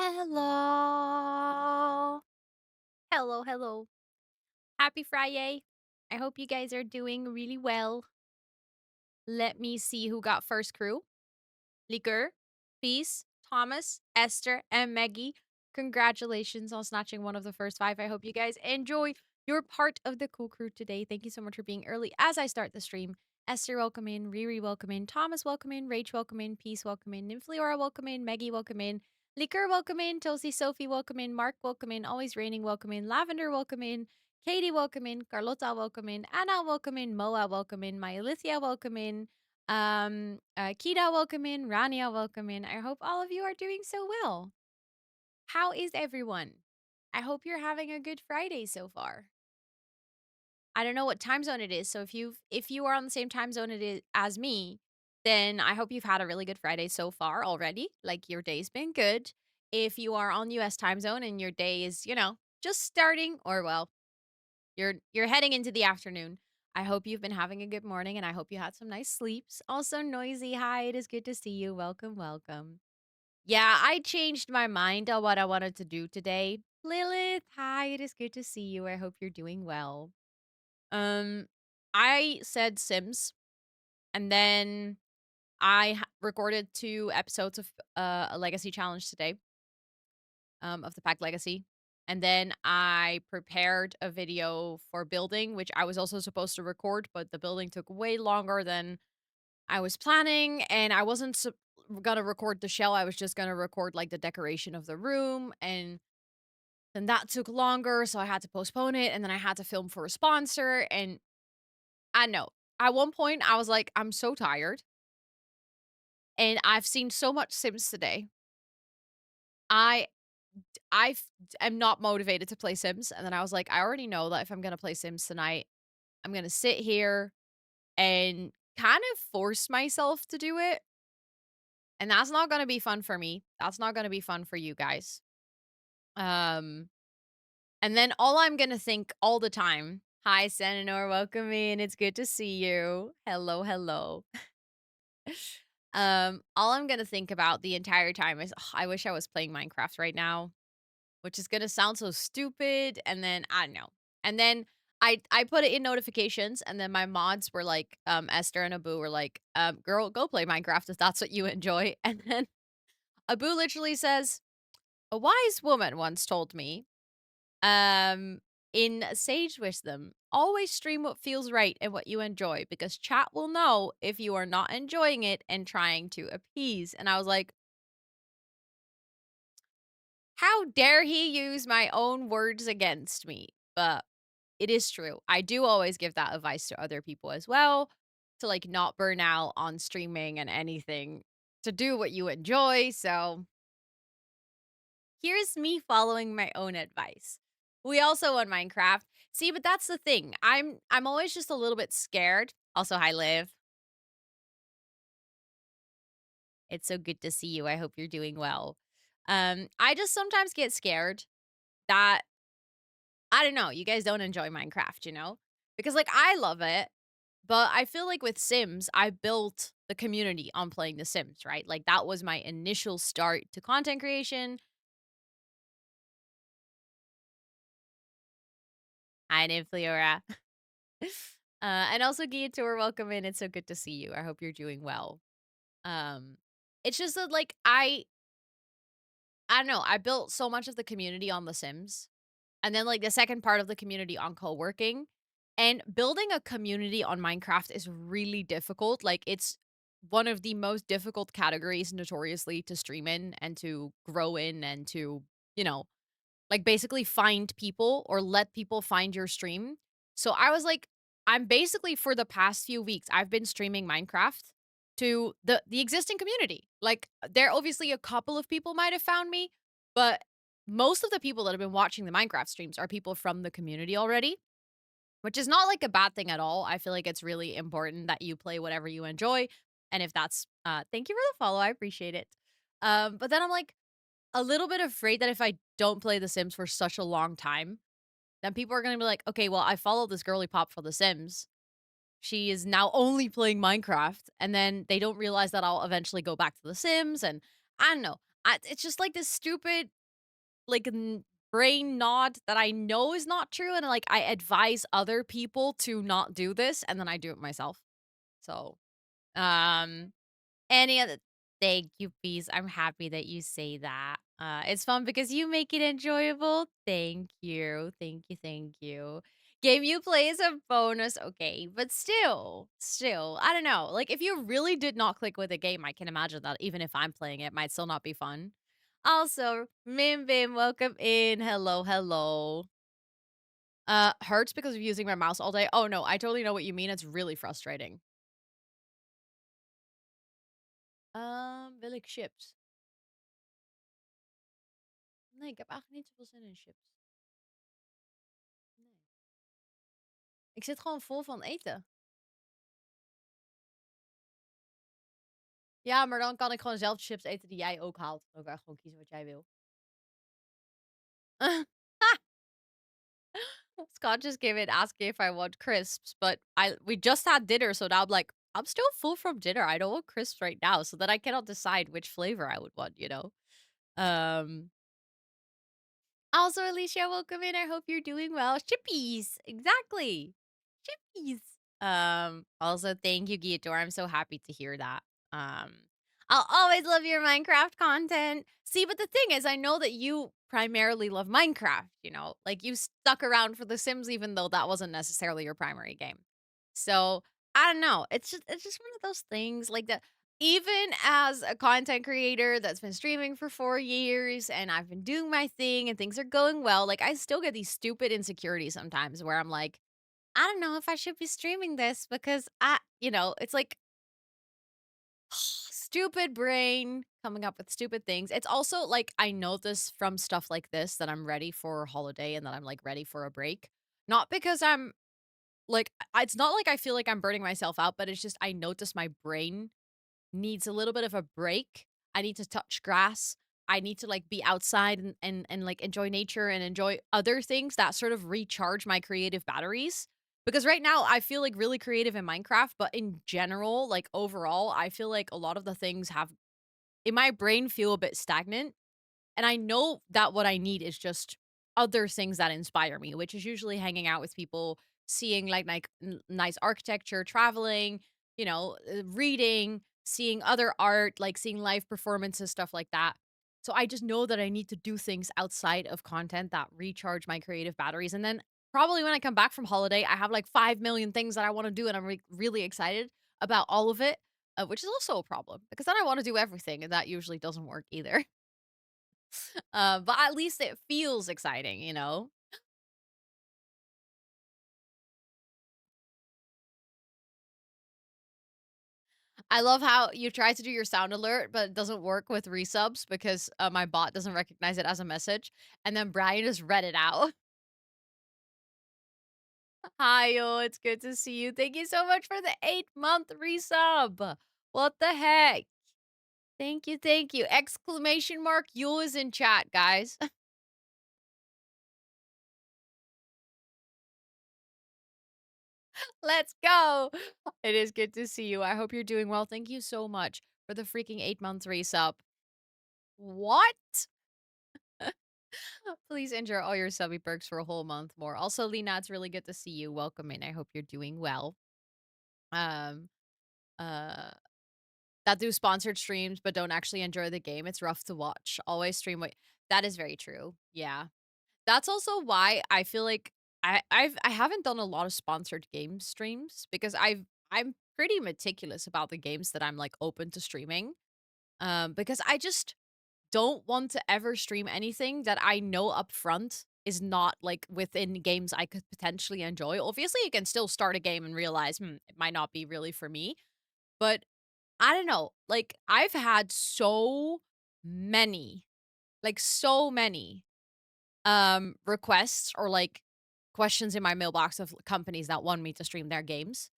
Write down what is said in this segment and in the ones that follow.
Hello. Hello, hello. Happy Friday. I hope you guys are doing really well. Let me see who got first crew. Liquor, Peace, Thomas, Esther, and Maggie. Congratulations on snatching one of the first five. I hope you guys enjoy your part of the cool crew today. Thank you so much for being early as I start the stream. Esther, welcome in. Riri, welcome in. Thomas, welcome in. Rach, welcome in. Peace, welcome in. Nymphleora, welcome in. Maggie, welcome in. Liquor, welcome in. Toasty Sophie, welcome in. Mark, welcome in. Always Raining, welcome in. Lavender, welcome in. Katie, welcome in. Carlota, welcome in. Anna, welcome in. Moa, welcome in. Myalithia, welcome in. Kita, welcome in. Rania, welcome in. I hope all of you are doing so well. How is everyone? I hope you're having a good Friday so far. I don't know what time zone it is, so if you are on the same time zone it is as me, then I hope you've had a really good Friday so far already. Like your day's been good. If you are on US time zone and your day is, just starting or well, you're heading into the afternoon. I hope you've been having a good morning and I hope you had some nice sleeps. Also, Noisy, hi, it is good to see you. Welcome, welcome. Yeah, I changed my mind on what I wanted to do today. Lilith, hi, it is good to see you. I hope you're doing well. Um, I said Sims and then recorded 2 episodes of a legacy challenge today, of the Pack Legacy. And then I prepared a video for building, which I was also supposed to record, but the building took way longer than I was planning. And I wasn't gonna record the shell. I was just gonna record like the decoration of the room. And then that took longer. So I had to postpone it. And then I had to film for a sponsor. And I know at one point I was like, I'm so tired. And I've seen so much Sims today. I am not motivated to play Sims, and then I was like, I already know that if I'm gonna play Sims tonight, I'm gonna sit here and kind of force myself to do it, and that's not gonna be fun for me. That's not gonna be fun for you guys. Um, and then all I'm gonna think all the time, "Hi, Senanor, welcome in. It's good to see you. Hello, hello." All I'm gonna think about the entire time is, "Ugh, I wish I was playing Minecraft right now." Which is gonna sound so stupid, and then I don't know. And then I put it in notifications, and then my mods were like, Esther and Abu were like, "Girl, go play Minecraft if that's what you enjoy." And then Abu literally says, "A wise woman once told me, um, in Sage Wisdom, always stream what feels right and what you enjoy, because chat will know if you are not enjoying it and trying to appease." And I was like, how dare he use my own words against me? But it is true. I do always give that advice to other people as well, to like not burn out on streaming and anything, to do what you enjoy. So here's me following my own advice. We also on Minecraft. See, but that's the thing. I'm always just a little bit scared. Also, hi Liv. It's so good to see you. I hope you're doing well. I just sometimes get scared that I don't know, you guys don't enjoy Minecraft, you know? Because, like, I love it, but I feel like with Sims, I built the community on playing The Sims, right? Like, that was my initial start to content creation. Hi, Nymphleora. And also, Giator, welcome in. It's so good to see you. I hope you're doing well. Um, it's just that, like, I don't know, I built so much of the community on The Sims. And then, like, the second part of the community on co-working, and building a community on Minecraft is really difficult. Like, it's one of the most difficult categories notoriously to stream in and to grow in and to, you know, like, basically find people or let people find your stream. So I was like, I'm basically for the past few weeks, I've been streaming Minecraft to the existing community. Like, there obviously a couple of people might have found me, but most of the people that have been watching the Minecraft streams are people from the community already, which is not like a bad thing at all. I feel like it's really important that you play whatever you enjoy. And if that's thank you for the follow. I appreciate it. But then I'm like a little bit afraid that if I don't play The Sims for such a long time, then people are gonna be like, okay, well, I follow this Girlypop for The Sims. She is now only playing Minecraft, and then they don't realize that I'll eventually go back to The Sims, and I don't know. It's just like this stupid like brain nod that I know is not true, and like I advise other people to not do this, and then I do it myself. So, um, any other thank you, Bees. I'm happy that you say that. It's fun because you make it enjoyable. Thank you. Thank you. Thank you. Game you play is a bonus, okay, but still, I don't know. Like, if you really did not click with a game, I can imagine that even if I'm playing it, might still not be fun. Also, Mim Bim, welcome in. Hello, hello. Hurts because of using my mouse all day. Oh no, I totally know what you mean. It's really frustrating. Wil ik chips? Nee, ik heb eigenlijk niet zoveel zin in chips. Nee. Ik zit gewoon vol van eten. Ja, maar dan kan ik gewoon zelf chips eten die jij ook haalt. Dan kan ik gewoon kiezen wat jij wil. Scott just came in asking if I want crisps, but we just had dinner, so now I'm like, I'm still full from dinner. I don't want crisps right now, so that I cannot decide which flavor I would want. Um Also, Alicia, welcome in. I hope you're doing well. Chippies, exactly. Chippies. Also, thank you, Giator. I'm so happy to hear that. Um, I'll always love your Minecraft content. See, but the thing is, I know that you primarily love Minecraft. Like you stuck around for The Sims, even though that wasn't necessarily your primary game. So I don't know. It's just one of those things like that. Even as a content creator that's been streaming for 4 years and I've been doing my thing and things are going well, like I still get these stupid insecurities sometimes where I'm like, I don't know if I should be streaming this because it's like stupid brain coming up with stupid things. It's also like I know this from stuff like this that I'm ready for a holiday and that I'm like ready for a break. Not because I'm like, it's not like I feel like I'm burning myself out, but it's just I notice my brain needs a little bit of a break. I need to touch grass. I need to like be outside and like enjoy nature and enjoy other things that sort of recharge my creative batteries. Because right now I feel like really creative in Minecraft, but in general, like overall, I feel like a lot of the things have in my brain feel a bit stagnant. And I know that what I need is just other things that inspire me, which is usually hanging out with people, seeing like nice architecture, traveling, reading, seeing other art, like seeing live performances, stuff like that. So I just know that I need to do things outside of content that recharge my creative batteries. And then probably when I come back from holiday, I have like 5 million things that I want to do and I'm really excited about all of it, which is also a problem because then I want to do everything and that usually doesn't work either. But at least it feels exciting. I love how you try to do your sound alert, but it doesn't work with resubs because my bot doesn't recognize it as a message. And then Brian just read it out. Hi, yo, it's good to see you. Thank you so much for the 8-month resub. What the heck? Thank you, thank you. Exclamation mark, you is in chat, guys. Let's go. It is good to see you. I hope you're doing well. Thank you so much for the freaking 8-month resub. What? Please enjoy all your subby perks for a whole month more. Also, Lena, it's really good to see you. Welcome in. I hope you're doing well. Um, uh, that do sponsored streams but don't actually enjoy the game. It's rough to watch. Always stream what that is very true. Yeah. That's also why I feel like I haven't done a lot of sponsored game streams because I'm pretty meticulous about the games that I'm like open to streaming. Because I just don't want to ever stream anything that I know upfront is not like within games I could potentially enjoy. Obviously, you can still start a game and realize, it might not be really for me. But I don't know. Like, I've had many, so many requests or like questions in my mailbox of companies that want me to stream their games.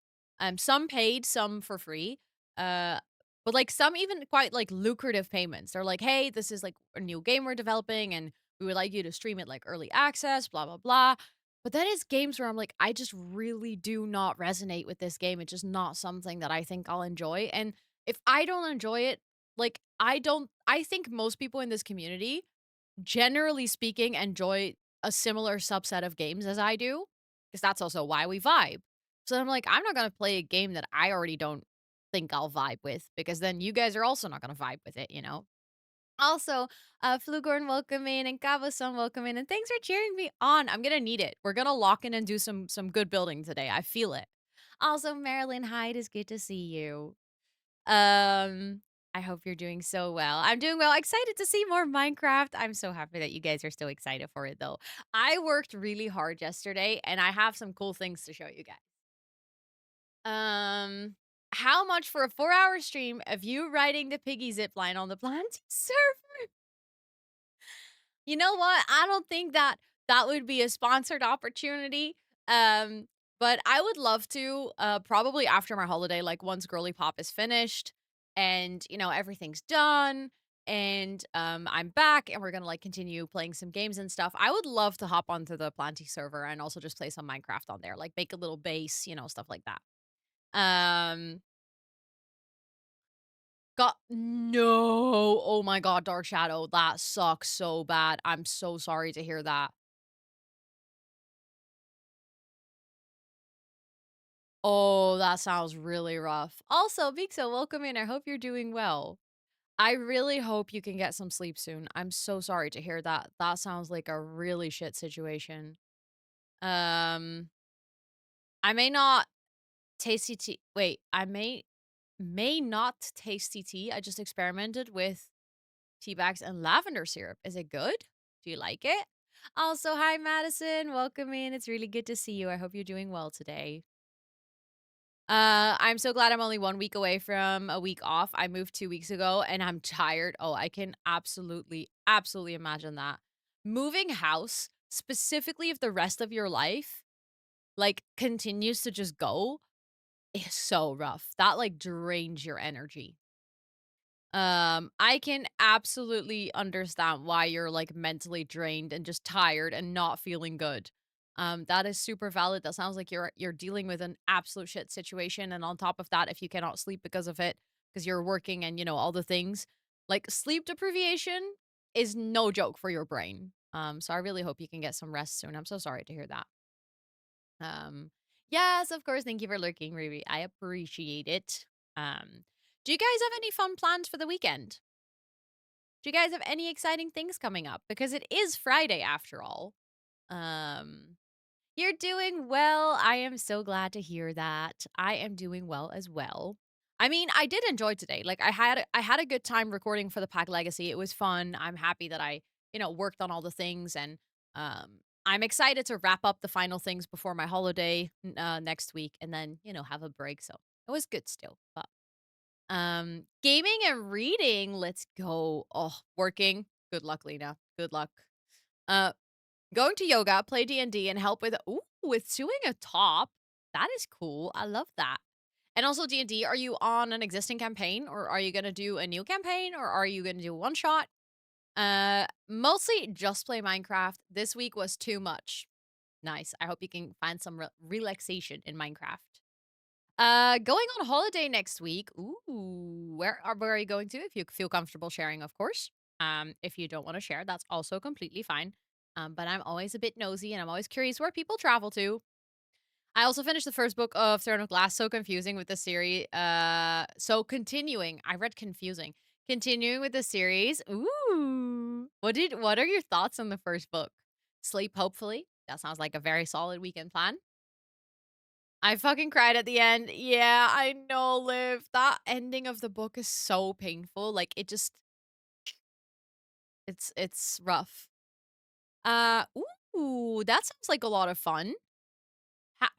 Some paid, some for free. Uh but like some even quite like lucrative payments. They're like, "Hey, this is like a new game we're developing and we would like you to stream it like early access, blah blah blah." But that is games where I'm like, I just really do not resonate with this game. It's just not something that I think I'll enjoy. And if I don't enjoy it, like I think most people in this community generally speaking, enjoy a similar subset of games as I do, because that's also why we vibe. So I'm like, I'm not gonna play a game that I already don't think I'll vibe with, because then you guys are also not gonna vibe with it, you know? Also, Flugorn, welcome in, and Cabo-san, welcome in, and thanks for cheering me on. I'm gonna need it. We're gonna lock in and do some good building today. I feel it. Also, Marilyn Hyde, is good to see you. Um, I hope you're doing so well. I'm doing well. Excited to see more Minecraft. I'm so happy that you guys are so excited for it, though. I worked really hard yesterday, and I have some cool things to show you guys. Um, how much for a 4-hour stream of you riding the piggy zip line on the Planty server? You know what? I don't think that that would be a sponsored opportunity. Um, but I would love to, probably after my holiday, like once Girlypop is finished and, everything's done and I'm back and we're gonna like continue playing some games and stuff. I would love to hop onto the Planty server and also just play some Minecraft on there, like make a little base, stuff like that. Um got no, oh my god, Dark Shadow, that sucks so bad. I'm so sorry to hear that. Oh, that sounds really rough. Also, Vixo, welcome in. I hope you're doing well. I really hope you can get some sleep soon. I'm so sorry to hear that. That sounds like a really shit situation. Um, I may not tasty tea. Wait, I may not tasty tea. I just experimented with tea bags and lavender syrup. Is it good? Do you like it? Also, hi Madison. Welcome in. It's really good to see you. I hope you're doing well today. I'm so glad I'm only 1 week away from a week off. I moved 2 weeks ago and I'm tired. Oh, I can absolutely, absolutely imagine that. Moving house, specifically if the rest of your life, like, continues to just go, is so rough. That, like, drains your energy. I can absolutely understand why you're, like, mentally drained and just tired and not feeling good. That is super valid. That sounds like you're dealing with an absolute shit situation, and on top of that, if you cannot sleep because of it, because 'cause you're working and, all the things, like, sleep deprivation is no joke for your brain. So I really hope you can get some rest soon. I'm so sorry to hear that. Um, yes, of course, thank you for lurking, Ruby. I appreciate it. Do you guys have any fun plans for the weekend? Do you guys have any exciting things coming up? Because it is Friday after all. Um, you're doing well. I am so glad to hear that. I am doing well as well. I mean, I did enjoy today. Like I had a good time recording for the Pack Legacy. It was fun. I'm happy that I, worked on all the things and I'm excited to wrap up the final things before my holiday next week and then, have a break. So, it was good still. But gaming and reading, let's go. Oh, working. Good luck, Lena. Good luck. Uh, going to yoga, play D&D, and help with sewing a top. That is cool. I love that. And also D&D, are you on an existing campaign, or are you gonna do a new campaign, or are you gonna do one shot? Mostly just play Minecraft. This week was too much. Nice. I hope you can find some relaxation in Minecraft. Going on holiday next week. Ooh, where are you going to? If you feel comfortable sharing, of course. If you don't want to share, that's also completely fine. But I'm always a bit nosy and I'm always curious where people travel to. I also finished the first book of Throne of Glass. So confusing with the series. So continuing. I read confusing. Continuing with the series. Ooh. What are your thoughts on the first book? Sleep, hopefully. That sounds like a very solid weekend plan. I fucking cried at the end. Yeah, I know, Liv. That ending of the book is so painful. Like it's rough. Uh, ooh, that sounds like a lot of fun.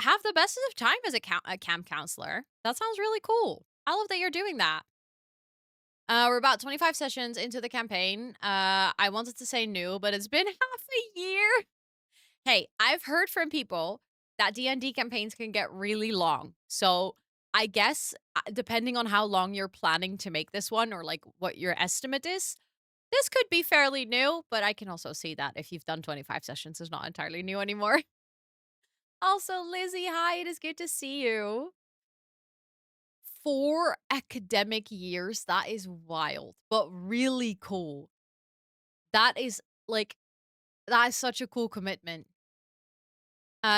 Have the best of time as a camp counselor. That sounds really cool. I love that you're doing that. We're about 25 sessions into the campaign. I wanted to say new, but it's been half a year. Hey, I've heard from people that D&D campaigns can get really long. So, I guess depending on how long you're planning to make this one or like what your estimate is, this could be fairly new, but I can also see that if you've done 25 sessions is not entirely new anymore. Also, Lizzie, hi, it is good to see you. 4 academic years, that is wild, but really cool. That is like, that is such a cool commitment.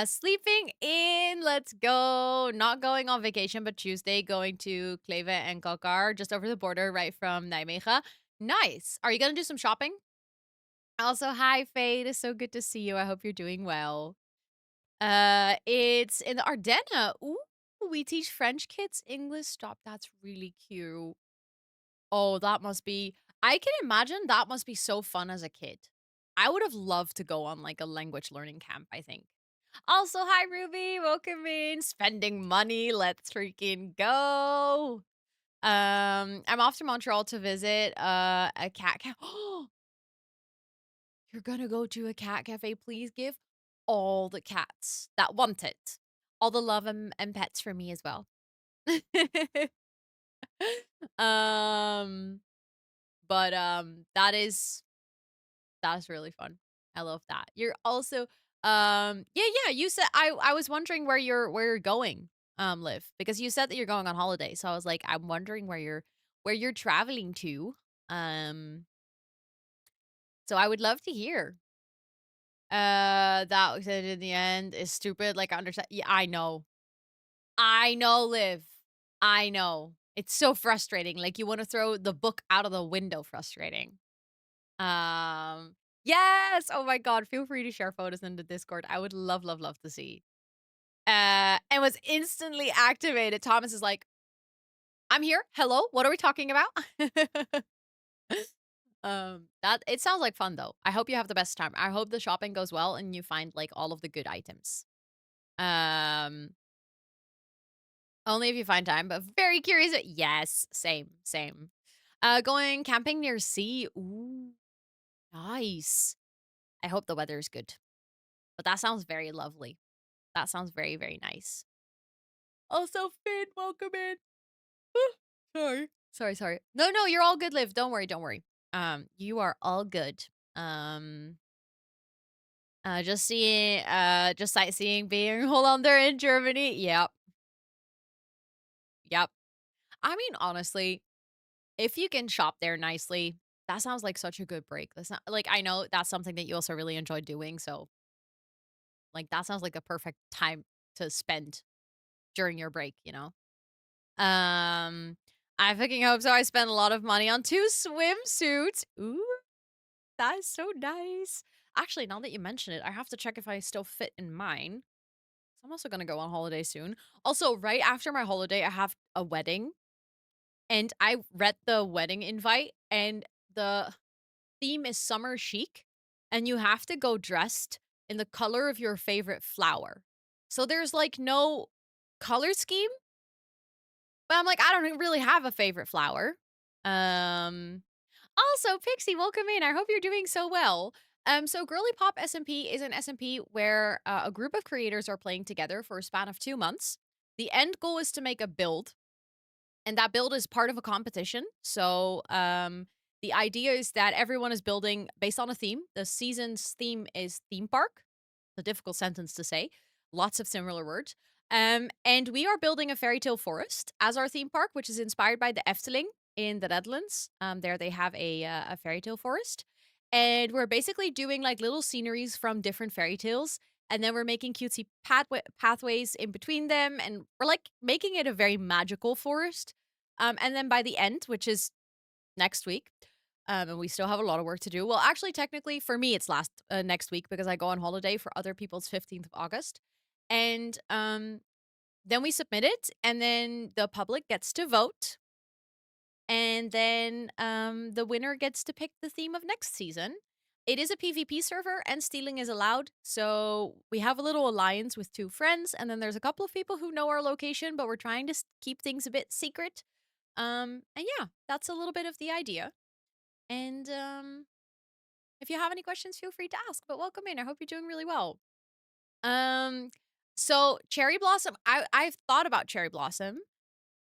Sleeping in, let's go. Not going on vacation, but Tuesday going to Kleve and Kalkar, just over the border, right from Nijmegen. Nice. Are you gonna do some shopping? Also, hi, Faye. It is so good to see you. I hope you're doing well. It's in the Ardennes. Ooh, we teach French kids English. Stop. That's really cute. Oh, that must be. I can imagine that must be so fun as a kid. I would have loved to go on like a language learning camp, I think. Also, hi Ruby, welcome in. Spending money, let's freaking go. I'm off to Montreal to visit a cat cafe. You're gonna go to a cat cafe. Please give all the cats that want it all the love and pets for me as well. um, but that's really fun. I love that. You're also yeah, you said I was wondering where you're going, Liv, because you said that you're going on holiday. So I was like, I'm wondering where you're traveling to. Um, so I would love to hear. That we said in the end is stupid. Like I understand. Yeah, I know. I know, Liv. I know. It's so frustrating. Like you want to throw the book out of the window, frustrating. Um, yes. Oh my god, feel free to share photos in the Discord. I would love, love, love to see. And was instantly activated. Thomas is like, "I'm here. Hello. What are we talking about?" That it sounds like fun though. I hope you have the best time. I hope the shopping goes well and you find like all of the good items. Um, only if you find time, but very curious. Yes, same. Going camping near sea. Ooh, nice. I hope the weather is good. But that sounds very lovely. That sounds very, very nice. Also, Finn, welcome in. Sorry. No, you're all good, Liv. Don't worry. You are all good. Um, just sightseeing, being hold on there in Germany. Yep. I mean, honestly, if you can shop there nicely, that sounds like such a good break. That's not like I know that's something that you also really enjoy doing. So, like, that sounds like the perfect time to spend during your break. Um, I fucking hope so. I spent a lot of money on 2 swimsuits. Ooh, that is so nice. Actually, now that you mention it, I have to check if I still fit in mine. I'm also gonna go on holiday soon. Also, right after my holiday, I have a wedding, and I read the wedding invite, and the theme is summer chic, and you have to go dressed in the color of your favorite flower. So there's like no color scheme. But I'm like, I don't really have a favorite flower. Um, Also, Pixie, welcome in. I hope you're doing so well. So Girlypop SMP is an SMP where a group of creators are playing together for a span of 2 months. The end goal is to make a build, and that build is part of a competition. So, the idea is that everyone is building based on a theme. The season's theme is theme park. It's a difficult sentence to say. Lots of similar words. And we are building a fairy tale forest as our theme park, which is inspired by the Efteling in the Netherlands. There they have a fairy tale forest, and we're basically doing like little sceneries from different fairy tales, and then we're making cutesy pathways in between them, and we're like making it a very magical forest. And then by the end, which is next week, and we still have a lot of work to do. Well, actually, technically, for me, it's last next week because I go on holiday. For other people's 15th of August, and then we submit it, and then the public gets to vote, and then the winner gets to pick the theme of next season. It is a PvP server and stealing is allowed. So we have a little alliance with 2 friends, and then there's a couple of people who know our location, but we're trying to keep things a bit secret. And yeah, that's a little bit of the idea. And if you have any questions, feel free to ask. But welcome in. I hope you're doing really well. Um, so cherry blossom, I've thought about cherry blossom.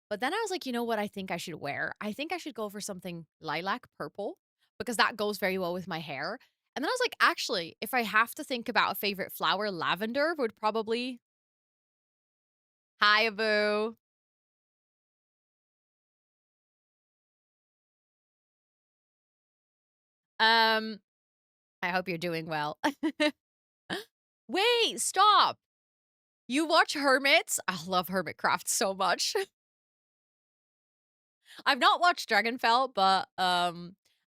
But then I was like, you know what I think I should wear? I think I should go for something lilac purple because that goes very well with my hair. And then I was like, actually, if I have to think about a favorite flower, lavender would probably. Hi, Abu. Um, I hope you're doing well. Wait, stop. You watch Hermits? I love Hermitcraft so much. I've not watched Dragonfell, but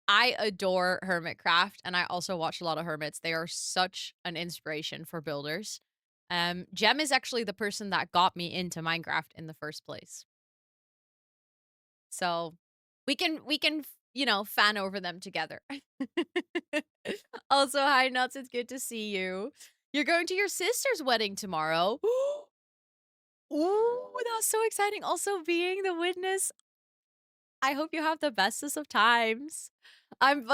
I adore Hermitcraft and I also watch a lot of Hermits. They are such an inspiration for builders. Jem is actually the person that got me into Minecraft in the first place. So we can, you know, fan over them together. Also, hi Nuts, it's good to see you. You're going to your sister's wedding tomorrow. Ooh, that's so exciting. Also being the witness, I hope you have the bestest of times. I'm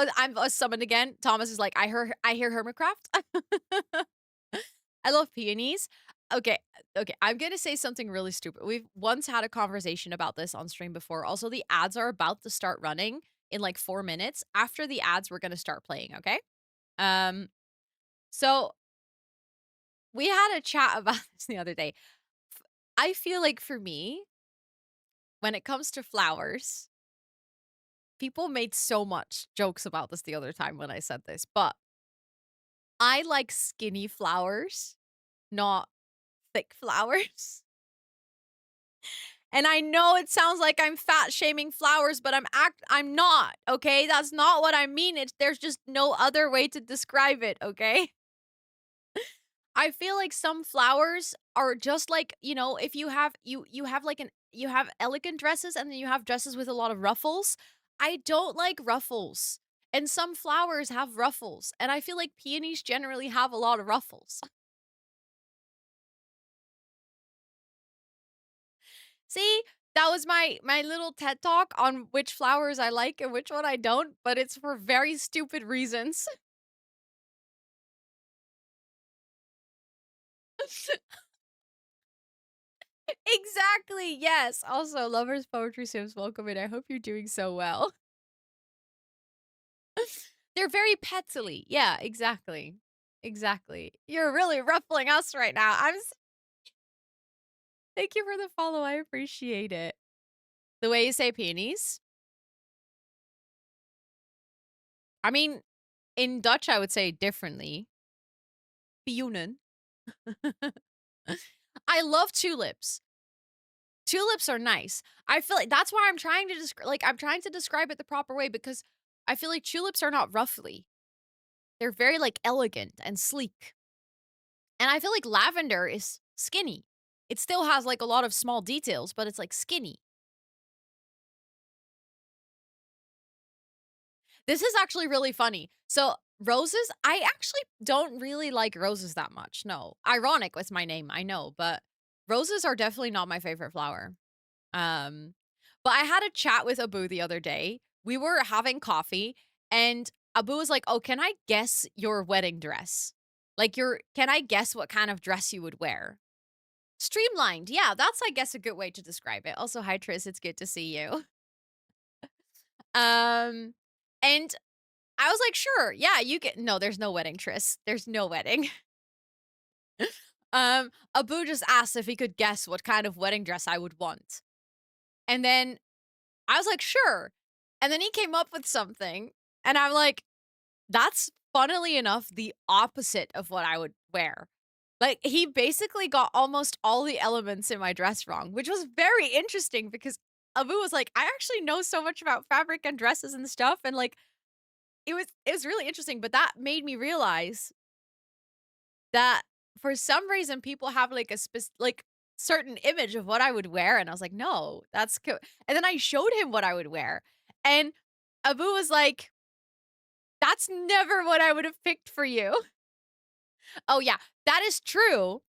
summoned again. Thomas is like, I hear Hermitcraft. I love peonies. Okay, okay. I'm gonna say something really stupid. We've once had a conversation about this on stream before. Also, the ads are about to start running in like 4 minutes. After the ads, we're gonna start playing, okay? Um, so we had a chat about this the other day. I feel like for me, when it comes to flowers, people made so much jokes about this the other time when I said this, but I like skinny flowers, not thick flowers. And I know it sounds like I'm fat shaming flowers, but I'm not, okay? That's not what I mean. There's just no other way to describe it, okay? I feel like some flowers are just like, you know, if you have like you have elegant dresses and then you have dresses with a lot of ruffles. I don't like ruffles. And some flowers have ruffles, and I feel like peonies generally have a lot of ruffles. See, that was my little TED talk on which flowers I like and which one I don't, but it's for very stupid reasons. Exactly, yes. Also, Lovers Poetry Sims, welcome in. I hope you're doing so well. They're very petally. Yeah, exactly. Exactly. You're really ruffling us right now. Thank you for the follow. I appreciate it. The way you say peonies. I mean, in Dutch, I would say differently. Pioenen. I love tulips. Tulips are nice. I feel like that's why I'm trying to I'm trying to describe it the proper way because I feel like tulips are not ruffly. They're very like elegant and sleek. And I feel like lavender is skinny. It still has like a lot of small details, but it's like skinny. This is actually really funny. So, roses, I actually don't really like roses that much. No. Ironic with my name, I know, but roses are definitely not my favorite flower. Um, but I had a chat with Abu the other day. We were having coffee and Abu was like, "Oh, can I guess your wedding dress? Can I guess what kind of dress you would wear?" Streamlined. Yeah, that's I guess a good way to describe it. Also, hi Tris, it's good to see you. Um, and I was like, "Sure. Yeah, you get No, there's no wedding, Tris. There's no wedding." Abu just asked if he could guess what kind of wedding dress I would want. And then I was like, "Sure." And then he came up with something, and I'm like, "That's funnily enough the opposite of what I would wear." Like, he basically got almost all the elements in my dress wrong, which was very interesting because Abu was like, "I actually know so much about fabric and dresses and stuff," and, like, it was really interesting, but that made me realize that for some reason people have, like, certain image of what I would wear, and I was like, "No, that's co," and then I showed him what I would wear, and Abu was like, "That's never what I would have picked for you." Oh, yeah, that is true.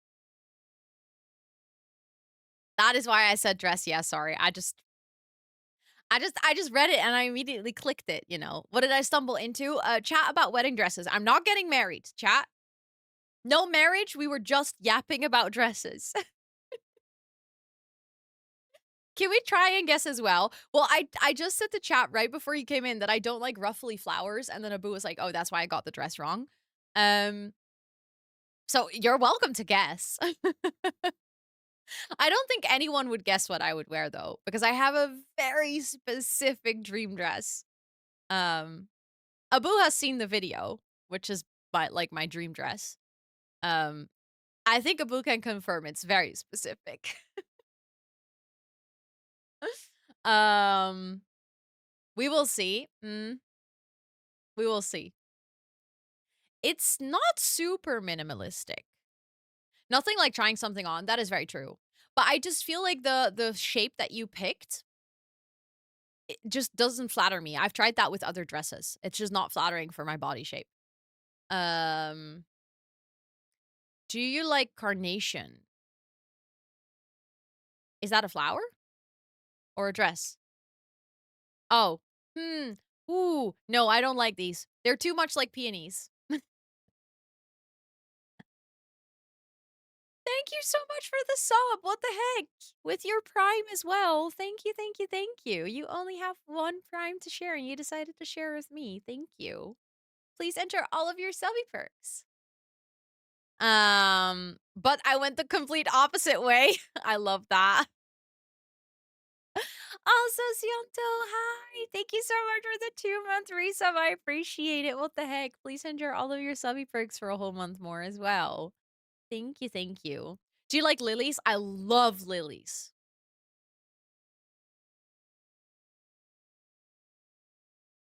That is why I said dress, yeah, sorry, I just read it and I immediately clicked it, you know? What did I stumble into? A chat about wedding dresses. I'm not getting married, chat. No marriage, we were just yapping about dresses. Can we try and guess as well? Well, I just said to chat right before you came in that I don't like ruffly flowers, and then Abu was like, "Oh, that's why I got the dress wrong." Um, so you're welcome to guess. I don't think anyone would guess what I would wear though, because I have a very specific dream dress. Um, Abu has seen the video. which is my dream dress. Um, I think Abu can confirm it's very specific. um, we will see. We will see. It's not super minimalistic. Nothing like trying something on. That is very true. But I just feel like the shape that you picked, it just doesn't flatter me. I've tried that with other dresses. It's just not flattering for my body shape. Um, do you like carnation? Is that a flower or a dress? Oh, hmm. Ooh, no, I don't like these. They're too much like peonies. Thank you so much for the sub. What the heck? With your Prime as well. Thank you, thank you, thank you. You only have one Prime to share and you decided to share with me. Thank you. Please enter all of your subby perks. But I went the complete opposite way. I love that. Also, Siento, hi. Thank you so much for the 2-month resub. I appreciate it. What the heck? Please enter all of your subby perks for a whole month more as well. Thank you, thank you. Do you like lilies? I love lilies.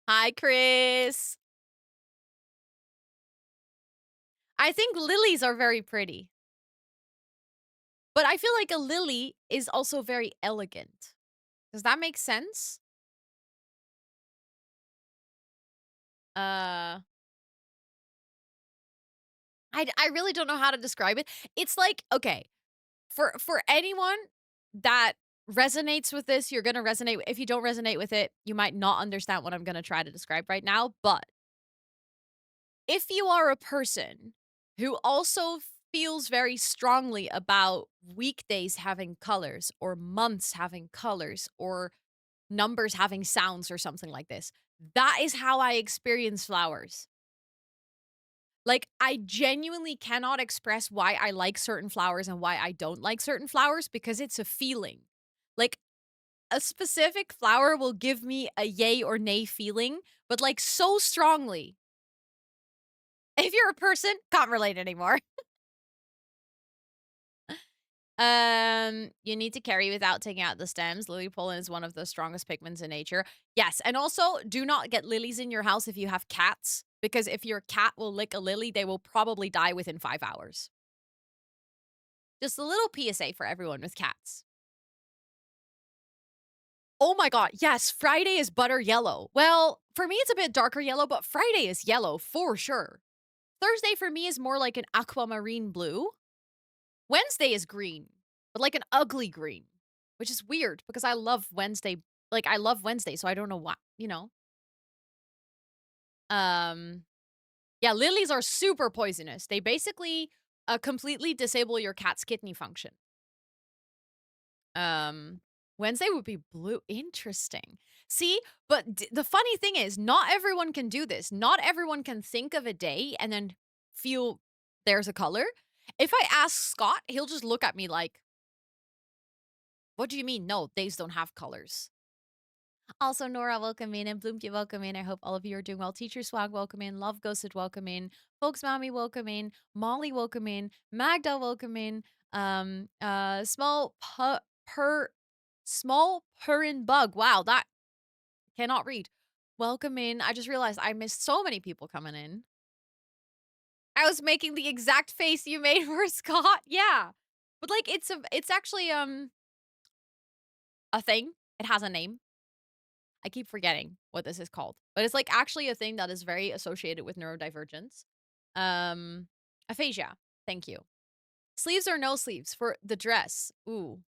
Hi, Chris. I think lilies are very pretty. But I feel like a lily is also very elegant. Does that make sense? Uh I really don't know how to describe it. It's like, okay, for anyone that resonates with this, you're going to resonate. If you don't resonate with it, you might not understand what I'm going to try to describe right now, but if you are a person who also feels very strongly about weekdays having colors or months having colors or numbers having sounds or something like this, that is how I experience flowers. Like, I genuinely cannot express why I like certain flowers and why I don't like certain flowers because it's a feeling. Like, a specific flower will give me a yay or nay feeling, but like so strongly. If you're a person, can't relate anymore. You need to carry without taking out the stems. Lily pollen is one of the strongest pigments in nature. Yes, and also do not get lilies in your house if you have cats, because if your cat will lick a lily, they will probably die within 5 hours. Just a little PSA for everyone with cats. Oh my god, yes, Friday is butter yellow. Well, for me it's a bit darker yellow, but Friday is yellow for sure. Thursday for me is more like an aquamarine blue. Wednesday is green, but like an ugly green, which is weird because I love Wednesday. Like I love Wednesday, so I don't know why, you know. Um yeah, lilies are super poisonous. They basically completely disable your cat's kidney function. Um, Wednesday would be blue. Interesting. See, but the funny thing is, not everyone can do this. Not everyone can think of a day and then feel there's a color. If I ask Scott, he'll just look at me like, what do you mean? No, days don't have colors. Also, Nora, welcome in, and Bloomke, welcome in. I hope all of you are doing well. Teacher Swag, welcome in. Love Ghosted, welcome in. Folks Mommy, welcome in. Molly, welcome in. Magda, welcome in. Small purrin bug. Wow, that cannot read. Welcome in. I just realized I missed so many people coming in. I was making the exact face you made for Scott. Yeah. But like it's actually a thing. It has a name. I keep forgetting what this is called. But it's like actually a thing that is very associated with neurodivergence. Um Aphasia. Thank you. Sleeves or no sleeves for the dress? Ooh,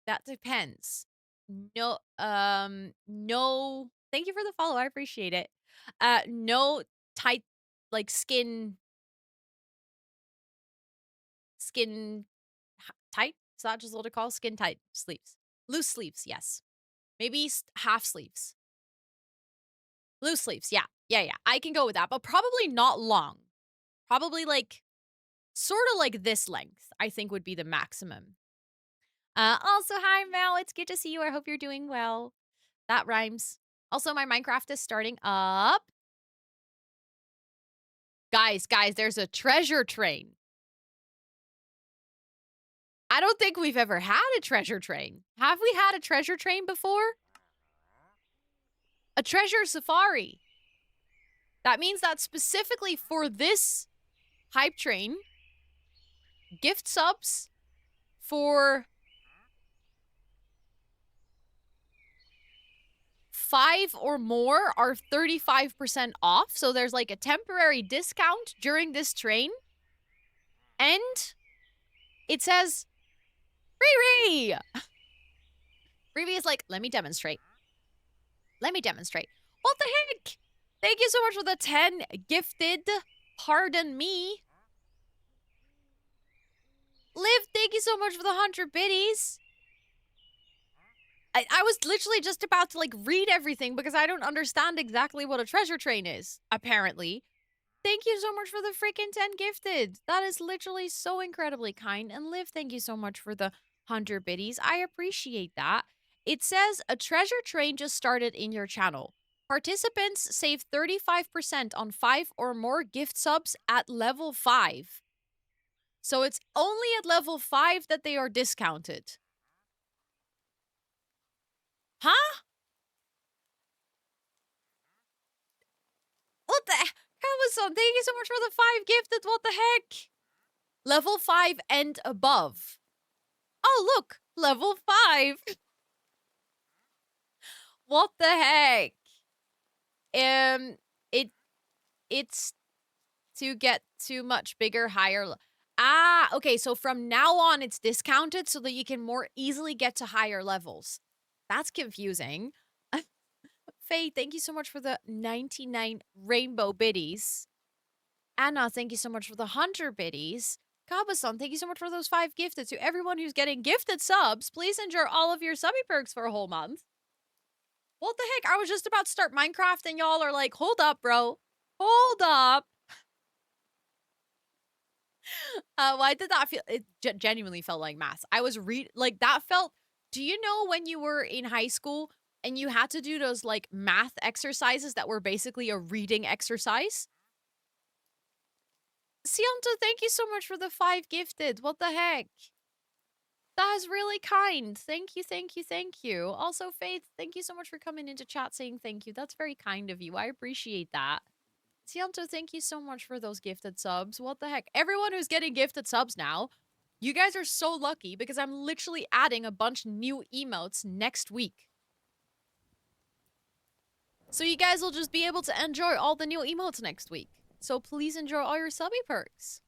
that depends. No. Thank you for the follow. I appreciate it. No tight, like skin tight. Is that just what it calls? Skin tight sleeves. Loose sleeves, yes. Maybe half sleeves. Loose sleeves, yeah. Yeah, yeah. I can go with that, but probably not long. Probably like sort of like this length, I think would be the maximum. Also, hi Mel. It's good to see you. I hope you're doing well. That rhymes. Also, my Minecraft is starting up. Guys, there's a treasure train. I don't think we've ever had a treasure train. Have we had a treasure train before? A treasure safari. That means that specifically for this hype train, gift subs for 5 or more are 35% off. So there's like a temporary discount during this train. And it says, Riri! Riri is like, let me demonstrate. Let me demonstrate. What the heck? Thank you so much for the 10 gifted. Pardon me. Liv, thank you so much for the 100 biddies. I was literally just about to like read everything because I don't understand exactly what a treasure train is, apparently. Thank you so much for the freaking 10 gifted. That is literally so incredibly kind. And Liv, thank you so much for the 100 biddies. I appreciate that. It says a treasure train just started in your channel. Participants save 35% on 5 or more gift subs at level 5. So it's only at level 5 that they are discounted. Huh? What the? Amazon, thank you so much for the 5 gifted. What the heck? Level 5 and above. Oh, look. Level 5. What the heck? It's to get to much bigger, higher. Okay. So from now on, it's discounted so that you can more easily get to higher levels. That's confusing. Faye, thank you so much for the 99 rainbow biddies. Anna, thank you so much for the 100 biddies. Kabasan, thank you so much for those 5 gifted. To everyone who's getting gifted subs, please enjoy all of your subby perks for a whole month. What the heck? I was just about to start Minecraft and y'all are like, hold up, bro. Hold up. Why did that feel? It genuinely felt like math. I was like that felt. Do you know when you were in high school and you had to do those like math exercises that were basically a reading exercise? Sianto, thank you so much for the 5 gifted. What the heck? That is really kind. Thank you, thank you, thank you. Also, Faith, thank you so much for coming into chat saying thank you. That's very kind of you. I appreciate that. Sianto, thank you so much for those gifted subs. What the heck? Everyone who's getting gifted subs now, you guys are so lucky because I'm literally adding a bunch new emotes next week. So you guys will just be able to enjoy all the new emotes next week. So please enjoy all your subby perks.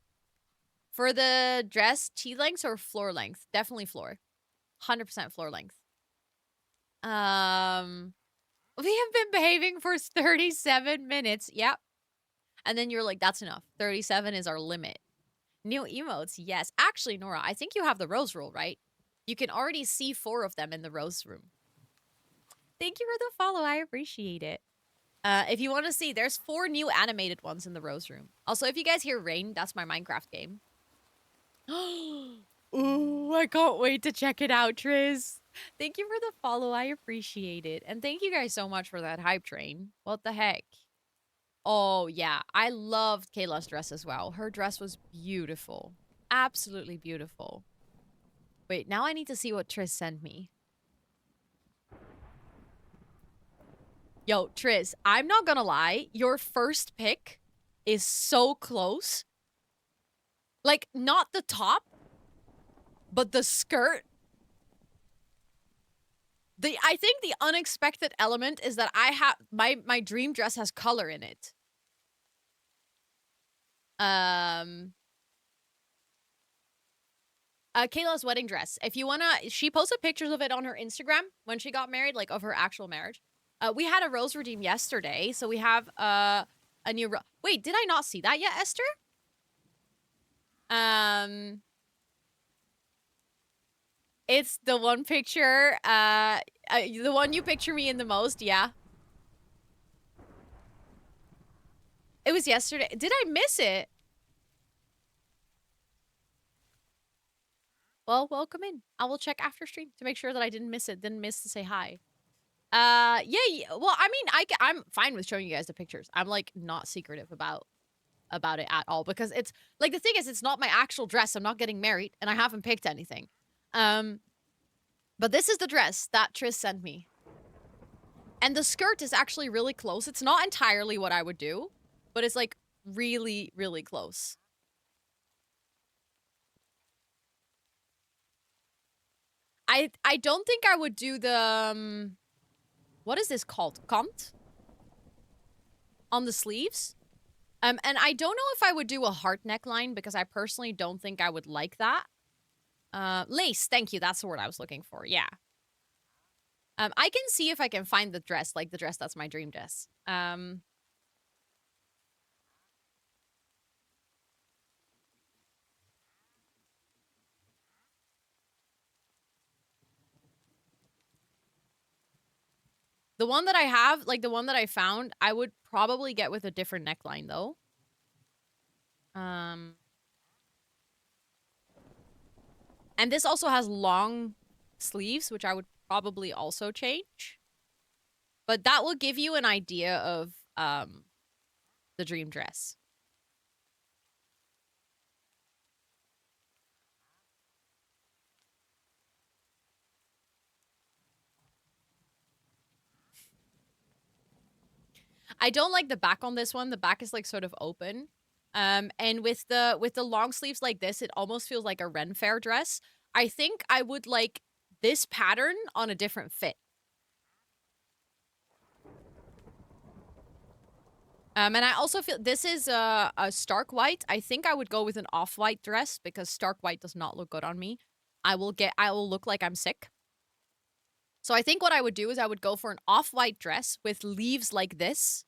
For the dress, T length or floor length? Definitely floor. 100% floor length. We have been behaving for 37 minutes. Yep. And then you're like, that's enough. 37 is our limit. New emotes, yes. Actually, Nora, I think you have the rose rule, right? You can already see 4 of them in the rose room. Thank you for the follow. I appreciate it. If you want to see, there's 4 new animated ones in the rose room. Also, if you guys hear rain, that's my Minecraft game. Ooh, I can't wait to check it out, Triz. Thank you for the follow. I appreciate it. And thank you guys so much for that hype train. What the heck? Oh, yeah. I loved Kayla's dress as well. Her dress was beautiful. Absolutely beautiful. Wait, now I need to see what Triz sent me. Yo, Triz, I'm not gonna lie. Your first pick is so close. Like, not the top, but the skirt. I think the unexpected element is that I have my dream dress has color in it. Kayla's wedding dress. If you wanna, she posted pictures of it on her Instagram when she got married, like of her actual marriage. We had a rose redeem yesterday, so we have a new. Wait, did I not see that yet, Esther? It's the one picture. The one you picture me in the most. Yeah. It was yesterday. Did I miss it? Well, welcome in. I will check after stream to make sure that I didn't miss it. Didn't miss to say hi. Well, I mean, I'm fine with showing you guys the pictures. I'm like not secretive about it at all because it's like the thing is it's not my actual dress. I'm not getting married and I haven't picked anything. But this is the dress that Tris sent me. And the skirt is actually really close. It's not entirely what I would do, but it's like really, really close. I don't think I would do the what is this called? Kant? On the sleeves? And I don't know if I would do a heart neckline because I personally don't think I would like that. Lace, thank you. That's the word I was looking for. Yeah. I can see if I can find the dress, like the dress that's my dream dress. The one that I have, like the one that I found, I would probably get with a different neckline though. And this also has long sleeves, which I would probably also change. But that will give you an idea of the dream dress. I don't like the back on this one. The back is like sort of open. And with the long sleeves like this, it almost feels like a Ren Fair dress. I think I would like this pattern on a different fit. And I also feel this is a stark white. I think I would go with an off-white dress because stark white does not look good on me. I will look like I'm sick. So I think what I would do is I would go for an off-white dress with leaves like this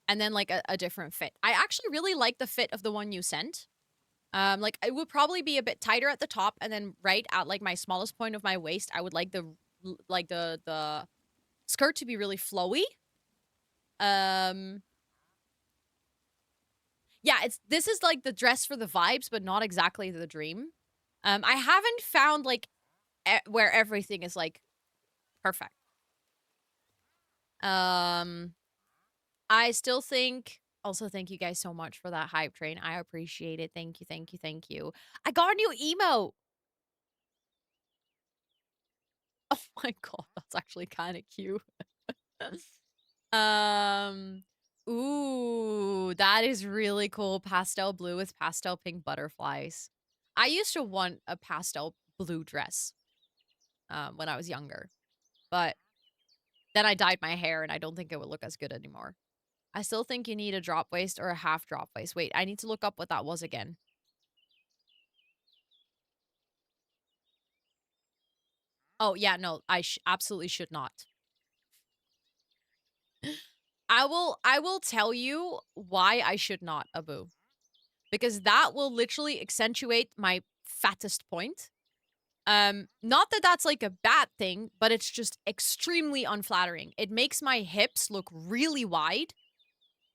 and then like a different fit. I actually really like the fit of the one you sent. Like it would probably be a bit tighter at the top and then right at like my smallest point of my waist, I would like the skirt to be really flowy. Yeah, this is like the dress for the vibes, but not exactly the dream. I haven't found like where everything is like perfect. I still think. Also, thank you guys so much for that hype train. I appreciate it. Thank you, thank you, thank you. I got a new emote. Oh my god, that's actually kind of cute. um, ooh, that is really cool. Pastel blue with pastel pink butterflies. I used to want a pastel blue dress when I was younger, but then I dyed my hair and I don't think it would look as good anymore. I still think you need a drop waist or a half drop waist. Wait, I need to look up what that was again. Oh, yeah, no, I absolutely should not. I will tell you why I should not, Abu. Because that will literally accentuate my fattest point. Not that that's like a bad thing, but it's just extremely unflattering. It makes my hips look really wide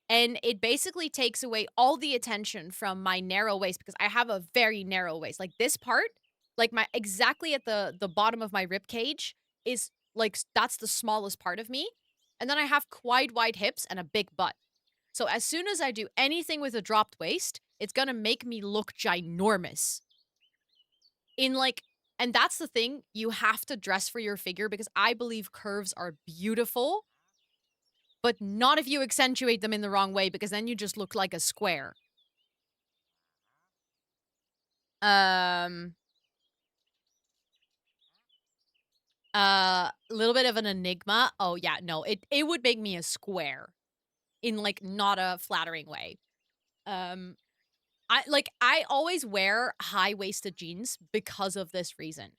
and it basically takes away all the attention from my narrow waist because I have a very narrow waist. Like this part, like my exactly at the bottom of my rib cage is like that's the smallest part of me. And then I have quite wide hips and a big butt. So as soon as I do anything with a dropped waist, it's going to make me look ginormous. In like and that's the thing, you have to dress for your figure because I believe curves are beautiful but not if you accentuate them in the wrong way because then you just look like a square. A little bit of an enigma. Oh yeah, no, it would make me a square in like not a flattering way. Um I always wear high-waisted jeans because of this reason.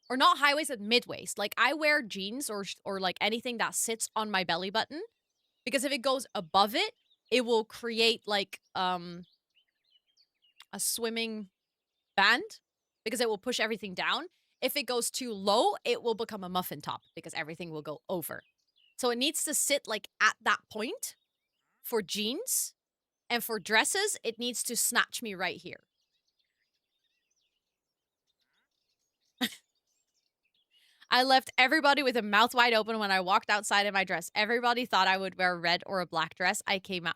Or not high-waisted, mid-waist. Like I wear jeans or like anything that sits on my belly button because if it goes above it, it will create like a swimming band because it will push everything down. If it goes too low, it will become a muffin top because everything will go over. So it needs to sit like at that point for jeans. And for dresses, it needs to snatch me right here. I left everybody with a mouth wide open when I walked outside in my dress. Everybody thought I would wear a red or a black dress. I came out.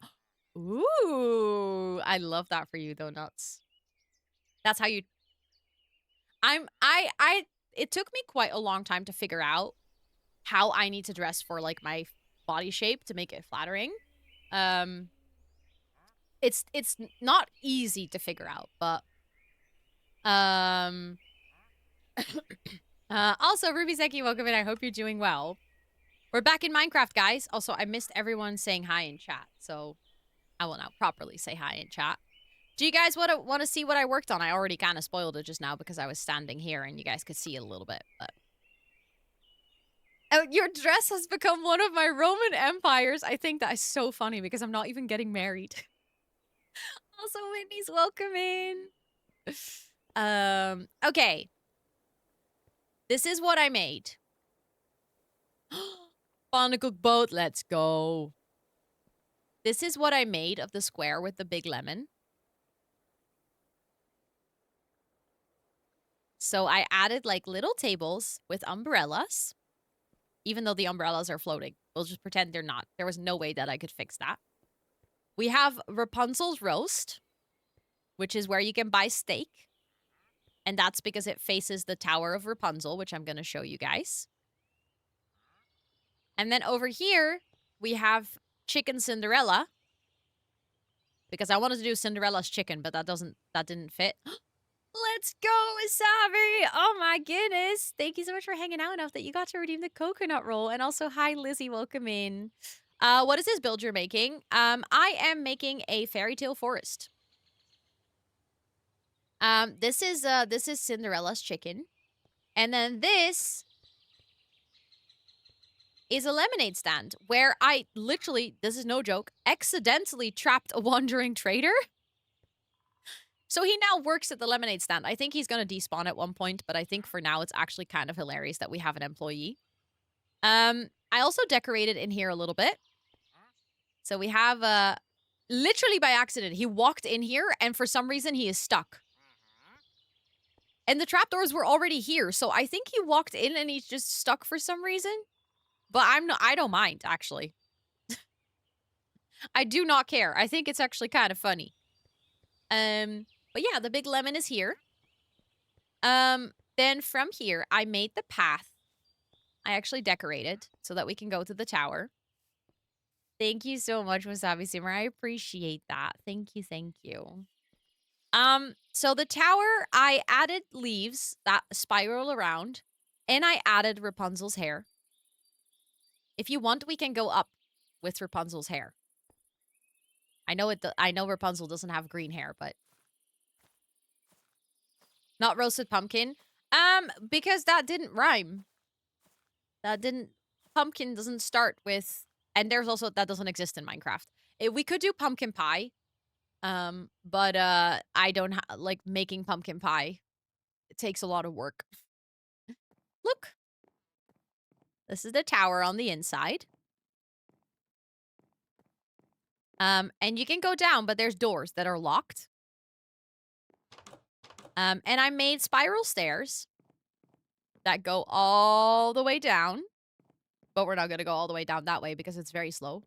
Ooh, I love that for you, though, Nuts. That's how you. It took me quite a long time to figure out how I need to dress for like my body shape to make it flattering. It's not easy to figure out, but also Ruby Seki, welcome in. I hope you're doing well. We're back in Minecraft, guys. Also, I missed everyone saying hi in chat, so I will now properly say hi in chat. Do you guys want to see what I worked on? I already kind of spoiled it just now because I was standing here and you guys could see it a little bit, but oh, your dress has become one of my Roman empires. I think that is so funny because I'm not even getting married. Also, Whitney's welcome in. Okay. This is what I made. Barnacle boat, let's go. This is what I made of the square with the big lemon. So I added like little tables with umbrellas, even though the umbrellas are floating. We'll just pretend they're not. There was no way that I could fix that. We have Rapunzel's roast, which is where you can buy steak. And that's because it faces the Tower of Rapunzel, which I'm going to show you guys. And then over here, we have Chicken Cinderella. Because I wanted to do Cinderella's chicken, but that didn't fit. Let's go, Wasabi! Oh my goodness. Thank you so much for hanging out enough that you got to redeem the coconut roll. And also, hi, Lizzie. Welcome in. What is this build you're making? I am making a Fairytale forest. This is Cinderella's chicken. And then this is a lemonade stand where I literally, this is no joke, accidentally trapped a wandering trader. So he now works at the lemonade stand. I think he's going to despawn at one point, but I think for now it's actually kind of hilarious that we have an employee. I also decorated in here a little bit. So we have, literally by accident, he walked in here and for some reason he is stuck. And the trapdoors were already here, so I think he walked in and he's just stuck for some reason. But I don't mind, actually. I do not care. I think it's actually kind of funny. But yeah, the big lemon is here. Then from here, I made the path. I actually decorated so that we can go to the tower. Thank you so much, Wasabi Simmer. I appreciate that. Thank you, thank you. So the tower, I added leaves that spiral around, and I added Rapunzel's hair. If you want, we can go up with Rapunzel's hair. I know Rapunzel doesn't have green hair, but not roasted pumpkin. Because that didn't rhyme. Pumpkin doesn't start with, and there's also, that doesn't exist in Minecraft. We could do pumpkin pie. But I don't like making pumpkin pie. It takes a lot of work. Look. This is the tower on the inside. And you can go down, but there's doors that are locked. And I made spiral stairs that go all the way down. But we're not going to go all the way down that way because it's very slow.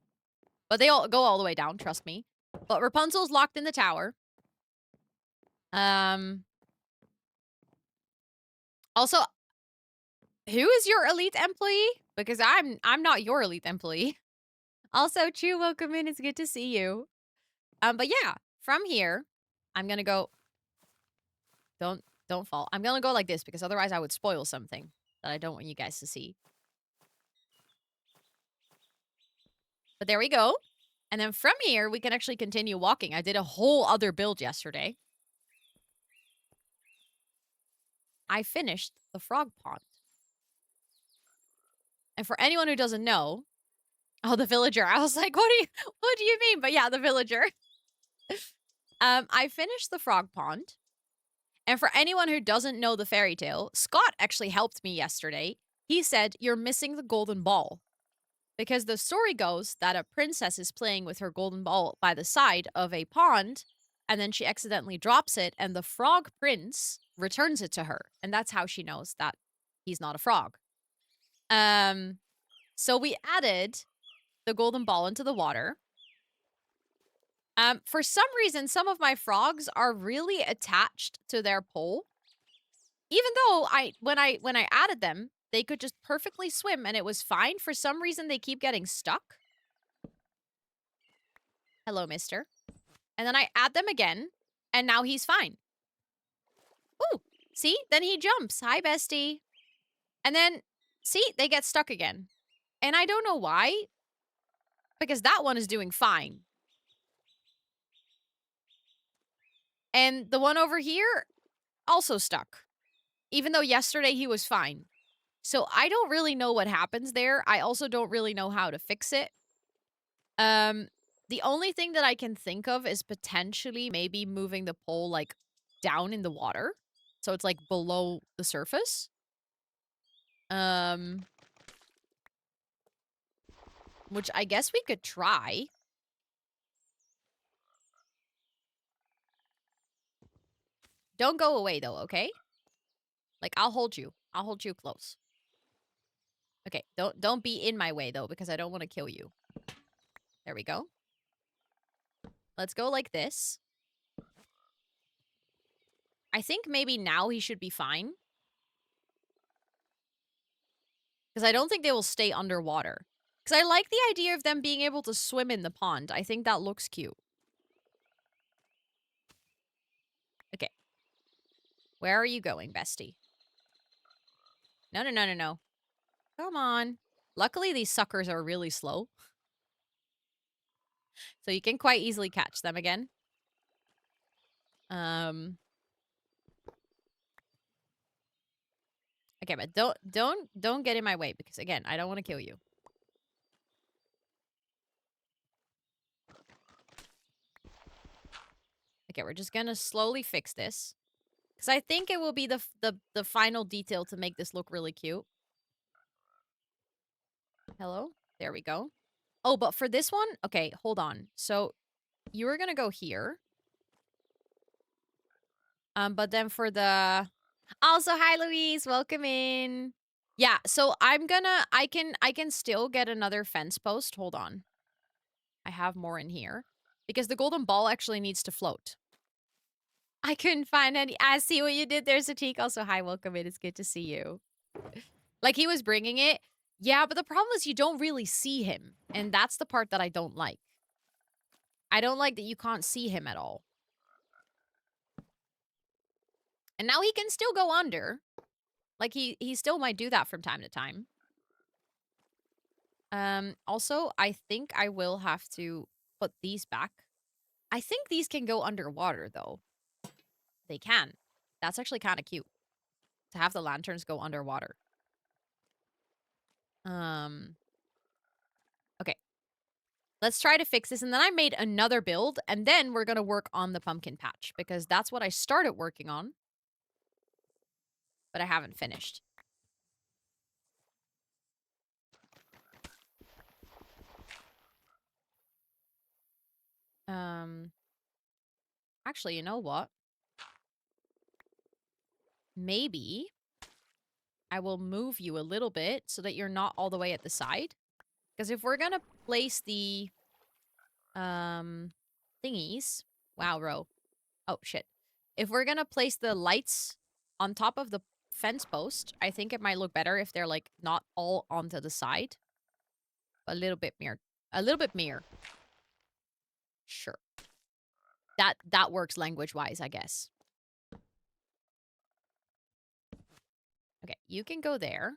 But they all go all the way down, trust me. But Rapunzel's locked in the tower. Also, who is your elite employee? Because I'm not your elite employee. Also, Chu, welcome in. It's good to see you. But yeah, from here, I'm gonna go. Don't fall. I'm gonna go like this because otherwise I would spoil something that I don't want you guys to see. But there we go. And then from here, we can actually continue walking. I did a whole other build yesterday. I finished the frog pond. And for anyone who doesn't know, oh, the villager. I was like, what do you mean? But yeah, the villager. I finished the frog pond. And for anyone who doesn't know the fairy tale, Scott actually helped me yesterday. He said, you're missing the golden ball. Because the story goes that a princess is playing with her golden ball by the side of a pond, and then she accidentally drops it, and the frog prince returns it to her. And that's how she knows that he's not a frog. So we added the golden ball into the water. For some reason, some of my frogs are really attached to their pole. Even though when I added them, they could just perfectly swim and it was fine. For some reason, they keep getting stuck. Hello, mister. And then I add them again, and now he's fine. Ooh, see? Then he jumps. Hi, bestie. And then, see? They get stuck again. And I don't know why, because that one is doing fine. And the one over here, also stuck. Even though yesterday he was fine. So I don't really know what happens there. I also don't really know how to fix it. The only thing that I can think of is potentially maybe moving the pole, like, down in the water. So it's, like, below the surface. Which I guess we could try. Don't go away, though, okay? Like, I'll hold you. I'll hold you close. Okay, don't be in my way, though, because I don't want to kill you. There we go. Let's go like this. I think maybe now he should be fine. Because I don't think they will stay underwater. Because I like the idea of them being able to swim in the pond. I think that looks cute. Okay. Where are you going, bestie? No, no, no, no, no. Come on. Luckily, these suckers are really slow. So you can quite easily catch them again. Okay, but don't get in my way because again, I don't want to kill you. Okay, we're just gonna slowly fix this. Because I think it will be the final detail to make this look really cute. Hello? There we go. Oh, but for this one, okay, hold on. So you were gonna go here. But then for the also, hi Louise, welcome in. Yeah, so I can still get another fence post. Hold on. I have more in here. Because the golden ball actually needs to float. I couldn't find any. I see what you did there, Satik. Also, hi, welcome in. It's good to see you. Like, he was bringing it. Yeah, but the problem is you don't really see him. And that's the part that I don't like. I don't like that you can't see him at all. And now he can still go under. Like, he still might do that from time to time. Also, I think I will have to put these back. I think these can go underwater, though. They can. That's actually kind of cute. To have the lanterns go underwater. Okay. Let's try to fix this. And then I made another build. And then we're going to work on the pumpkin patch. Because that's what I started working on. But I haven't finished. Actually, you know what? Maybe I will move you a little bit so that you're not all the way at the side. Because if we're going to place the thingies. Wow, Ro. Oh, shit. If we're going to place the lights on top of the fence post, I think it might look better if they're, like, not all onto the side. A little bit mere. A little bit mere. Sure. That works language-wise, I guess. Okay, you can go there.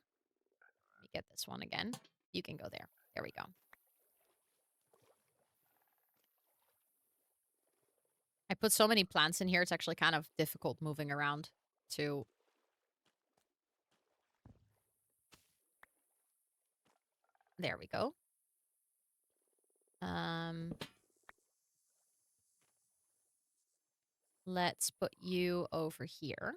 Let me get this one again. You can go there. There we go. I put so many plants in here, it's actually kind of difficult moving around to... There we go. Let's put you over here.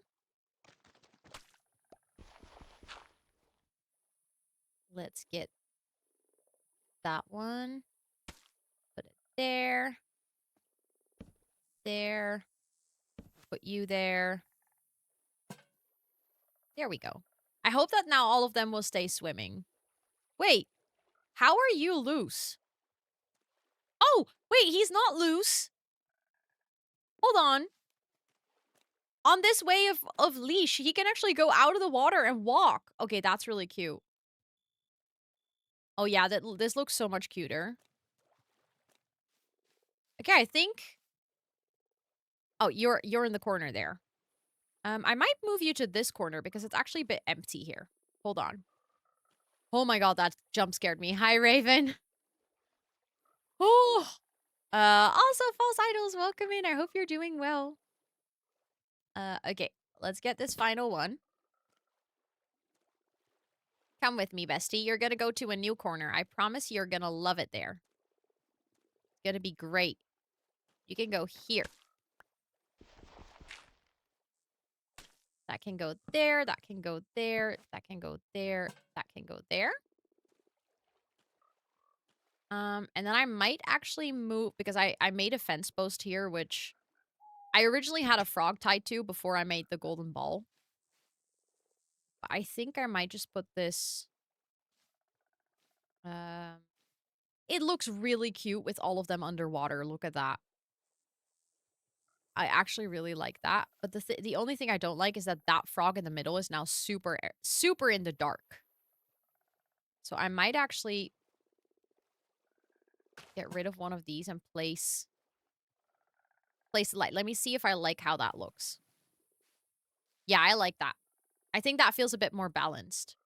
Let's get that one. Put it there. There. Put you there. There we go. I hope that now all of them will stay swimming. Wait, how are you loose? Oh, wait, he's not loose. Hold on. On this way of leash, he can actually go out of the water and walk. Okay, that's really cute. Oh yeah, this looks so much cuter. Okay, I think. Oh, you're in the corner there. I might move you to this corner because it's actually a bit empty here. Hold on. Oh my god, that jump scared me. Hi, Raven. Oh. Also, false idols, welcome in. I hope you're doing well. Okay, let's get this final one. Come with me, bestie. You're gonna go to a new corner. I promise you're gonna love it there. It's gonna be great. You can go here. That can go there. That can go there. That can go there. That can go there. And then I might actually move because I made a fence post here, which I originally had a frog tied to before I made the golden ball. But I think I might just put this. It looks really cute with all of them underwater. Look at that. I actually really like that. But the only thing I don't like is that that frog in the middle is now super in the dark. So I might actually get rid of one of these and place light. Let me see if I like how that looks. Yeah, I like that. I think that feels a bit more balanced.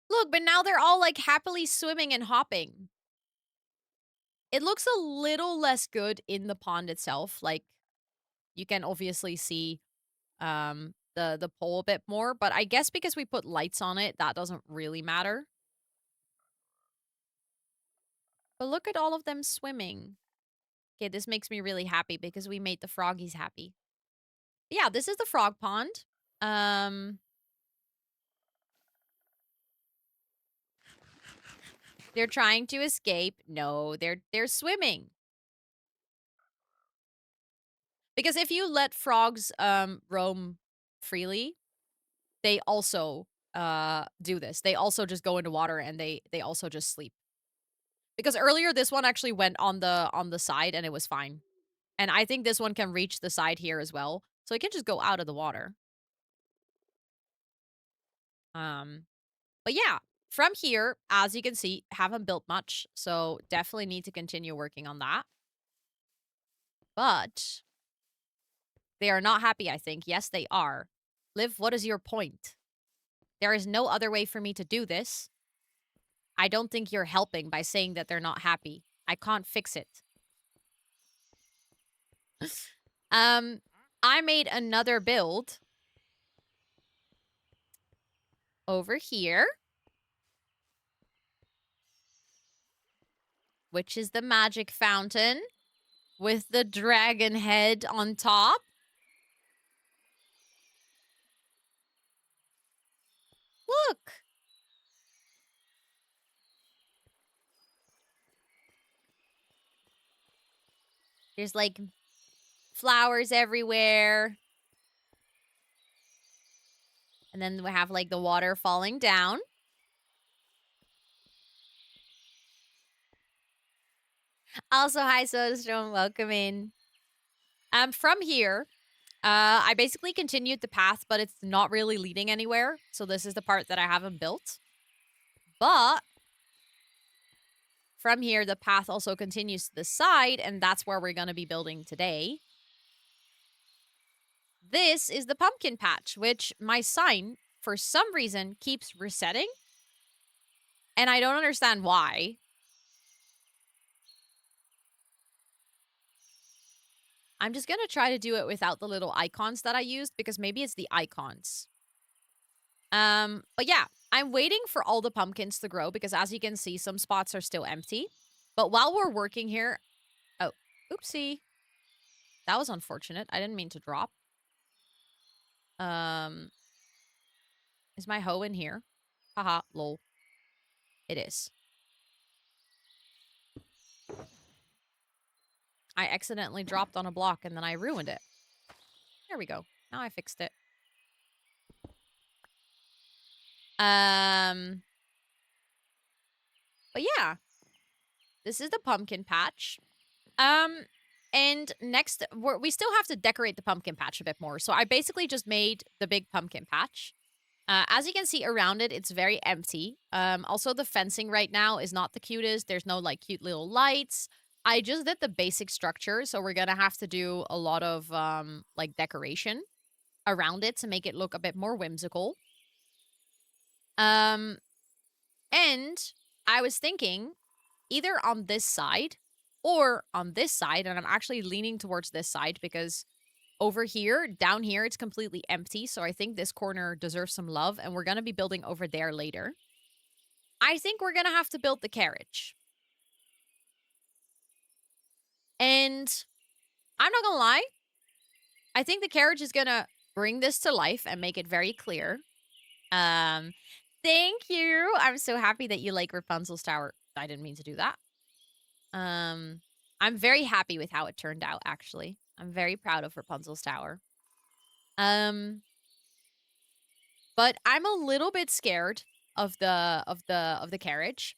Look, but now they're all like happily swimming and hopping. It looks a little less good in the pond itself. Like you can obviously see the pole a bit more, but I guess because we put lights on it, that doesn't really matter. But look at all of them swimming. Okay, this makes me really happy because we made the froggies happy. But yeah, this is the frog pond. They're trying to escape. No, they're swimming. Because if you let frogs roam freely, they also do this. They also just go into water and they also just sleep. Because earlier this one actually went on the side and it was fine. And I think this one can reach the side here as well. So it can just go out of the water. But yeah, from here, as you can see, haven't built much. So definitely need to continue working on that. But they are not happy, I think. Yes, they are. Liv, what is your point? There is no other way for me to do this. I don't think you're helping by saying that they're not happy. I can't fix it. I made another build over here, which is the magic fountain with the dragon head on top. Look. There's like flowers everywhere. And then we have like the water falling down. Also, hi Sodastrom, welcome in. From here, I basically continued the path, but it's not really leading anywhere. So this is the part that I haven't built. But from here, the path also continues to the side, and that's where we're going to be building today. This is the pumpkin patch, which my sign, for some reason, keeps resetting. And I don't understand why. I'm just going to try to do it without the little icons that I used, because maybe it's the icons. But yeah, I'm waiting for all the pumpkins to grow, because as you can see, some spots are still empty. But while we're working here... Oh, oopsie. That was unfortunate. I didn't mean to drop. Is my hoe in here? Haha, lol. It is. I accidentally dropped on a block and then I ruined it. There we go. Now I fixed it. But yeah, this is the pumpkin patch. And next, we still have to decorate the pumpkin patch a bit more. So I basically just made the big pumpkin patch. As you can see around it, it's very empty. Also, the fencing right now is not the cutest. There's no, like, cute little lights. I just did the basic structure, so we're gonna have to do a lot of, like, decoration around it to make it look a bit more whimsical. And I was thinking either on this side or on this side, and I'm actually leaning towards this side because over here, down here, it's completely empty, so I think this corner deserves some love, and we're gonna be building over there later. I think we're gonna have to build the carriage. And I'm not gonna lie, I think the carriage is gonna bring this to life and make it very clear. Um, Thank you. I'm so happy that you like Rapunzel's tower. I didn't mean to do that. I'm very happy with how it turned out, actually. I'm very proud of Rapunzel's tower. But I'm a little bit scared of the carriage.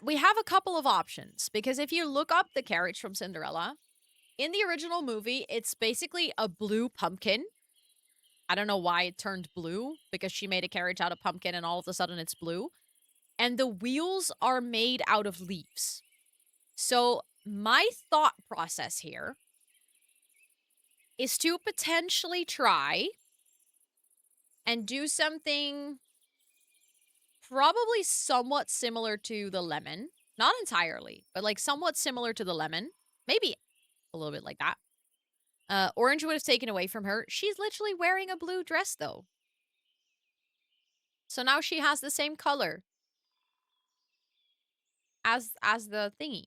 We have a couple of options because if you look up the carriage from Cinderella, in the original movie, it's basically a blue pumpkin. I don't know why it turned blue because she made a carriage out of pumpkin and all of a sudden it's blue. And the wheels are made out of leaves. So my thought process here is to potentially try and do something probably somewhat similar to the lemon. Not entirely, but like somewhat similar to the lemon. Maybe a little bit like that. Orange would have taken away from her. She's literally wearing a blue dress, though. So now she has the same color as the thingy.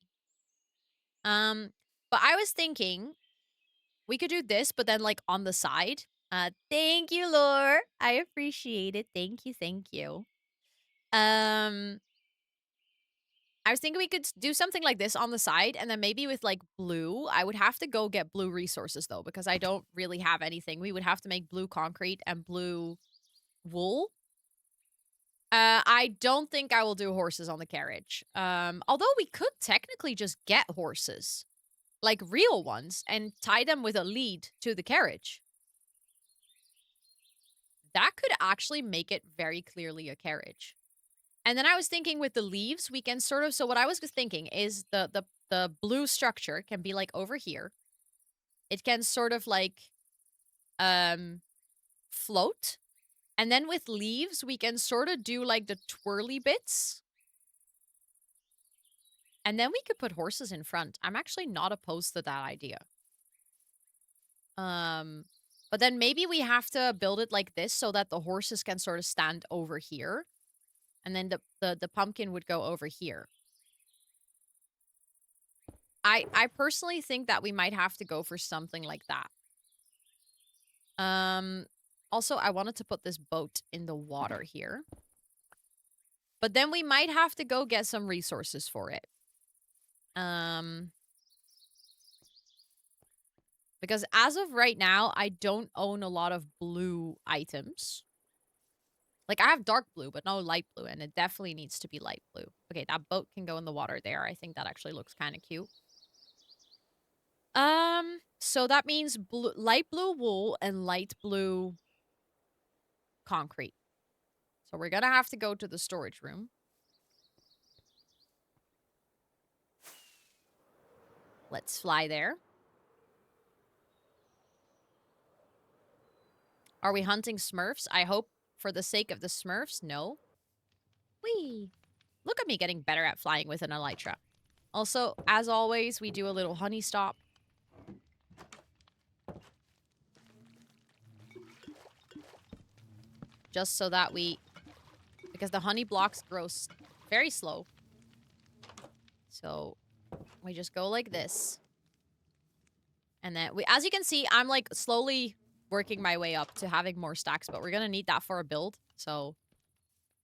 But I was thinking we could do this, but then like on the side. Thank you, Lore. I appreciate it. Thank you, thank you. I was thinking we could do something like this on the side, and then maybe with, like, blue. I would have to go get blue resources, though, because I don't really have anything. We would have to make blue concrete and blue wool. I don't think I will do horses on the carriage. Although we could technically just get horses, like real ones, and tie them with a lead to the carriage. That could actually make it very clearly a carriage. And then I was thinking with the leaves, we can sort of, so what I was thinking is the blue structure can be like over here. It can sort of like float. And then with leaves, we can sort of do like the twirly bits. And then we could put horses in front. I'm actually not opposed to that idea. But then maybe we have to build it like this so that the horses can sort of stand over here. And then the pumpkin would go over here. I personally think that we might have to go for something like that. Also, I wanted to put this boat in the water here. But then we might have to go get some resources for it. Because as of right now, I don't own a lot of blue items. Like, I have dark blue, but no light blue, and it definitely needs to be light blue. Okay, that boat can go in the water there. I think that actually looks kind of cute. So that means light blue wool and light blue concrete. So we're gonna have to go to the storage room. Let's fly there. Are we hunting Smurfs? I hope for the sake of the Smurfs, no. Whee! Look at me getting better at flying with an elytra. Also, as always, we do a little honey stop. Just so that because the honey blocks grow very slow. So we just go like this. And then as you can see, I'm like slowly working my way up to having more stacks, but we're gonna need that for a build. So,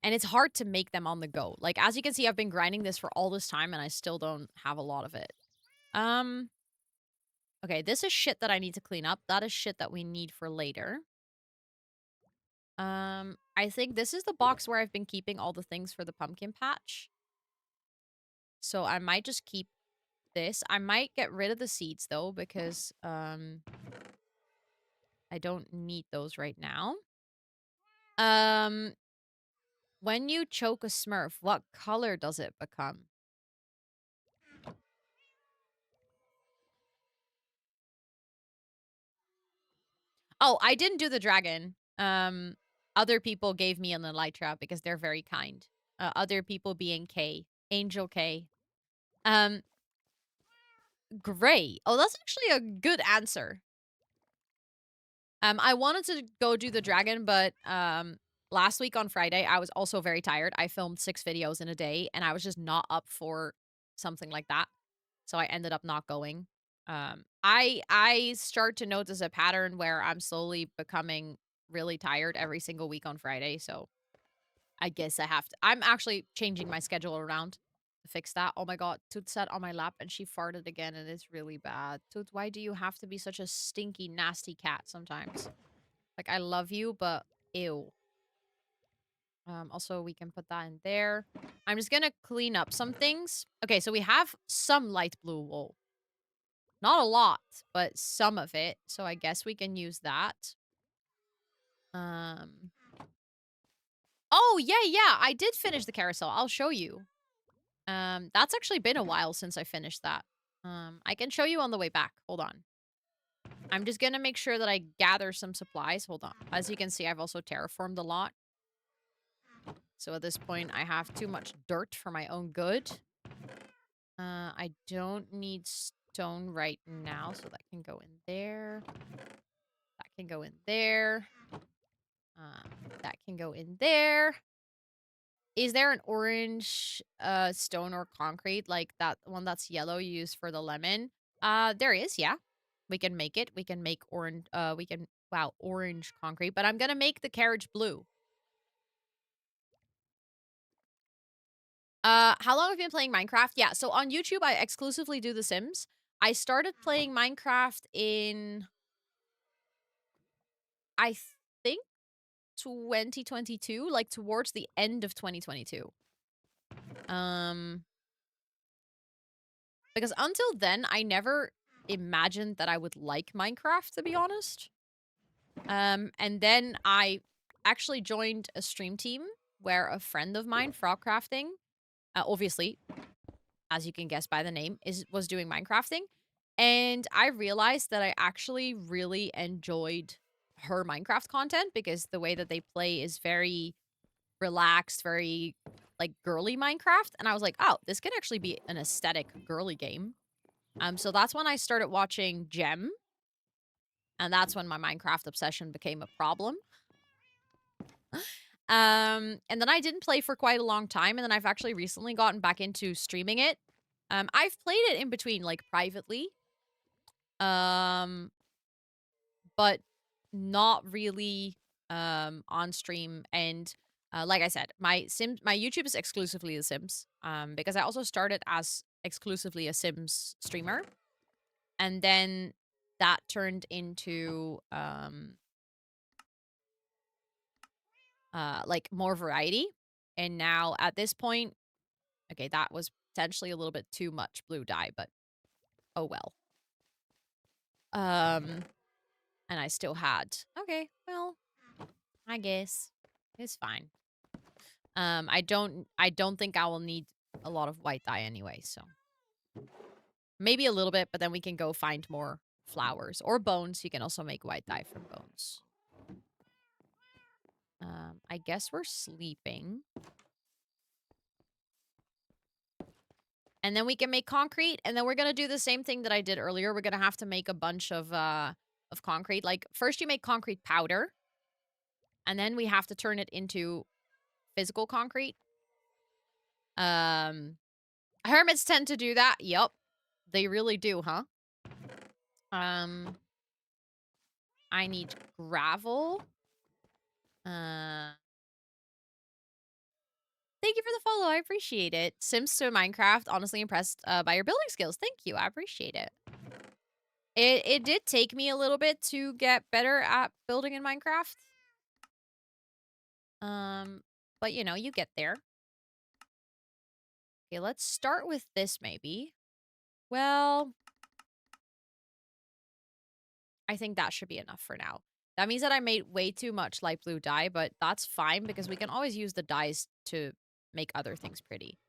and it's hard to make them on the go. Like, as you can see, I've been grinding this for all this time and I still don't have a lot of it. Okay, this is shit that I need to clean up. That is shit that we need for later. I think this is the box where I've been keeping all the things for the pumpkin patch. So I might just keep this. I might get rid of the seeds though because I don't need those right now. Um when you choke a Smurf, what color does it become? Oh, I didn't do the dragon. Other people gave me an elytra because they're very kind. Other people being K, Angel K. Um, Gray. Oh, that's actually a good answer. I wanted to go do the dragon, but last week on Friday, I was also very tired. I filmed 6 videos in a day, and I was just not up for something like that. So I ended up not going. I start to notice a pattern where I'm slowly becoming really tired every single week on Friday. So I guess I have to. I'm actually changing my schedule around to fix that. Oh my god, Toot sat on my lap and she farted again, and it's really bad. Toot, why do you have to be such a stinky, nasty cat sometimes? Like, I love you, but ew. Also, we can put that in there. I'm just gonna clean up some things. Okay, so we have some light blue wool. Not a lot, but some of it. So I guess we can use that. Um. Oh, yeah, yeah. I did finish the carousel. I'll show you. That's actually been a while since I finished that. I can show you on the way back. Hold on. I'm just gonna make sure that I gather some supplies. Hold on. As you can see, I've also terraformed a lot. So at this point, I have too much dirt for my own good. I don't need stone right now, so that can go in there. That can go in there. That can go in there. Is there an orange stone or concrete, like that one that's yellow you use for the lemon? There is, yeah. We can make it. We can make orange wow, orange concrete, but I'm gonna make the carriage blue. How long have you been playing Minecraft? Yeah, so on YouTube I exclusively do The Sims. I started playing Minecraft in I think 2022, like towards the end of 2022. Um Because until then, I never imagined that I would like Minecraft, to be honest. And then I actually joined a stream team where a friend of mine, Frog Crafting, obviously, as you can guess by the name, was doing Minecrafting. And I realized that I actually really enjoyed her Minecraft content because the way that they play is very relaxed, very like girly Minecraft. And I was like, oh, this can actually be an aesthetic girly game. So that's when I started watching Gem, and that's when my Minecraft obsession became a problem. And then I didn't play for quite a long time, and then I've actually recently gotten back into streaming it. I've played it in between, like, privately, um, but not really, on stream, and, like I said, my YouTube is exclusively The Sims, because I also started as exclusively a Sims streamer. And then that turned into like more variety. And now at this point, okay, that was potentially a little bit too much blue dye, but oh well. Um and I still had. Okay, well, I guess it's fine. I don't think I will need a lot of white dye anyway, so maybe a little bit, but then we can go find more flowers or bones. You can also make white dye from bones. I guess we're sleeping. And then we can make concrete, and then we're gonna do the same thing that I did earlier. We're gonna have to make a bunch of concrete. Like, first you make concrete powder, and then we have to turn it into physical concrete. Hermits tend to do that. Yup. They really do, huh? I need gravel. Thank you for the follow. I appreciate it. Sims to Minecraft. Honestly impressed by your building skills. Thank you. I appreciate it. It did take me a little bit to get better at building in Minecraft. But you know, you get there. Okay, let's start with this maybe. Well, I think that should be enough for now. That means that I made way too much light blue dye, but that's fine because we can always use the dyes to make other things pretty.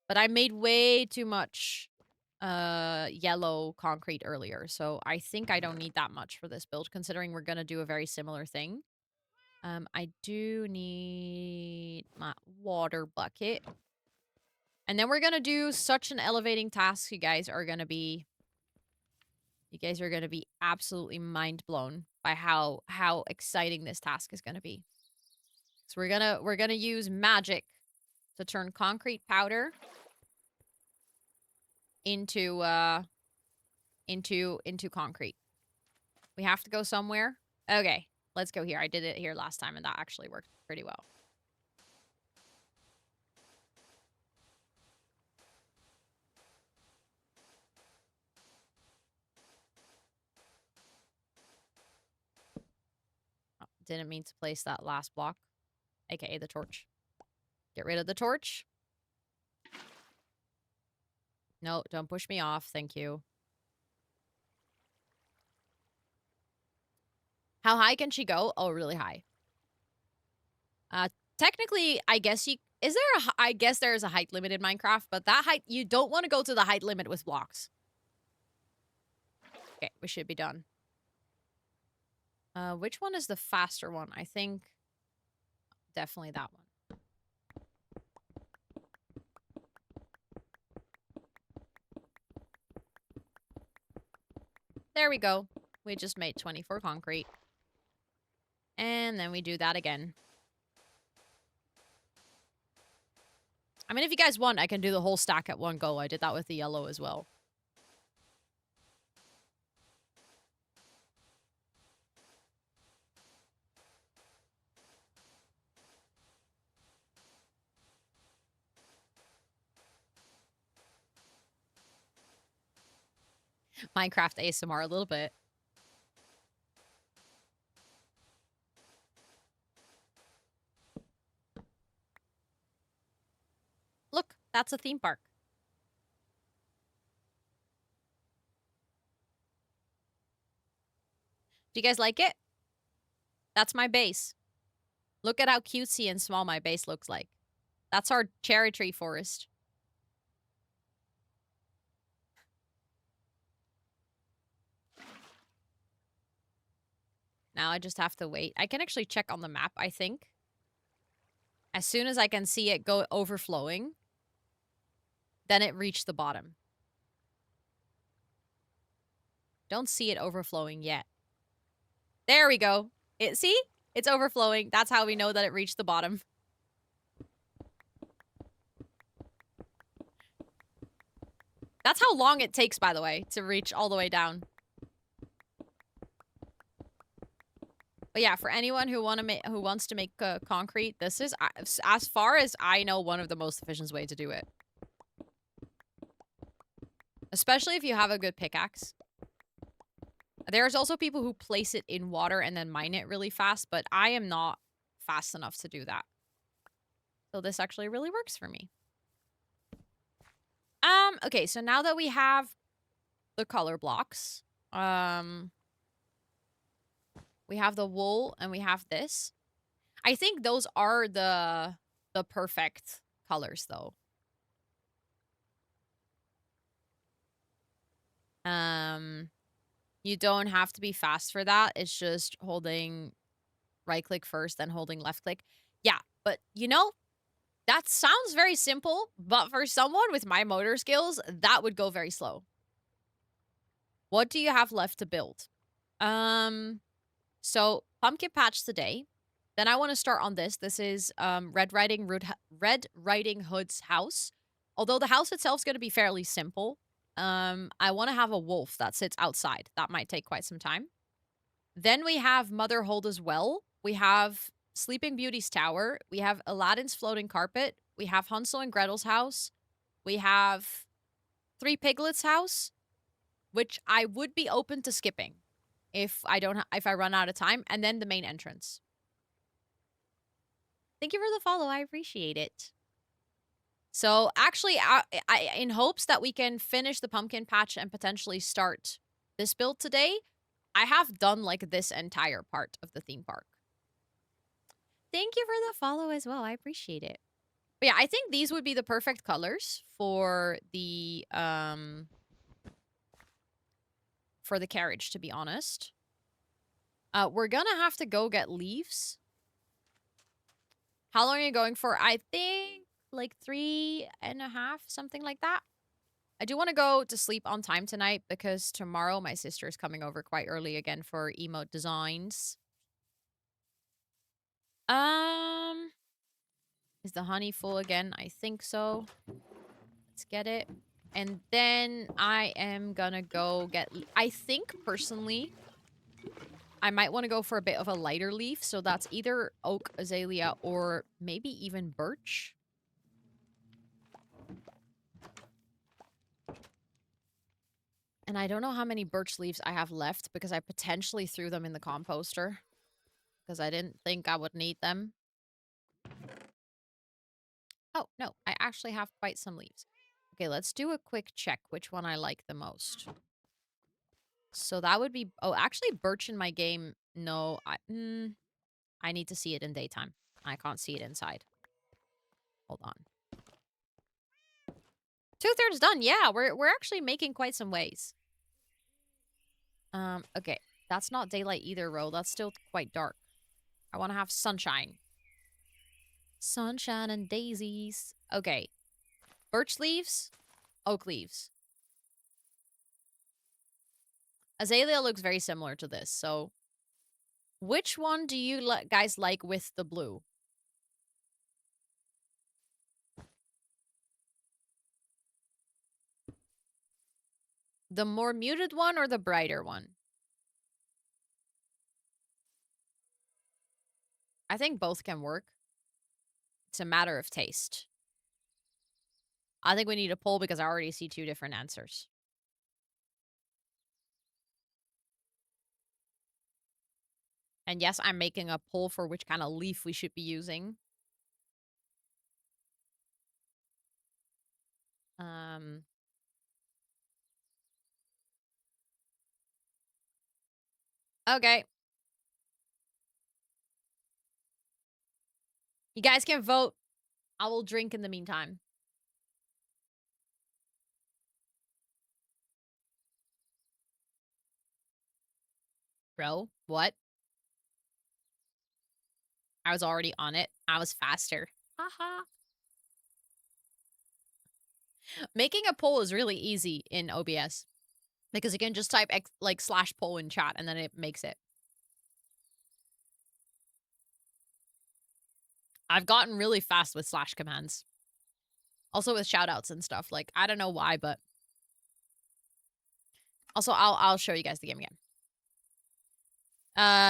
But I made way too much yellow concrete earlier, so I think I don't need that much for this build, considering we're gonna do a very similar thing. I do need my water bucket. And then we're gonna do such an elevating task. You guys are gonna be absolutely mind blown by how exciting this task is gonna be. So we're gonna use magic to turn concrete powder into concrete. We have to go somewhere. Okay, let's go here. I did it here last time and that actually worked pretty well. Oh, didn't mean to place that last block, aka the torch. Get rid of the torch. No, don't push me off. Thank you. How high can she go? Oh, really high. Technically, I guess I guess there is a height limit in Minecraft, but that height, you don't want to go to the height limit with blocks. Okay, we should be done. Which one is the faster one? I think definitely that one. There we go. We just made 24 concrete. And then we do that again. I mean, if you guys want, I can do the whole stack at one go. I did that with the yellow as well. Minecraft ASMR a little bit. Look, that's a theme park. Do you guys like it? That's my base. Look at how cutesy and small my base looks like. That's our cherry tree forest. Now I just have to wait. I can actually check on the map, I think. As soon as I can see it go overflowing, then it reached the bottom. Don't see it overflowing yet. There we go. See? It's overflowing. That's how we know that it reached the bottom. That's how long it takes, by the way, to reach all the way down. But yeah, for anyone who wants to make concrete, this is, as far as I know, one of the most efficient ways to do it. Especially if you have a good pickaxe. There's also people who place it in water and then mine it really fast, but I am not fast enough to do that. So this actually really works for me. Okay, so now that we have the color blocks, we have the wool and we have this. I think those are the perfect colors though. You don't have to be fast for that. It's just holding right click first, then holding left click. Yeah, but you know, that sounds very simple, but for someone with my motor skills, that would go very slow. What do you have left to build? So pumpkin patch today. Then I want to start on this. This is Red Riding Hood's house. Although the house itself is going to be fairly simple. I want to have a wolf that sits outside. That might take quite some time. Then we have Mother Holda's well. We have Sleeping Beauty's tower. We have Aladdin's floating carpet. We have Hansel and Gretel's house. We have 3 Piglets house, which I would be open to skipping if if I run out of time, and then the main entrance. Thank you for the follow. I appreciate it. So actually, in hopes that we can finish the pumpkin patch and potentially start this build today, I have done like this entire part of the theme park. Thank you for the follow as well. I appreciate it. But yeah, I think these would be the perfect colors for the carriage, to be honest. We're gonna have to go get leaves. How long are you going for? I think like 3.5, something like that. I do want to go to sleep on time tonight because tomorrow my sister is coming over quite early again for emote designs. Is the honey full again? I think so. Let's get it. And then I am gonna go get... I think, personally, I might want to go for a bit of a lighter leaf. So that's either oak, azalea, or maybe even birch. And I don't know how many birch leaves I have left because I potentially threw them in the composter. Because I didn't think I would need them. Oh, no. I actually have quite some leaves. Okay, let's do a quick check which one I like the most. So that would be... Oh, actually, birch in my game... No, I need to see it in daytime. I can't see it inside. Hold on. 2/3 done. Yeah, we're actually making quite some ways. Okay. That's not daylight either, Ro. That's still quite dark. I want to have sunshine. Sunshine and daisies. Okay. Birch leaves. Oak leaves. Azalea looks very similar to this, so... Which one do you guys like with the blue? The more muted one or the brighter one? I think both can work. It's a matter of taste. I think we need a poll because I already see 2 different answers. And yes, I'm making a poll for which kind of leaf we should be using. Okay. You guys can vote. I will drink in the meantime. Bro, what? I was already on it. I was faster. Haha. Making a poll is really easy in OBS. Because you can just type like /poll in chat and then it makes it. I've gotten really fast with / commands. Also with shoutouts and stuff. Like, I don't know why, but... Also, I'll show you guys the game again.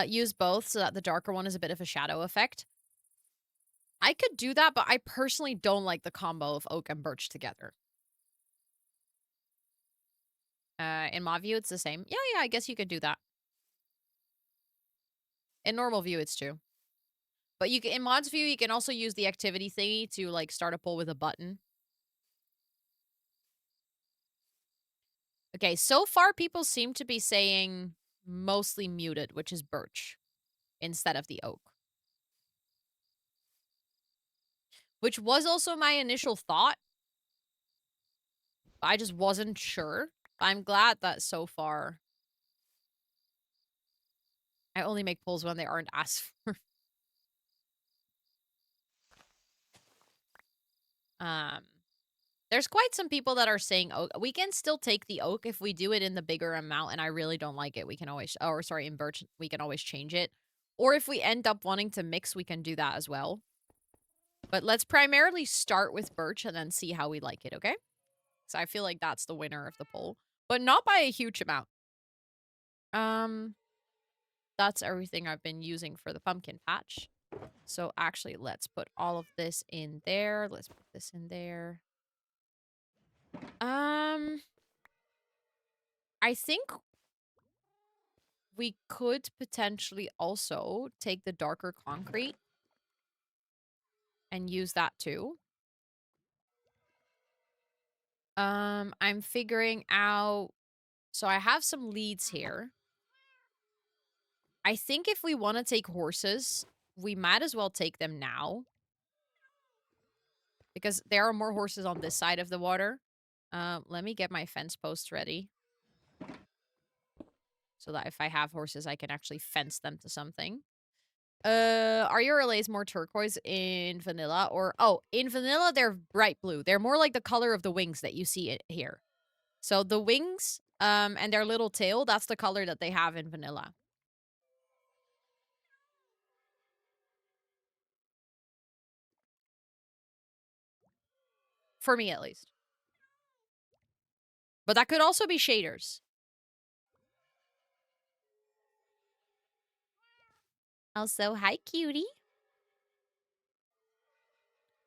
Use both so that the darker one is a bit of a shadow effect. I could do that, but I personally don't like the combo of oak and birch together. In mod view, it's the same. Yeah, I guess you could do that. In normal view, it's true. But you can, in mods view, you can also use the activity thingy to, like, start a poll with a button. Okay, so far people seem to be saying mostly muted, which is birch, instead of the oak. Which was also my initial thought. I just wasn't sure. I'm glad that so far... I only make polls when they aren't asked for. There's quite some people that are saying oak. We can still take the oak if we do it in the bigger amount, and I really don't like it. We can always... Or, sorry, in birch, we can always change it. Or if we end up wanting to mix, we can do that as well. But let's primarily start with birch and then see how we like it, okay? So I feel like that's the winner of the poll. But not by a huge amount. That's everything I've been using for the pumpkin patch. So actually, let's put all of this in there. Let's put this in there. I think we could potentially also take the darker concrete and use that too. I'm figuring out... So I have some leads here. I think if we want to take horses, we might as well take them now. Because there are more horses on this side of the water. Let me get my fence posts ready. So that if I have horses, I can actually fence them to something. Are your relays more turquoise in vanilla? Or, oh, in vanilla, they're bright blue. They're more like the color of the wings that you see it here. So the wings, and their little tail, that's the color that they have in vanilla. For me, at least. But that could also be shaders. Also, hi, cutie.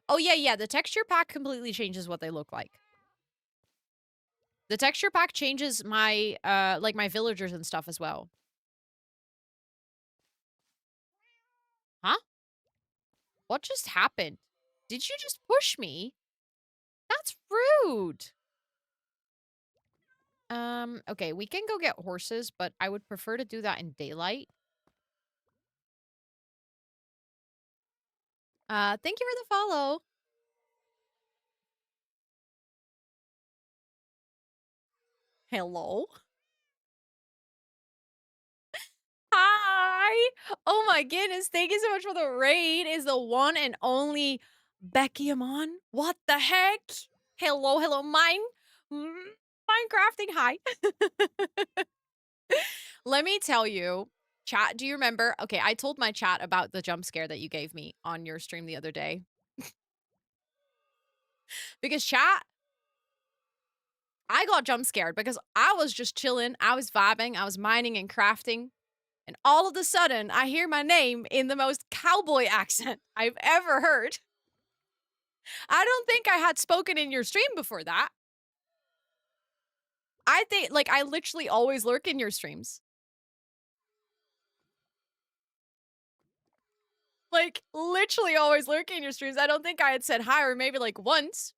Oh, yeah. The texture pack completely changes what they look like. The texture pack changes my, like, my villagers and stuff as well. Huh? What just happened? Did you just push me? That's rude. Okay, we can go get horses, but I would prefer to do that in daylight. Thank you for the follow. Hello? Hi! Oh my goodness, thank you so much for the raid. Is the one and only Becky Amon. What the heck? Hello, Minecrafting, hi. Let me tell you, chat, do you remember? Okay, I told my chat about the jump scare that you gave me on your stream the other day. Because chat, I got jump scared because I was just chilling, I was vibing, I was mining and crafting, and all of a sudden, I hear my name in the most cowboy accent I've ever heard. I don't think I had spoken in your stream before that. I think, like, I literally always lurk in your streams. Like, literally always lurk in your streams. I don't think I had said hi, or maybe, like, once.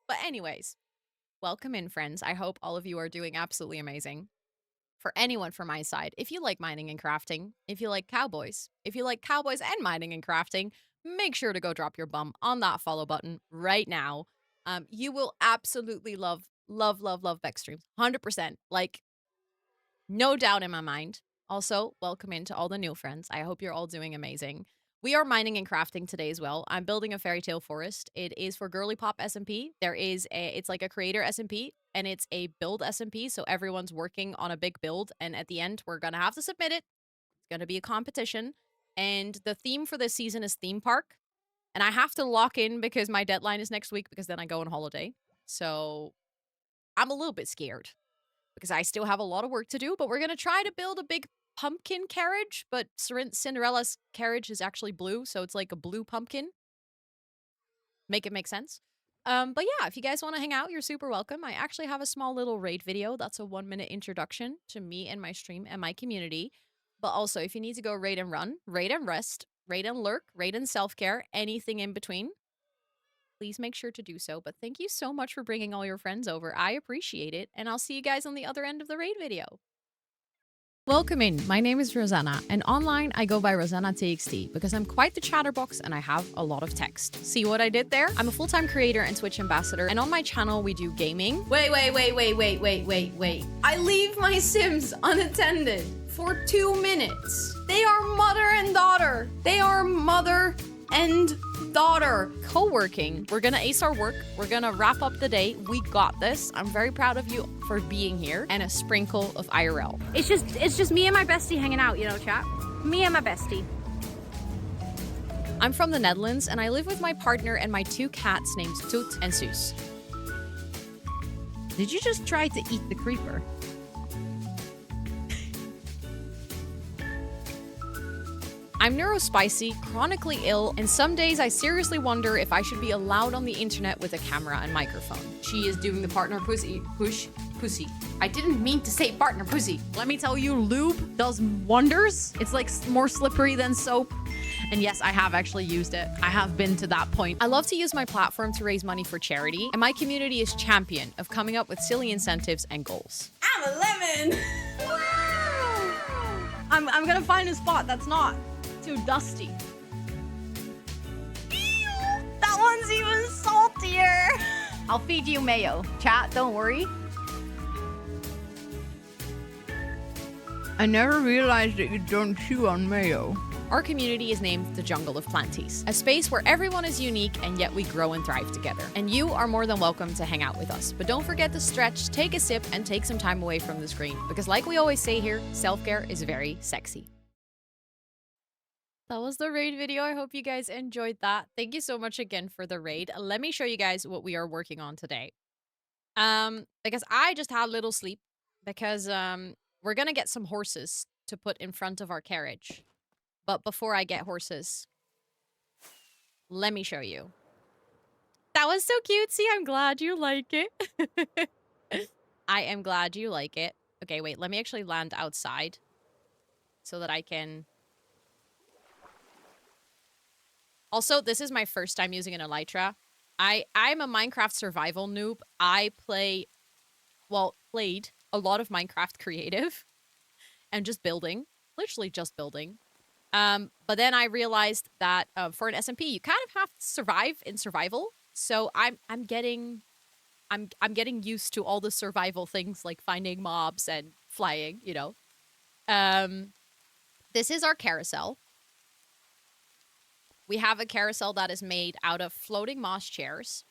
But anyways, welcome in, friends. I hope all of you are doing absolutely amazing. For anyone from my side, if you like mining and crafting, if you like cowboys and mining and crafting, make sure to go drop your bum on that follow button right now. You will absolutely love Beck streams. 100%. Like, no doubt in my mind. Also, welcome into all the new friends. I hope you're all doing amazing. We are mining and crafting today as well. I'm building a fairytale forest. It is for Girlypop SMP. It's like a creator SMP, and it's a build SMP, so everyone's working on a big build, and at the end, we're gonna have to submit it. It's gonna be a competition, and the theme for this season is theme park, and I have to lock in because my deadline is next week, because then I go on holiday. So I'm a little bit scared because I still have a lot of work to do, but we're gonna try to build a big pumpkin carriage, but Cinderella's carriage is actually blue, so it's like a blue pumpkin. Make it make sense. But yeah, if you guys want to hang out, you're super welcome. I actually have a small little raid video. That's a 1-minute introduction to me and my stream and my community. But also, if you need to go raid and run, raid and rest, raid and lurk, raid and self-care, anything in between, please make sure to do so. But thank you so much for bringing all your friends over. I appreciate it, and I'll see you guys on the other end of the raid video. Welcome in, my name is Rosanna, and online I go by Rosannatxt because I'm quite the chatterbox and I have a lot of text. See what I did there? I'm a full-time creator and Twitch ambassador, and on my channel we do gaming. Wait. I leave my Sims unattended for 2 minutes. They are mother and daughter. Co-working. We're gonna ace our work. We're gonna wrap up the day. We got this. I'm very proud of you for being here. And a sprinkle of IRL. It's just me and my bestie hanging out, you know, chat. Me and my bestie. I'm from the Netherlands, and I live with my partner and my 2 cats named Toot and Soos. Did you just try to eat the creeper? I'm neurospicy, chronically ill, and some days I seriously wonder if I should be allowed on the internet with a camera and microphone. She is doing the partner push pussy. I didn't mean to say partner pussy. Let me tell you, lube does wonders. It's like more slippery than soap. And yes, I have actually used it. I have been to that point. I love to use my platform to raise money for charity, and my community is champion of coming up with silly incentives and goals. I'm a lemon. Wow. I'm gonna find a spot that's not too dusty. Ew, that one's even saltier. I'll feed you mayo. Chat, don't worry. I never realized that you don't chew on mayo. Our community is named the Jungle of Planties, a space where everyone is unique and yet we grow and thrive together. And you are more than welcome to hang out with us. But don't forget to stretch, take a sip, and take some time away from the screen. Because like we always say here, self-care is very sexy. That was the raid video. I hope you guys enjoyed that. Thank you so much again for the raid. Let me show you guys what we are working on today. Because I just had a little sleep because we're gonna get some horses to put in front of our carriage. But before I get horses, let me show you. That was so cutesy. I'm glad you like it. I am glad you like it. Okay, wait. Let me actually land outside so that I can... Also, this is my first time using an elytra. I'm a Minecraft survival noob. I played a lot of Minecraft creative and just building. Literally just building. But then I realized that for an SMP, you kind of have to survive in survival. So I'm getting used to all the survival things like finding mobs and flying, you know. This is our carousel. We have a carousel that is made out of floating moss chairs.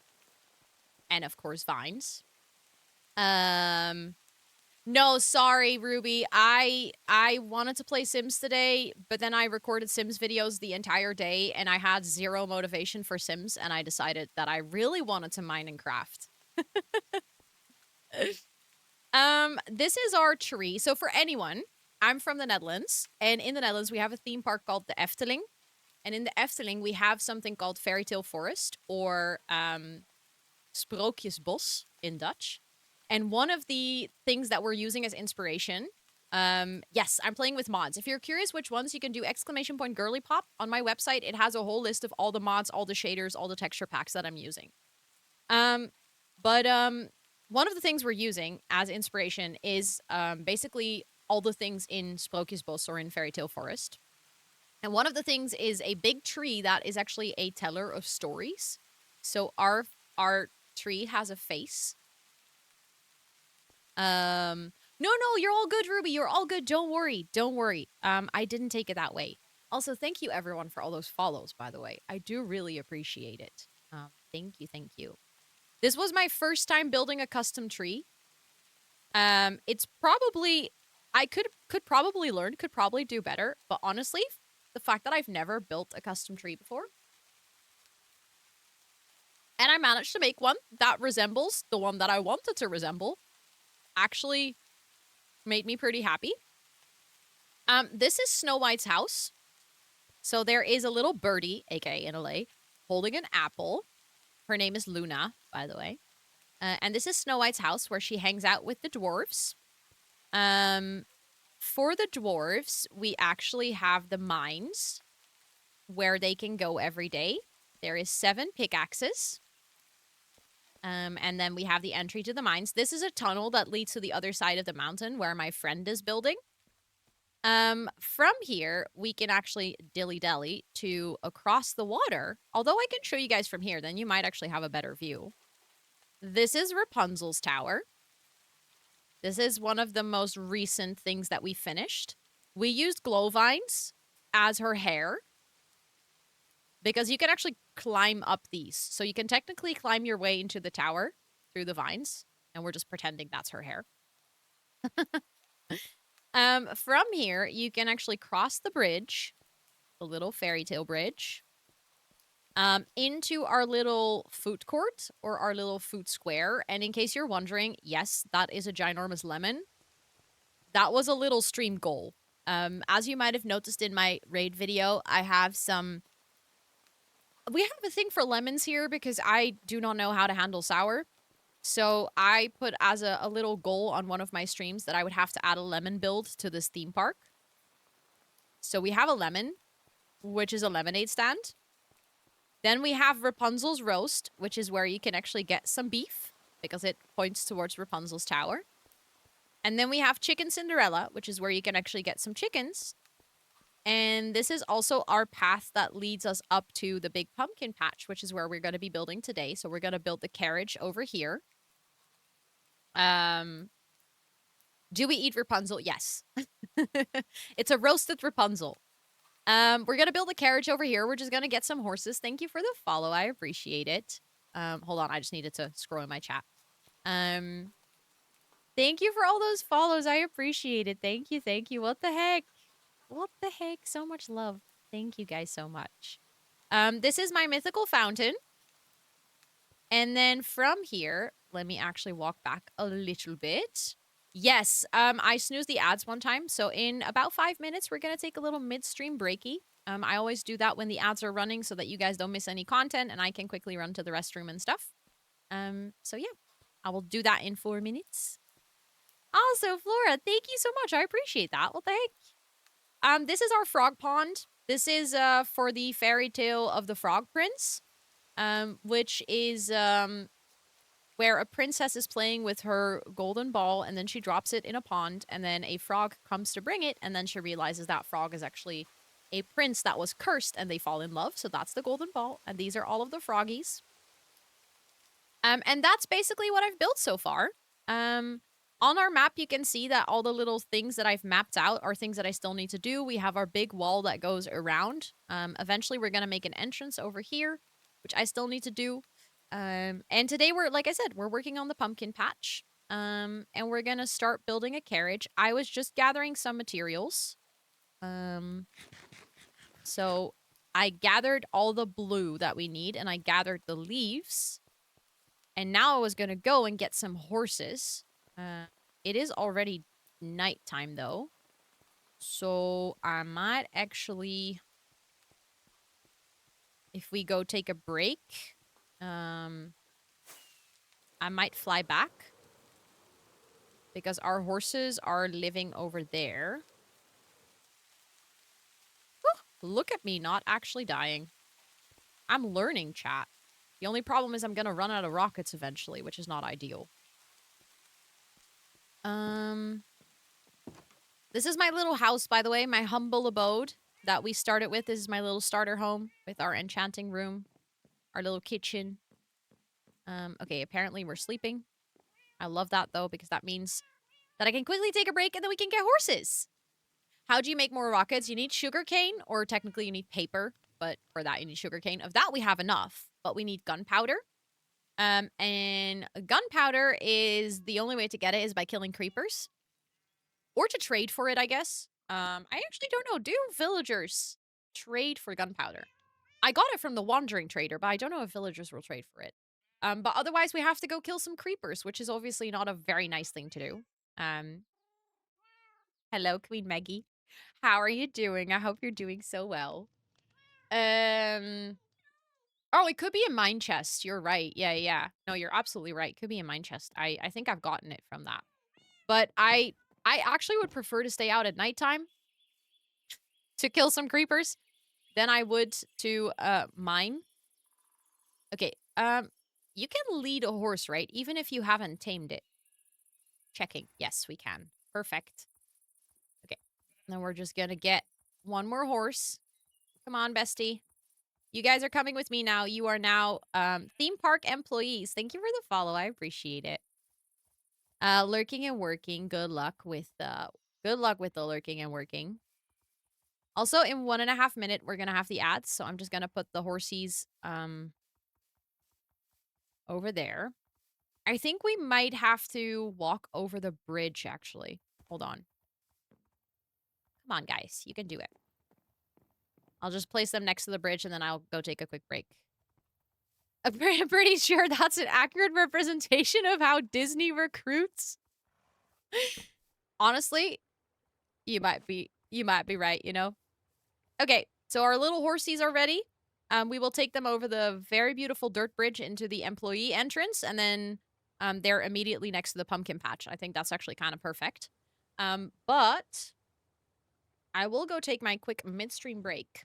And of course, vines. No, sorry, Ruby. I wanted to play Sims today, but then I recorded Sims videos the entire day, and I had zero motivation for Sims, and I decided that I really wanted to mine and craft. This is our tree. So for anyone, I'm from the Netherlands, and in the Netherlands, we have a theme park called the Efteling. And in the Efteling, we have something called Fairytale Forest, or Sprookjesbos in Dutch. And one of the things that we're using as inspiration, yes, I'm playing with mods. If you're curious which ones, you can do !Girlypop on my website. It has a whole list of all the mods, all the shaders, all the texture packs that I'm using. One of the things we're using as inspiration is basically all the things in Sprookjesbos or in Fairytale Forest. And one of the things is a big tree that is actually a teller of stories. So our tree has a face. No, you're all good, Ruby. You're all good. Don't worry. Don't worry. I didn't take it that way. Also, thank you everyone for all those follows, by the way. I do really appreciate it. Thank you, thank you. This was my first time building a custom tree. It's probably... I could probably learn, could probably do better. But honestly, the fact that I've never built a custom tree before... and I managed to make one that resembles the one that I wanted to resemble... actually made me pretty happy. This is Snow White's house. So there is a little birdie, aka in LA, holding an apple. Her name is Luna, by the way. And this is Snow White's house where she hangs out with the dwarves. For the dwarves, we actually have the mines where they can go every day. There is 7 pickaxes. And then we have the entry to the mines. This is a tunnel that leads to the other side of the mountain where my friend is building. From here, we can actually dilly-dally to across the water. Although I can show you guys from here, then you might actually have a better view. This is Rapunzel's tower. This is one of the most recent things that we finished. We used glow vines as her hair. Because you can actually climb up these. So you can technically climb your way into the tower through the vines. And we're just pretending that's her hair. From here, you can actually cross the bridge. The little fairy tale bridge. Into our little food court. Or our little food square. And in case you're wondering, yes, that is a ginormous lemon. That was a little stream goal. As you might have noticed in my raid video, I have some... We have a thing for lemons here because I do not know how to handle sour. So I put as a little goal on one of my streams that I would have to add a lemon build to this theme park. So we have a lemon, which is a lemonade stand. Then we have Rapunzel's roast, which is where you can actually get some beef because it points towards Rapunzel's tower. And then we have Chicken Cinderella, which is where you can actually get some chickens. And this is also our path that leads us up to the big pumpkin patch, which is where we're going to be building today. So we're going to build the carriage over here. Do we eat Rapunzel? Yes. It's a roasted Rapunzel. We're gonna build a carriage over here. We're just gonna get some horses. Thank you for the follow. I appreciate it. Hold on, I just needed to scroll in my chat. Um, thank you for all those follows. I appreciate it. Thank you, thank you. What the heck? What the heck? So much love. Thank you guys so much. This is my mythical fountain. And then from here, let me actually walk back a little bit. Yes, I snoozed the ads one time. So in about 5 minutes, we're going to take a little midstream breaky. I always do that when the ads are running so that you guys don't miss any content and I can quickly run to the restroom and stuff. So yeah, I will do that in 4 minutes. Also, Flora, thank you so much. I appreciate that. What the heck? This is our frog pond. This is for the Fairytale of the Frog Prince, which is where a princess is playing with her golden ball and then she drops it in a pond and then a frog comes to bring it and then she realizes that frog is actually a prince that was cursed and they fall in love. So that's the golden ball. And these are all of the froggies. And that's basically what I've built so far. On our map, you can see that all the little things that I've mapped out are things that I still need to do. We have our big wall that goes around. Eventually, we're going to make an entrance over here, which I still need to do. And today we're, like I said, we're working on the pumpkin patch. And we're going to start building a carriage. I was just gathering some materials. So I gathered all the blue that we need and I gathered the leaves. And now I was going to go and get some horses. It is already nighttime, though. So I might actually, if we go take a break, I might fly back. Because our horses are living over there. Whew, look at me not actually dying. I'm learning, chat. The only problem is I'm going to run out of rockets eventually, which is not ideal. This is my little house, by the way, my humble abode that we started with. This is my little starter home with our enchanting room, our little kitchen. Okay, apparently we're sleeping. I love that, though, because that means that I can quickly take a break and then we can get horses. How do you make more rockets? You need sugarcane, or technically you need paper, but for that you need sugarcane. Of that we have enough, but we need gunpowder. And gunpowder is the only way to get it is by killing creepers. Or to trade for it, I guess. I actually don't know. Do villagers trade for gunpowder? I got it from the wandering trader, but I don't know if villagers will trade for it. But otherwise, we have to go kill some creepers, which is obviously not a very nice thing to do. Hello, Queen Maggie. How are you doing? I hope you're doing so well. Oh, it could be a mine chest. You're right. Yeah, yeah. No, you're absolutely right. It could be a mine chest. I think I've gotten it from that. But I actually would prefer to stay out at nighttime to kill some creepers than I would to mine. Okay, you can lead a horse, right? Even if you haven't tamed it. Checking. Yes, we can. Perfect. Okay. Then we're just gonna get one more horse. Come on, bestie. You guys are coming with me now. You are now theme park employees. Thank you for the follow. I appreciate it. Lurking and working. Good luck with the lurking and working. Also, in 1.5 minutes, we're gonna have the ads, so I'm just gonna put the horsies over there. I think we might have to walk over the bridge, actually. Hold on. Come on, guys. You can do it. I'll just place them next to the bridge, and then I'll go take a quick break. I'm pretty sure that's an accurate representation of how Disney recruits. Honestly, you might be right, you know? Okay, so our little horsies are ready. We will take them over the very beautiful dirt bridge into the employee entrance, and then They're immediately next to the pumpkin patch. I think that's actually kind of perfect. But I will go take my quick midstream break.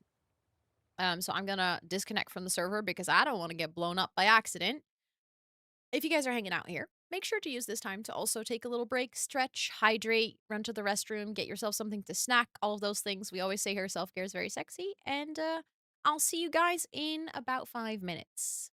So I'm gonna disconnect from the server because I don't want to get blown up by accident. If you guys are hanging out here, make sure to use this time to also take a little break, stretch, hydrate, run to the restroom, get yourself something to snack, all of those things. We always say here self care is very sexy. And I'll see you guys in about 5 minutes.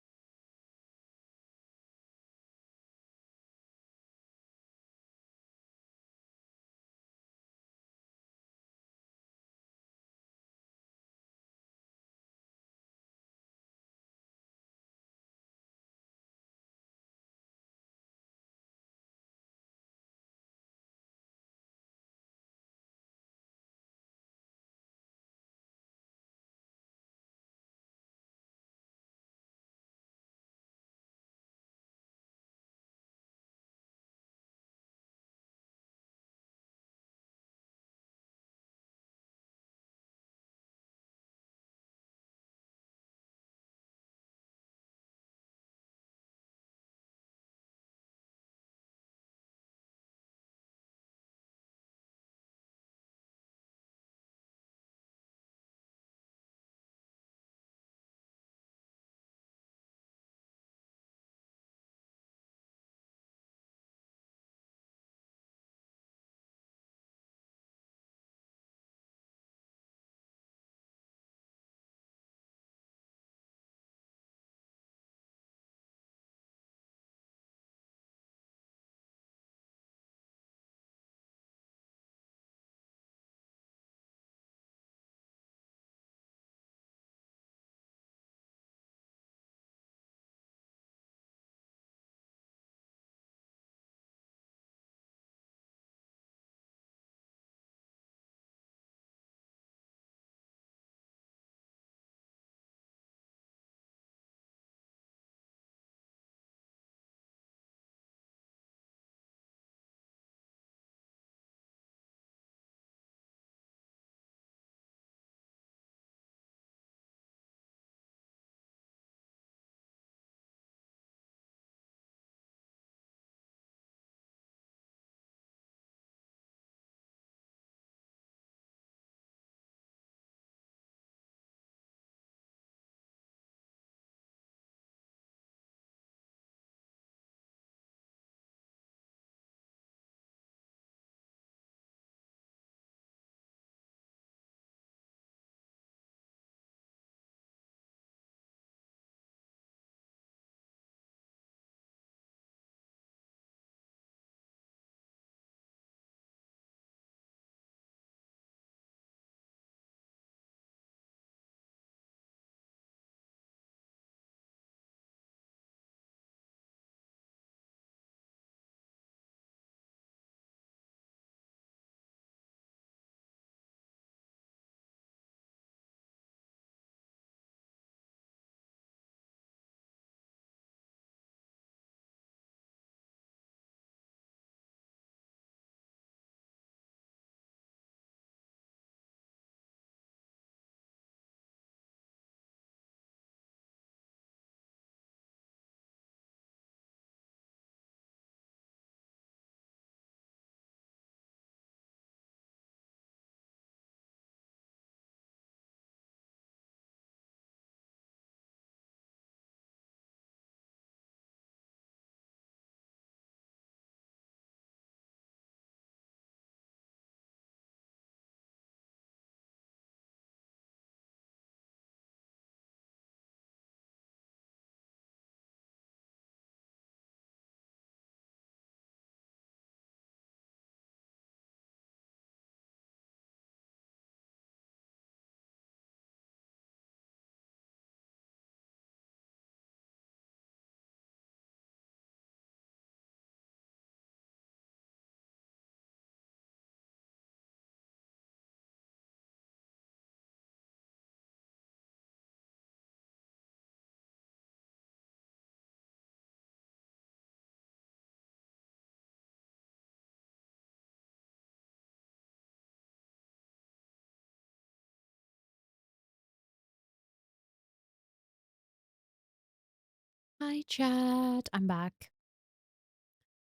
Hi, chat. I'm back.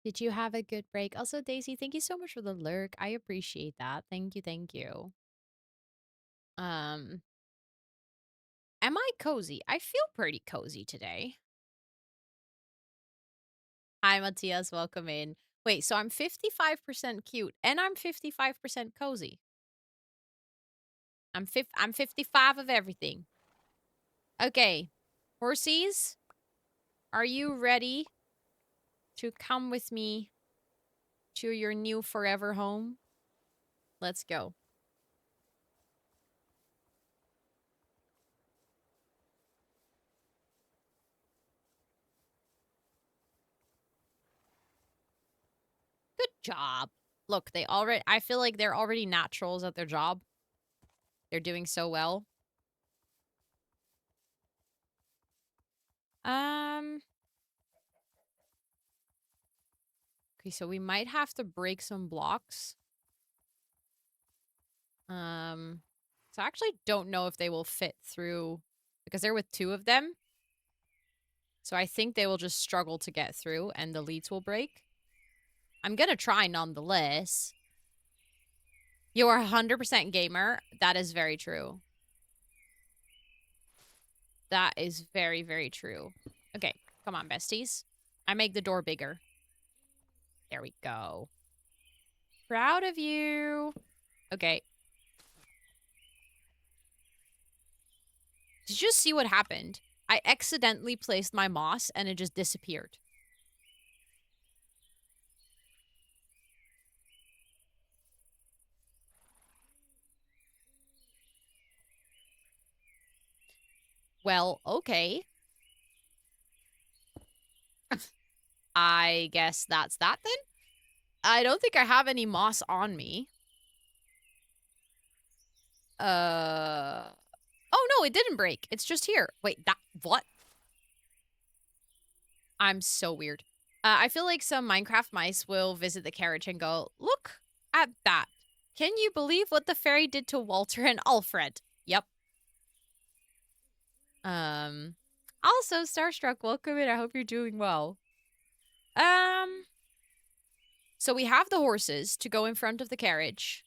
Did you have a good break? Also, Daisy, thank you so much for the lurk. I appreciate that. Thank you, thank you. Um, am I cozy? I feel pretty cozy today. Hi, Matthias. Welcome in. Wait, so I'm 55% cute and I'm 55% cozy. I'm 55 of everything. Okay. Horsies, are you ready to come with me to your new forever home? Let's go. Good job. Look, I feel like they're already naturals at their job. They're doing so well. Um, okay, so we might have to break some blocks. So I actually don't know if they will fit through because they're with two of them. So I think they will just struggle to get through and the leads will break. I'm gonna try nonetheless. You are 100% gamer. That is very true. That is very, very true. Okay, come on, besties. I make the door bigger. There we go. Proud of you. Okay. Did you just see what happened? I accidentally placed my moss and it just disappeared. Well, okay. I guess that's that then? I don't think I have any moss on me. Oh no, it didn't break. It's just here. Wait, what? I'm so weird. I feel like some Minecraft mice will visit the carriage and go, look at that. Can you believe what the fairy did to Walter and Alfred? Yep. Also, Starstruck, welcome in. I hope you're doing well. Um, so we have the horses to go in front of the carriage.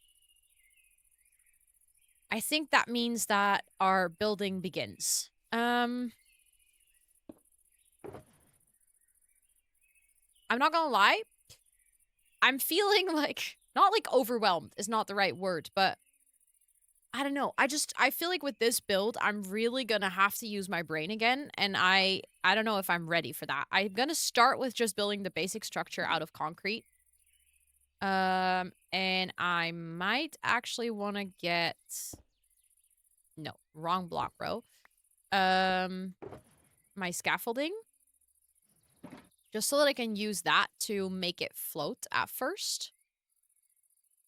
I think that means that our building begins. I'm not gonna lie. I'm feeling like, not like overwhelmed is not the right word, but I don't know. I feel like with this build, I'm really gonna have to use my brain again. And I don't know if I'm ready for that. I'm gonna start with just building the basic structure out of concrete. And I might actually want to get, no, wrong block row. My scaffolding. Just so that I can use that to make it float at first.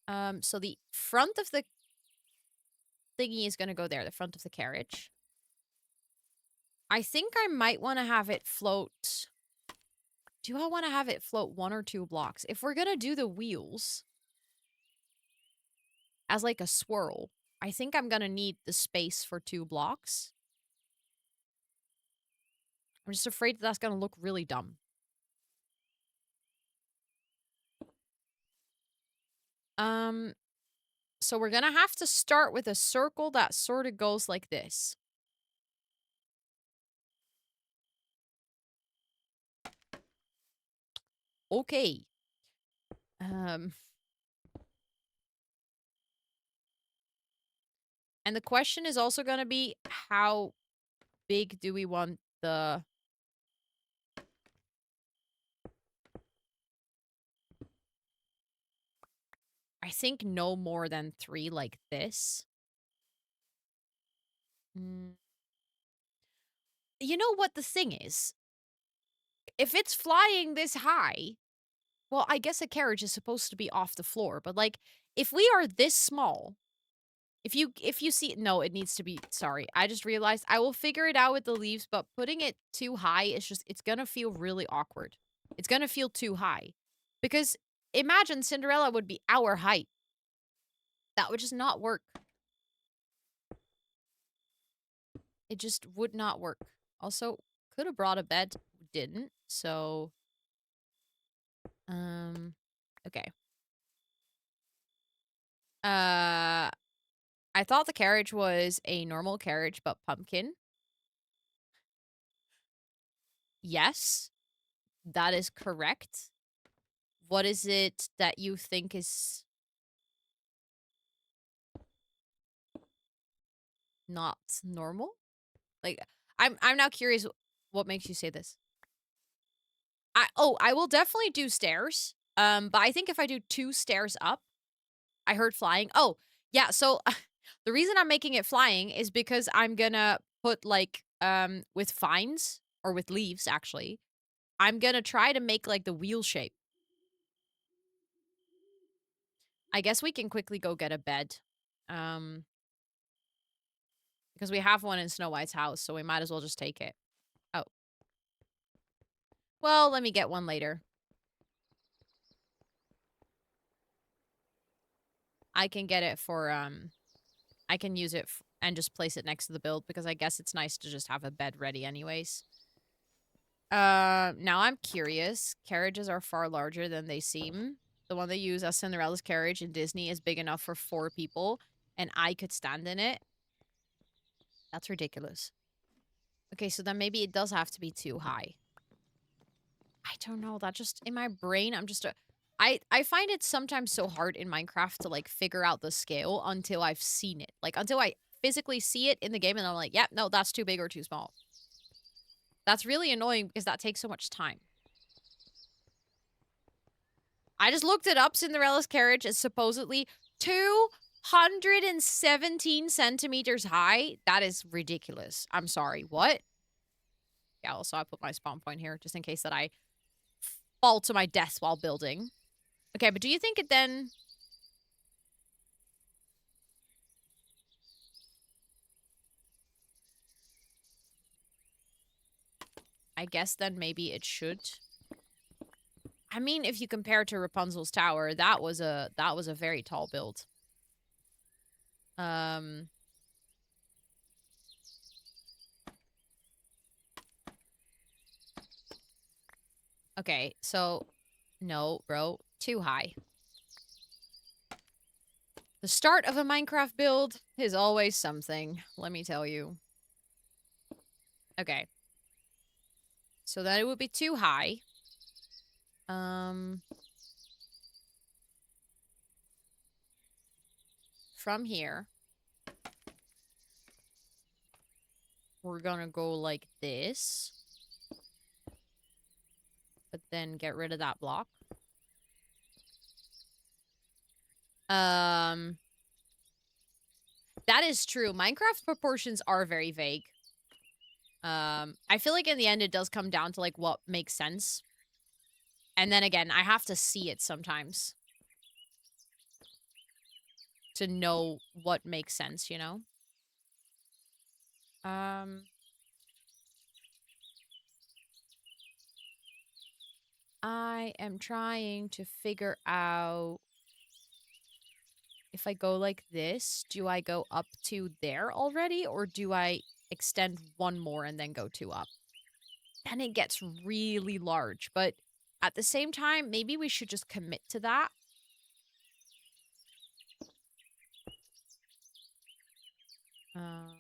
So the front of the thingy is going to go there, the front of the carriage. I think I might want to have it float. Do I want to have it float 1 or 2 blocks? If we're going to do the wheels as like a swirl, I think I'm going to need the space for 2 blocks. I'm just afraid that's going to look really dumb. So we're going to have to start with a circle that sort of goes like this. Okay. And the question is also going to be, how big do we want the... I think no more than 3 like this. You know what the thing is? If it's flying this high, well, I guess a carriage is supposed to be off the floor, but like if we are this small, if you see, no, it needs to be, sorry. I just realized I will figure it out with the leaves, but putting it too high is just, it's going to feel really awkward. It's going to feel too high. Because imagine Cinderella would be our height. That would just not work. It just would not work. Also, could have brought a bed, didn't. So, Okay. I thought the carriage was a normal carriage, but pumpkin. Yes, that is correct. What is it that you think is not normal? Like, I'm now curious what makes you say this. I will definitely do stairs. But I think if I do 2 stairs up, I heard flying. Oh, yeah, so the reason I'm making it flying is because I'm gonna put like with vines or with leaves actually. I'm gonna try to make like the wheel shape. I guess we can quickly go get a bed. Um because we have one in Snow White's house, so we might as well just take it. Oh. Well, let me get one later. I can get it for I can use it and just place it next to the build because I guess it's nice to just have a bed ready anyways. Now I'm curious. Carriages are far larger than they seem. The one they use as Cinderella's carriage in Disney is big enough for 4 people, and I could stand in it. That's ridiculous. Okay, so then maybe it does have to be too high. I don't know. That just in my brain, I'm just I find it sometimes so hard in Minecraft to like figure out the scale until I've seen it. Like until I physically see it in the game and I'm like, "Yeah, no, that's too big or too small." That's really annoying because that takes so much time. I just looked it up. Cinderella's carriage is supposedly 217 centimeters high. That is ridiculous. I'm sorry. What? Yeah, also I put my spawn point here just in case that I fall to my death while building. Okay, but do you think it then... I guess then maybe it should. I mean, if you compare to Rapunzel's tower, that was a very tall build. Um Okay, so no, bro, too high. The start of a Minecraft build is always something, let me tell you. Okay. So that it would be too high. From here, we're gonna go like this. But then get rid of that block. That is true. Minecraft proportions are very vague. I feel like in the end it does come down to like what makes sense. And then again, I have to see it sometimes to know what makes sense, you know? I am trying to figure out if I go like this, do I go up to there already or do I extend one more and then go 2 up? Then it gets really large, but at the same time, maybe we should just commit to that. And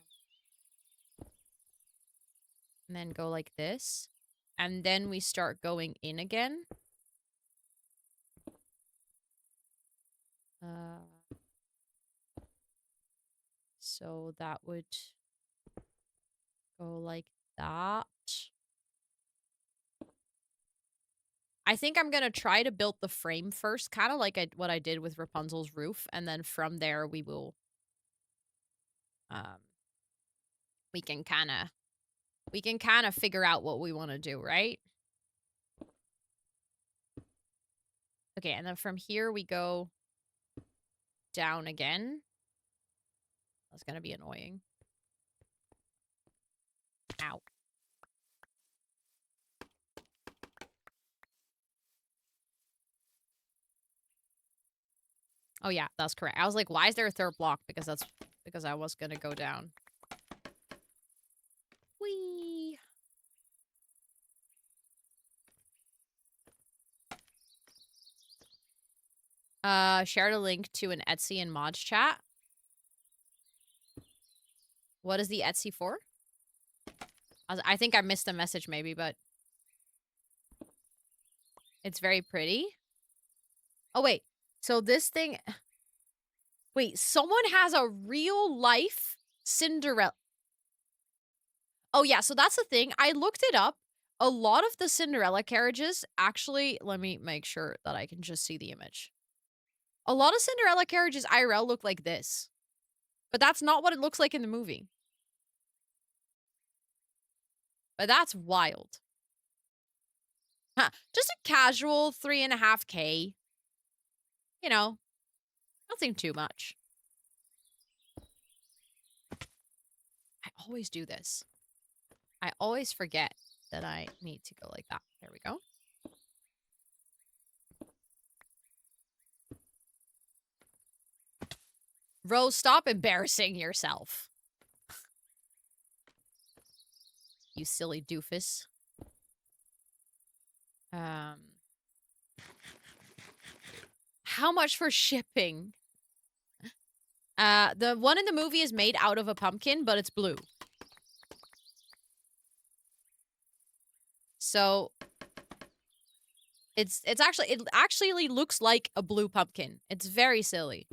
then go like this. And then we start going in again. So that would go like that. I think I'm going to try to build the frame first, kind of like what I did with Rapunzel's roof. And then from there, we will, we can kind of figure out what we want to do, right? Okay, and then from here, we go down again. That's going to be annoying. Ow. Oh, yeah, that's correct. I was like, why is there a third block? Because I was going to go down. Whee! Shared a link to an Etsy and mods chat. What is the Etsy for? I think I missed a message maybe, but it's very pretty. Oh, wait. So this thing... Wait, someone has a real life Cinderella. Oh, yeah. So that's the thing. I looked it up. A lot of the Cinderella carriages actually... Let me make sure that I can just see the image. A lot of Cinderella carriages IRL look like this. But that's not what it looks like in the movie. But that's wild. Huh. Just a casual 3.5K. You know, nothing too much. I always do this. I always forget that I need to go like that. There we go. Rose, stop embarrassing yourself. You silly doofus. How much for shipping? The one in the movie is made out of a pumpkin, but it's blue. So it actually looks like a blue pumpkin. It's very silly.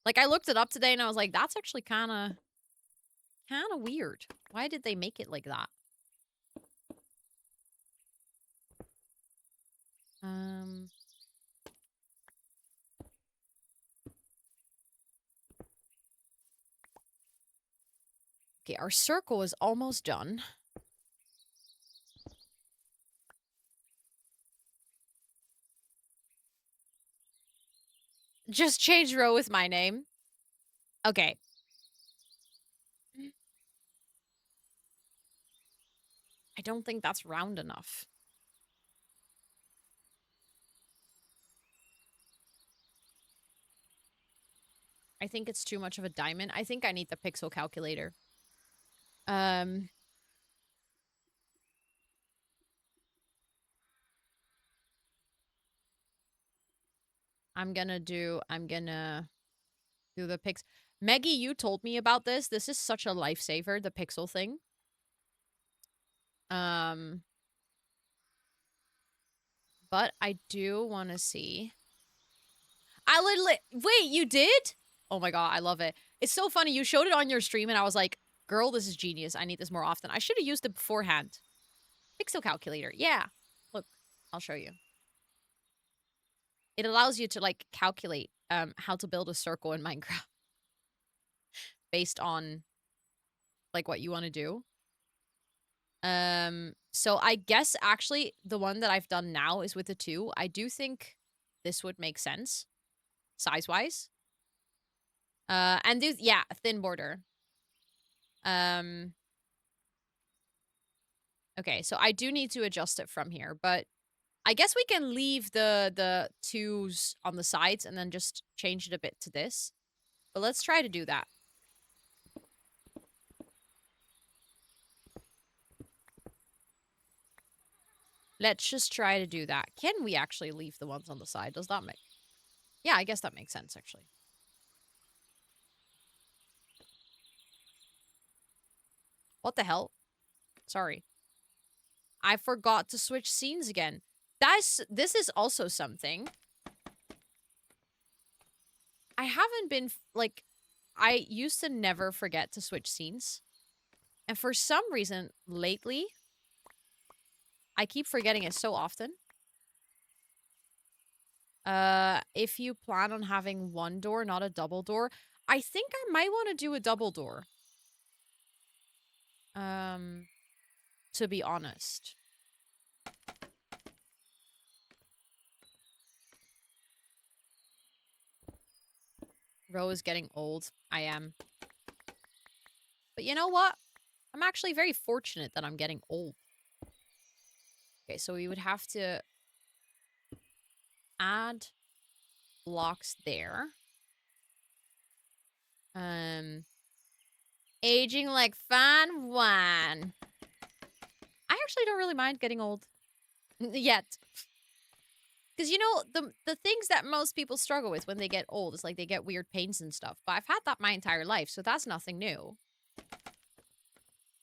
Like I looked it up today and I was like, that's actually kind of weird. Why did they make it like that? Okay, our circle is almost done. Just change row with my name. Okay. I don't think that's round enough. I think it's too much of a diamond. I think I need the pixel calculator. I'm gonna do the pix. Maggie, you told me about this. This is such a lifesaver, the pixel thing. But I do want to see. I literally... Wait, you did? Oh my god, I love it. It's so funny. You showed it on your stream and I was like, girl, this is genius. I need this more often. I should have used it beforehand. Pixel calculator. Yeah. Look, I'll show you. It allows you to, like, calculate how to build a circle in Minecraft. Based on, like, what you want to do. So I guess, actually, the one that I've done now is with the 2. I do think this would make sense. Size-wise. And this, yeah, thin border. Okay, so I do need to adjust it from here, but I guess we can leave the 2s on the sides and then just change it a bit to this. But let's try to do that. Let's just try to do that. Can we actually leave the ones on the side? Does that make... Yeah, I guess that makes sense, actually. What the hell? Sorry. I forgot to switch scenes again. This is also something. I haven't been, like... I used to never forget to switch scenes. And for some reason, lately, I keep forgetting it so often. If you plan on having one door, not a double door, I think I might want to do a double door. To be honest. Ro is getting old. I am. But you know what? I'm actually very fortunate that I'm getting old. Okay, so we would have to add blocks there. Aging like fine wine. I actually don't really mind getting old. Yet. Because you know the things that most people struggle with when they get old is like they get weird pains and stuff. But I've had that my entire life, so that's nothing new.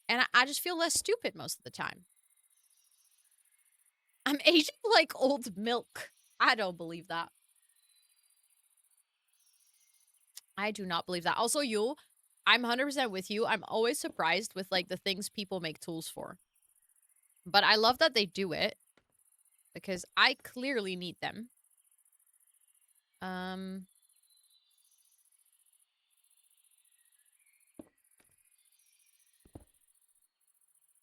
And I just feel less stupid most of the time. I'm aging like old milk. I don't believe that. I do not believe that. Also, I'm 100% with you. I'm always surprised with like the things people make tools for. But I love that they do it because I clearly need them. Um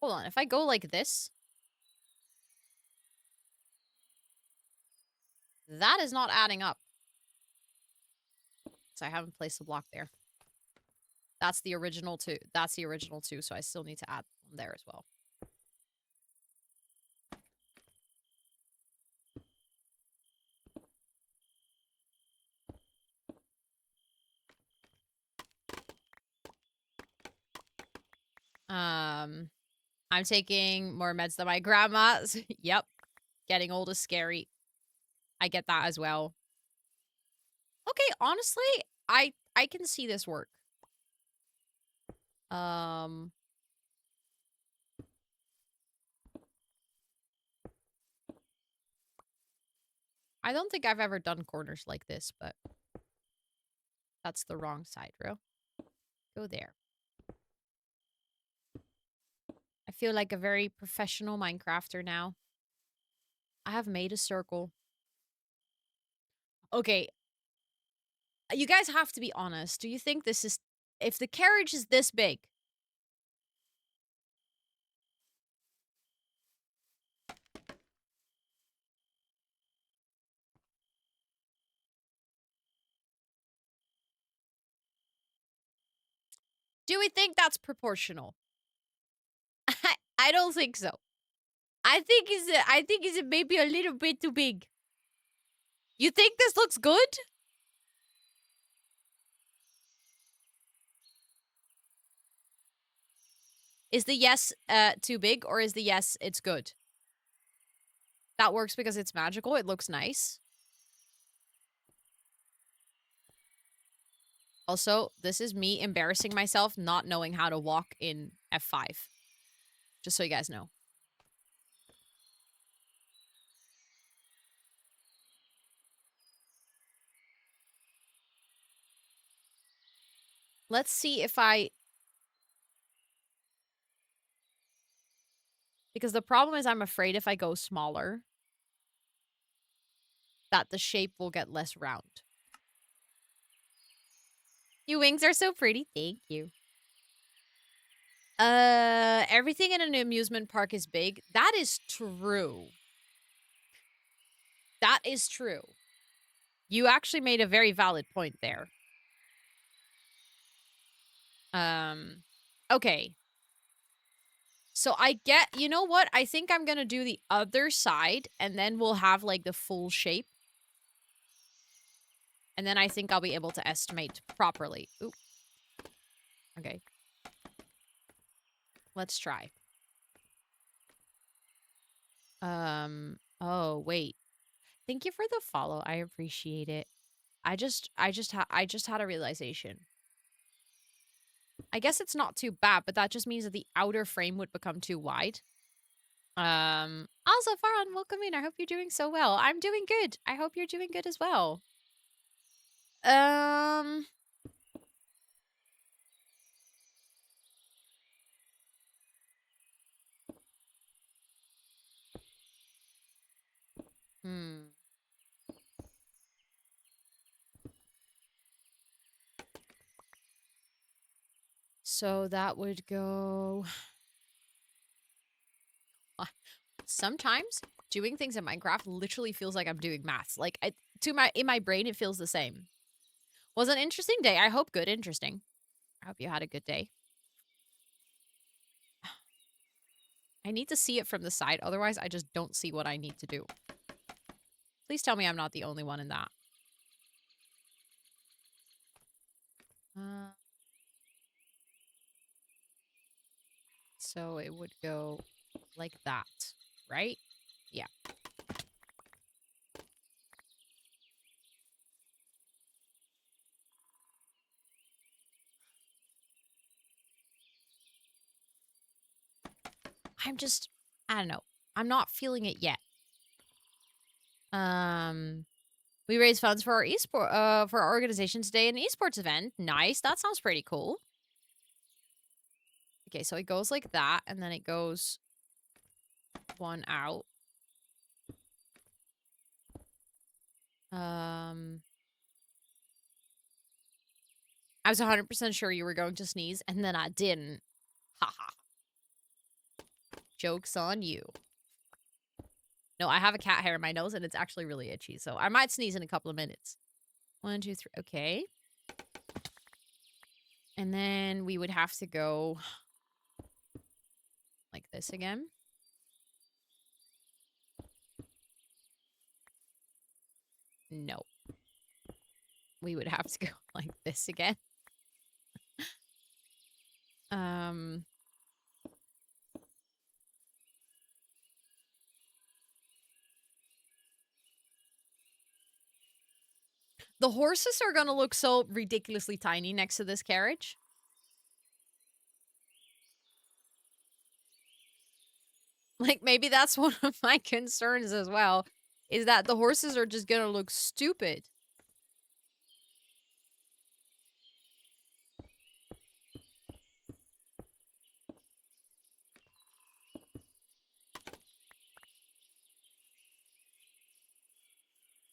Hold on. If I go like this, that is not adding up. So I haven't placed the block there. That's the original two. That's the original two, so I still need to add one there as well. I'm taking more meds than my grandma's. Yep. Getting old is scary. I get that as well. Okay, honestly, I can see this work. Um I don't think I've ever done corners like this, but that's the wrong side, bro. Go there. I feel like a very professional Minecrafter now. I have made a circle. Okay, you guys have to be honest. Do you think this is... If the carriage is this big... Do we think that's proportional? I don't think so. I think it's maybe a little bit too big. You think this looks good? Is the yes too big, or is the yes it's good? That works because it's magical. It looks nice. Also, this is me embarrassing myself not knowing how to walk in F5. Just so you guys know. Let's see if I... Because the problem is I'm afraid if I go smaller, that the shape will get less round. Your wings are so pretty. Thank you. Everything in an amusement park is big. That is true. That is true. You actually made a very valid point there. Okay. So I get, you know what? I think I'm gonna do the other side, and then we'll have, like, the full shape. And then I think I'll be able to estimate properly. Ooh. Okay. Let's try. Oh, wait. Thank you for the follow. I appreciate it. I just had a realization. I guess it's not too bad, but that just means that the outer frame would become too wide. Also, Farhan, welcome in. I hope you're doing so well. I'm doing good. I hope you're doing good as well. Um, hmm. So that would go... Sometimes doing things in Minecraft literally feels like I'm doing maths. Like, in my brain, it feels the same. Was an interesting day. I hope good. Interesting. I hope you had a good day. I need to see it from the side. Otherwise, I just don't see what I need to do. Please tell me I'm not the only one in that. So it would go like that, right? Yeah. I don't know. I'm not feeling it yet. We raised funds for our for our organization today, an esports event. Nice. That sounds pretty cool. Okay, so it goes like that, and then it goes one out. I was 100% sure you were going to sneeze, and then I didn't. Haha. Joke's on you. No, I have a cat hair in my nose, and it's actually really itchy, so I might sneeze in a couple of minutes. 1, 2, 3. Okay. And then we would have to go like this again. No. We would have to go like this again. The horses are gonna look so ridiculously tiny next to this carriage. Like, maybe that's one of my concerns as well, is that the horses are just gonna look stupid.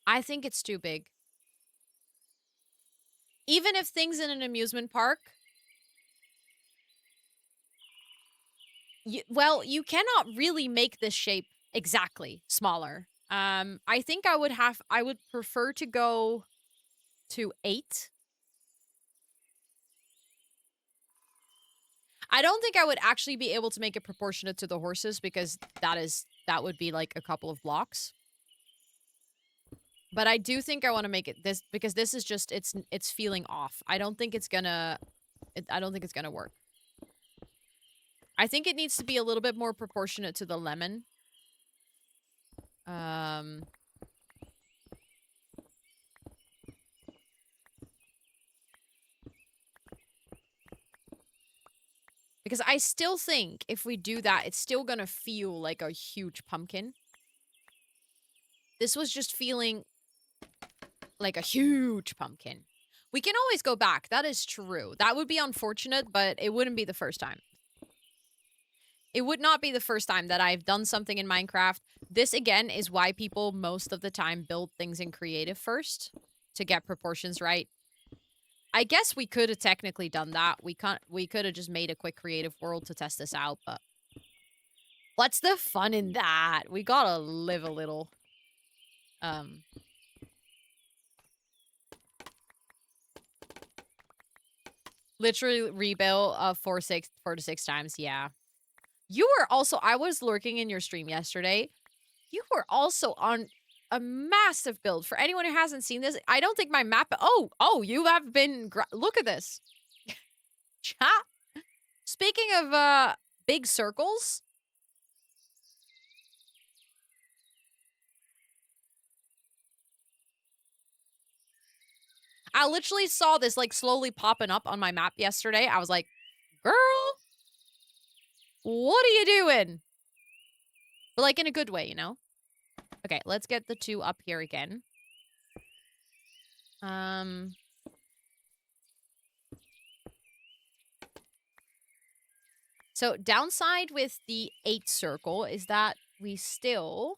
I think it's too big. Even if things in an amusement park... well, you cannot really make this shape exactly smaller. I think I would prefer to go to 8. I don't think I would actually be able to make it proportionate to the horses because that would be like a couple of blocks. But I do think I want to make it this because this is just it's feeling off. I don't think it's gonna work. I think it needs to be a little bit more proportionate to the lemon. Because I still think if we do that, it's still gonna feel like a huge pumpkin. This was just feeling like a huge pumpkin. We can always go back. That is true. That would be unfortunate, but it wouldn't be the first time. It would not be the first time that I've done something in Minecraft. This, again, is why people most of the time build things in creative first to get proportions right. I guess we could have technically done that. We could have just made a quick creative world to test this out, but what's the fun in that? We gotta live a little. Literally rebuild 4 to 6 times. Yeah. You were also, I was lurking in your stream yesterday. You were also on a massive build. For anyone who hasn't seen this, I don't think my map... Oh, you have been... Look at this. Chat. Speaking of big circles... I literally saw this, like, slowly popping up on my map yesterday. I was like, girl, what are you doing? But, like, in a good way, you know? Okay, let's get the 2 up here again. So, downside with the 8 circle is that we still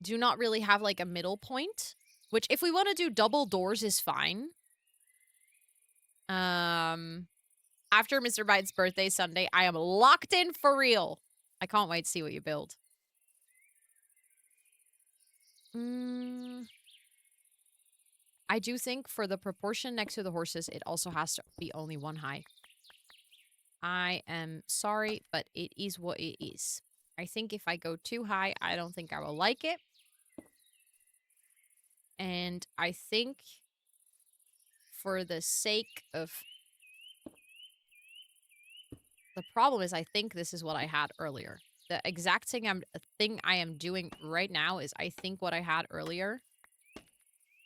do not really have, like, a middle point. Which, if we want to do double doors, is fine. After Mr. Bites' birthday Sunday, I am locked in for real. I can't wait to see what you build. I do think for the proportion next to the horses, it also has to be only 1 high. I am sorry, but it is what it is. I think if I go too high, I don't think I will like it. And I think for the sake of... The problem is I think this is what I had earlier. The exact thing I am doing right now is I think what I had earlier.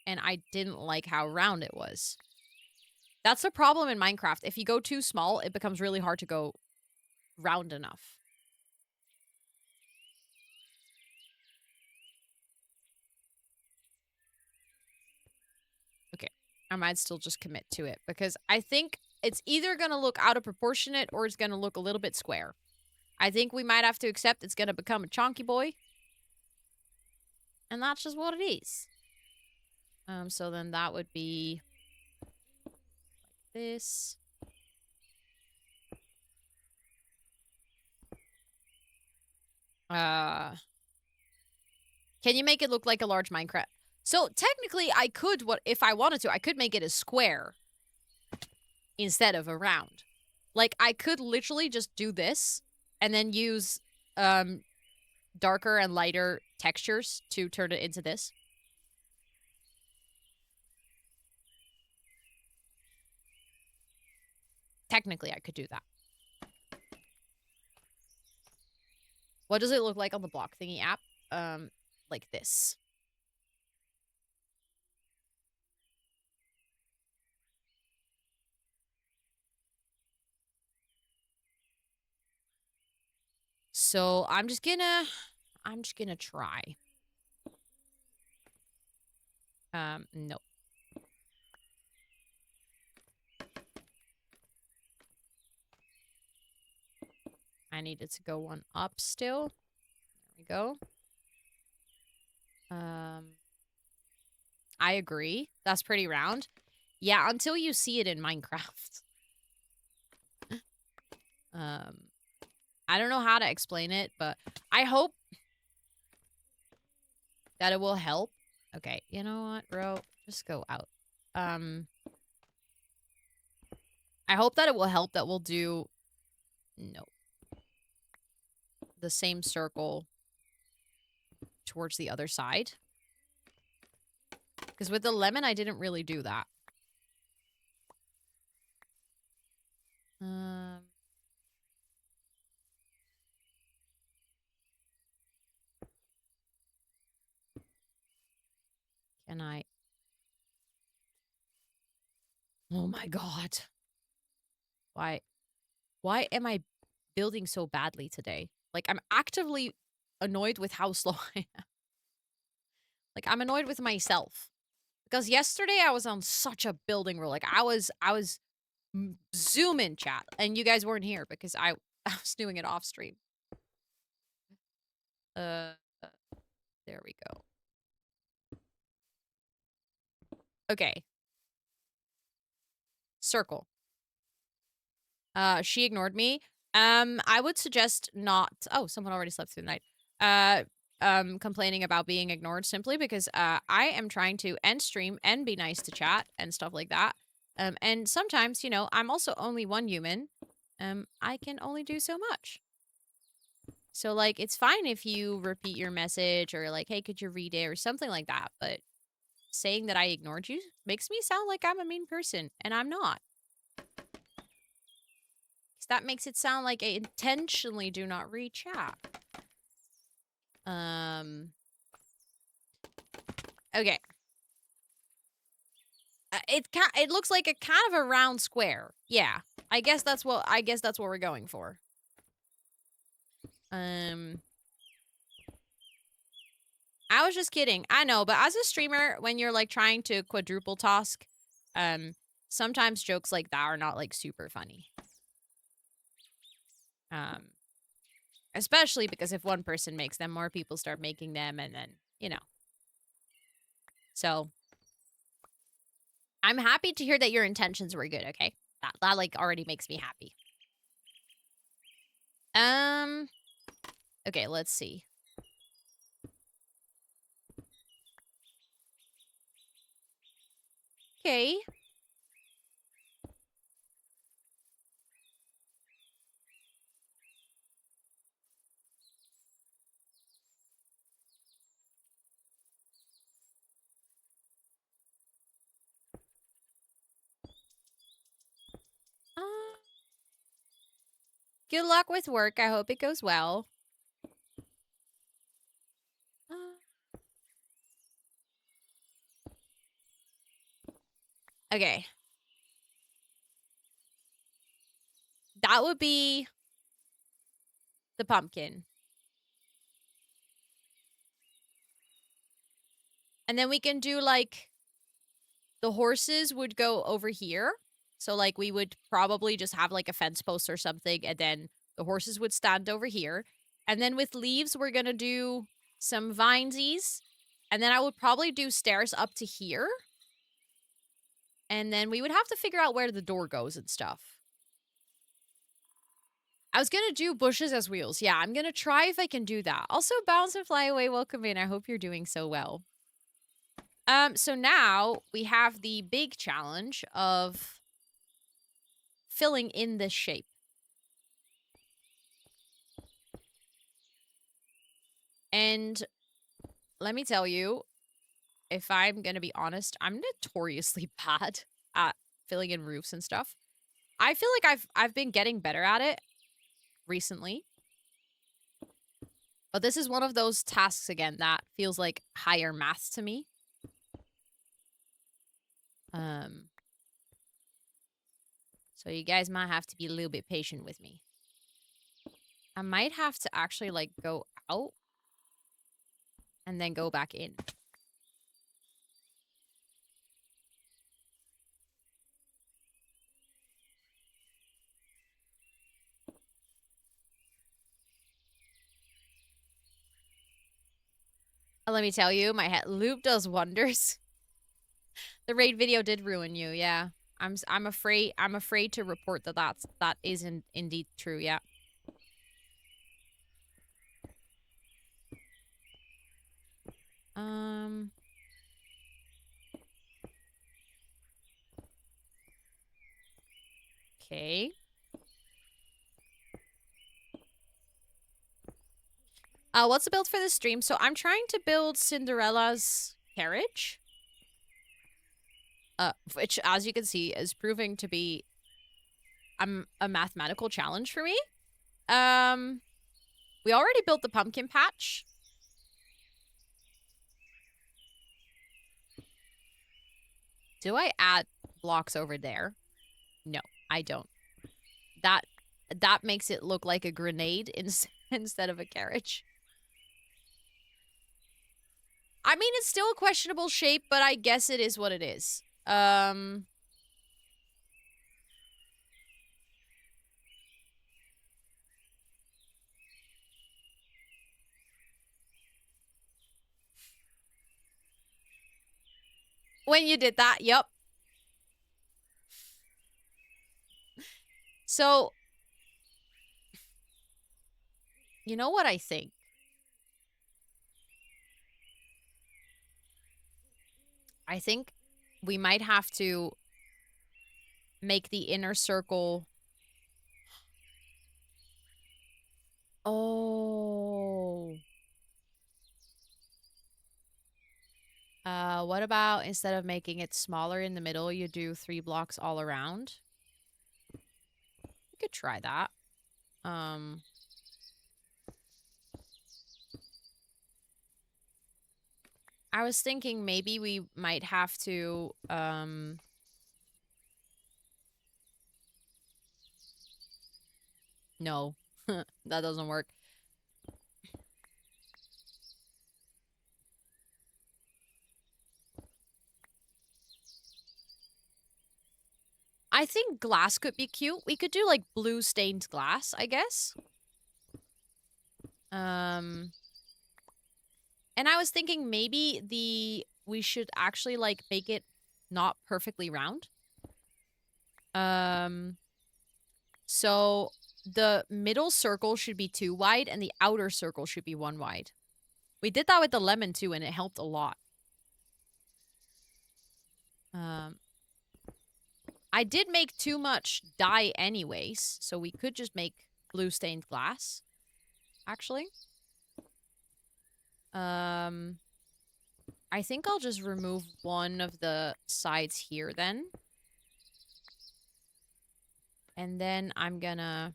And I didn't like how round it was. That's a problem in Minecraft. If you go too small, it becomes really hard to go round enough. Okay. I might still just commit to it because I think it's either going to look out of proportionate or it's going to look a little bit square. I think we might have to accept it's going to become a chonky boy. And that's just what it is. So then that would be like this. Can you make it look like a large Minecraft? So technically I could, if I wanted to, I could make it a square instead of a round. Like I could literally just do this and then use darker and lighter textures to turn it into this. Technically, I could do that. What does it look like on the block thingy app? Like this. So I'm just gonna try. Nope. I needed to go one up still. There we go. I agree. That's pretty round. Yeah, until you see it in Minecraft. I don't know how to explain it, but I hope that it will help. Okay, you know what, bro? Just go out. I hope that it will help that we'll do... No. The same circle towards the other side. Because with the lemon, I didn't really do that. Can I... Oh my god. Why am I building so badly today? Like, I'm actively annoyed with how slow I am. Like, I'm annoyed with myself. Because yesterday I was on such a building roll. Like, I was zooming chat. And you guys weren't here because I was doing it off stream. There we go. Okay. Circle. She ignored me. I would suggest not... Oh, someone already slept through the night. Complaining about being ignored simply because, I am trying to end stream and be nice to chat and stuff like that. And sometimes, you know, I'm also only one human. I can only do so much. So, like, it's fine if you repeat your message or, like, hey, could you read it or something like that. But saying that I ignored you makes me sound like I'm a mean person, and I'm not. That makes it sound like I intentionally do not read chat. Okay. It looks like a kind of a round square. Yeah. I guess that's what we're going for. I was just kidding. I know, but as a streamer, when you're like trying to quadruple task, sometimes jokes like that are not like super funny. Especially because if one person makes them, more people start making them, and then, you know. So, I'm happy to hear that your intentions were good, okay? That like, already makes me happy. Okay, let's see. Okay. Good luck with work. I hope it goes well. Okay. That would be the pumpkin. And then we can do, like, the horses would go over here. So, like, we would probably just have, like, a fence post or something, and then the horses would stand over here. And then with leaves, we're gonna do some vinesies. And then I would probably do stairs up to here. And then we would have to figure out where the door goes and stuff. I was gonna do bushes as wheels. Yeah, I'm gonna try if I can do that. Also, bounce and fly away, welcome in. I hope you're doing so well. So now we have the big challenge of filling in this shape. And let me tell you, if I'm gonna be honest, I'm notoriously bad at filling in roofs and stuff. I feel like I've been getting better at it recently. But this is one of those tasks again that feels like higher maths to me. So you guys might have to be a little bit patient with me. I might have to actually, like, go out and then go back in. Let me tell you, my head loop does wonders. The raid video did ruin you, yeah. I'm afraid to report that isn't indeed true, yeah. Okay. What's the build for this stream? So I'm trying to build Cinderella's carriage. Which, as you can see, is proving to be a mathematical challenge for me. We already built the pumpkin patch. Do I add blocks over there? No, I don't. That makes it look like a grenade instead of a carriage. I mean, it's still a questionable shape, but I guess it is what it is. When you did that, yep. So, you know what I think? I think we might have to make the inner circle. Oh. What about instead of making it smaller in the middle, you do 3 blocks all around? We could try that. I was thinking maybe we might have to, no, that doesn't work. I think glass could be cute. We could do, like, blue stained glass, I guess. And I was thinking maybe we should actually, like, make it not perfectly round. So the middle circle should be 2 wide and the outer circle should be 1 wide. We did that with the lemon too, and it helped a lot. I did make too much dye anyways, so we could just make blue stained glass, actually. I think I'll just remove one of the sides here then. And then I'm gonna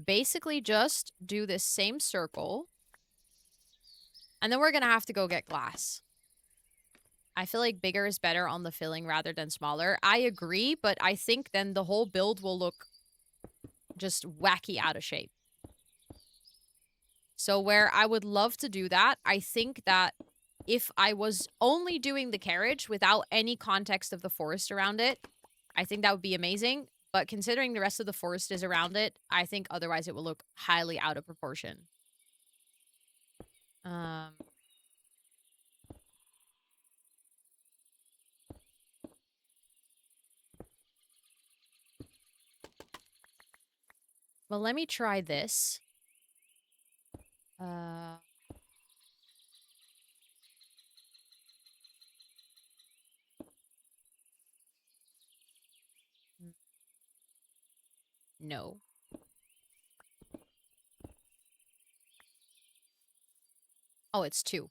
basically just do this same circle. And then we're gonna have to go get glass. I feel like bigger is better on the filling rather than smaller. I agree, but I think then the whole build will look just wacky out of shape. So where I would love to do that, I think that if I was only doing the carriage without any context of the forest around it, I think that would be amazing. But considering the rest of the forest is around it, I think otherwise it will look highly out of proportion. Um, well, let me try this. Uh, no. Oh, it's 2.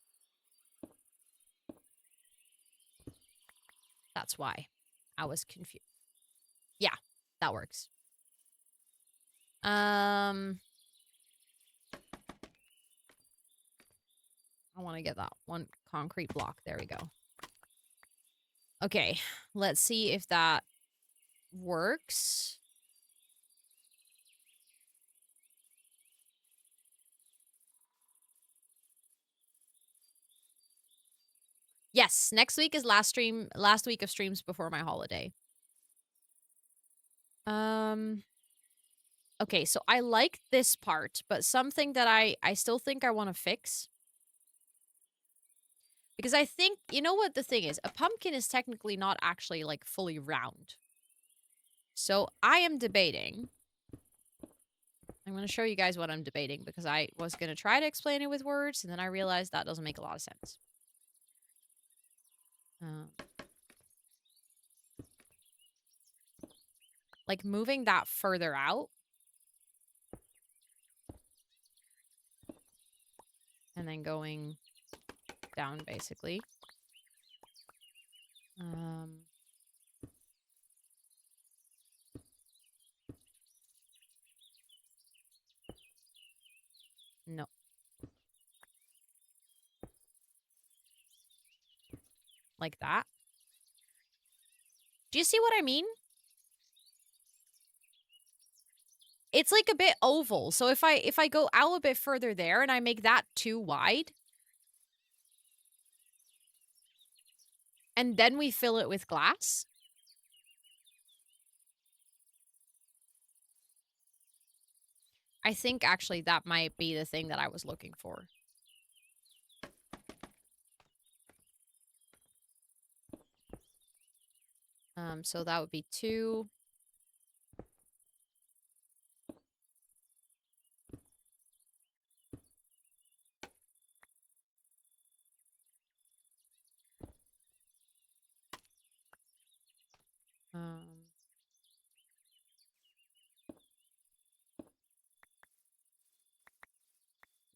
That's why I was confused. Yeah, that works. I want to get that one concrete block. There we go. Okay, let's see if that works. Yes, next week is last week of streams before my holiday. Okay, so I like this part, but something that I still think I want to fix. Because I think, you know what the thing is? A pumpkin is technically not actually like fully round. So I am debating. I'm going to show you guys what I'm debating because I was going to try to explain it with words and then I realized that doesn't make a lot of sense. Like moving that further out. And then going down basically. No. Like that. Do you see what I mean? It's like a bit oval. So if I go out a bit further there and I make that too wide, and then we fill it with glass. I think actually that might be the thing that I was looking for. So that would be 2.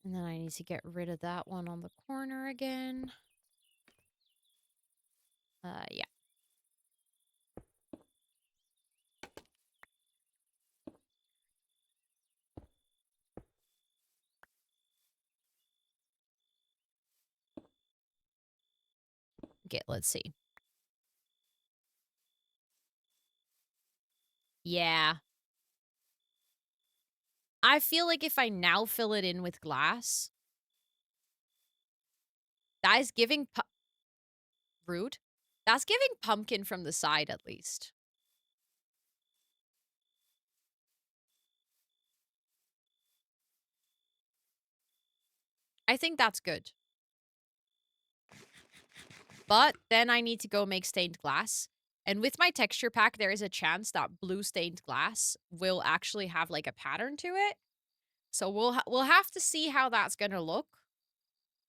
And then I need to get rid of that one on the corner again. Yeah. Okay, let's see. Yeah. I feel like if I now fill it in with glass, that is giving rude. That's giving pumpkin from the side at least. I think that's good. But then I need to go make stained glass. And with my texture pack, there is a chance that blue stained glass will actually have like a pattern to it. So we'll have to see how that's gonna look.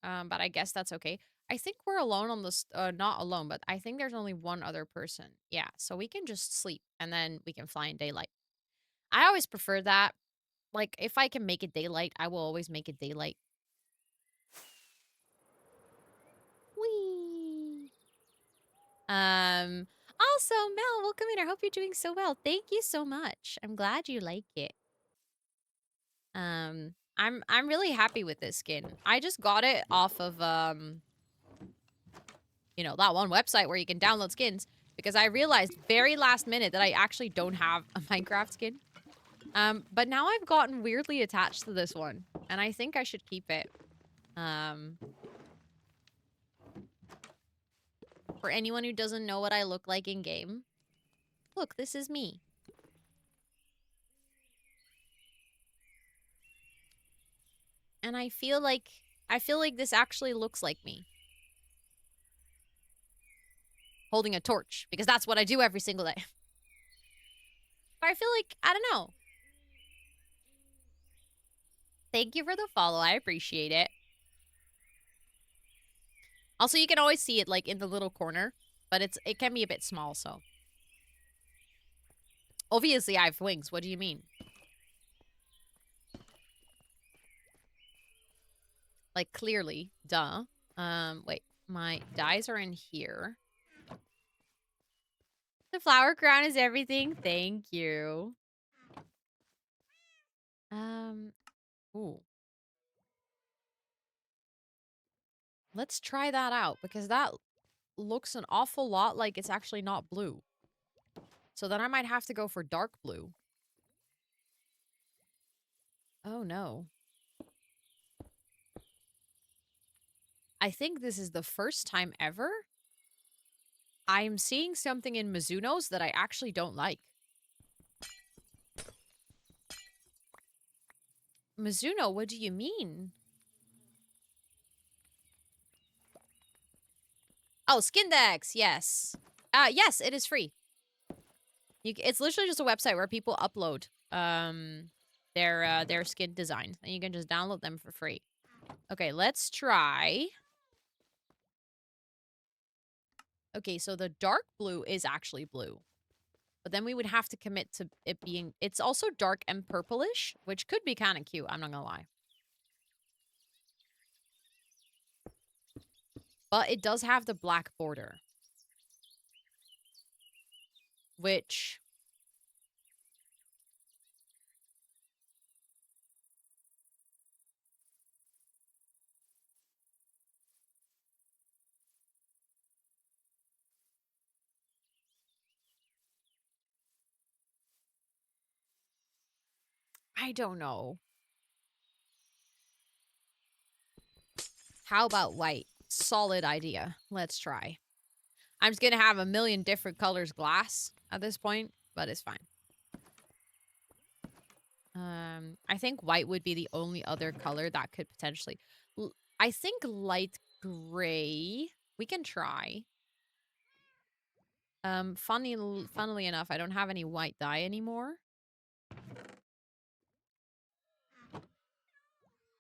But I guess that's okay. I think we're alone on this. Not alone, but I think there's only one other person. Yeah, so we can just sleep and then we can fly in daylight. I always prefer that. Like if I can make it daylight, I will always make it daylight. Whee! Also, Mel, welcome in. I hope you're doing so well. Thank you so much. I'm glad you like it. I'm really happy with this skin. I just got it off of you know, that one website where you can download skins because I realized very last minute that I actually don't have a Minecraft skin. But now I've gotten weirdly attached to this one, and I think I should keep it. Um, for anyone who doesn't know what I look like in game, look, this is me. And I feel like this actually looks like me. Holding a torch, because that's what I do every single day. But I feel like, I don't know. Thank you for the follow. I appreciate it. Also, you can always see it like in the little corner, but it can be a bit small, so. Obviously, I have wings. What do you mean? Like, clearly. Duh. Wait. My dyes are in here. The flower crown is everything. Thank you. Ooh. Let's try that out, because that looks an awful lot like it's actually not blue. So then I might have to go for dark blue. Oh, no. I think this is the first time ever I'm seeing something in Mizuno's that I actually don't like. Mizuno, what do you mean? Oh, Skindex, yes. Yes, it is free. It's literally just a website where people upload their skin designs, and you can just download them for free. Okay, let's try. Okay, so the dark blue is actually blue. But then we would have to commit to it being... It's also dark and purplish, which could be kind of cute. I'm not gonna lie. But it does have the black border. Which... I don't know. How about white? Solid idea. Let's try. I'm just gonna have a million different colors glass at this point, but it's fine. I think white would be the only other color that could potentially... I think light gray. We can try. Funnily enough, I don't have any white dye anymore.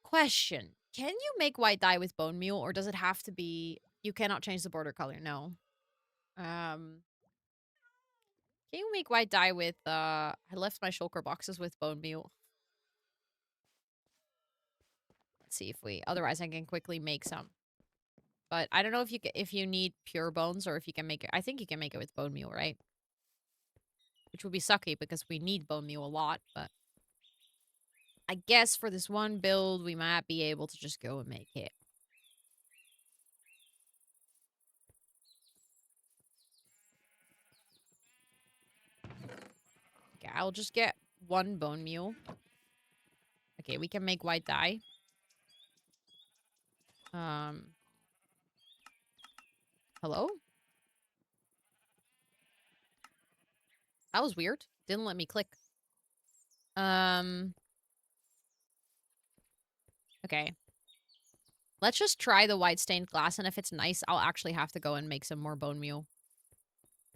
Question. Can you make white dye with bone meal, or does it have to be... You cannot change the border color, no. Can you make white dye with, I left my shulker boxes with bone meal. Let's see if we... Otherwise, I can quickly make some. But I don't know if you need pure bones or if you can make it... I think you can make it with bone meal, right? Which would be sucky because we need bone meal a lot, but... I guess for this one build, we might be able to just go and make it. Okay, I'll just get one bone meal. Okay, we can make white dye. Hello? That was weird. Didn't let me click. Okay. Let's just try the white stained glass, and if it's nice, I'll actually have to go and make some more bone meal.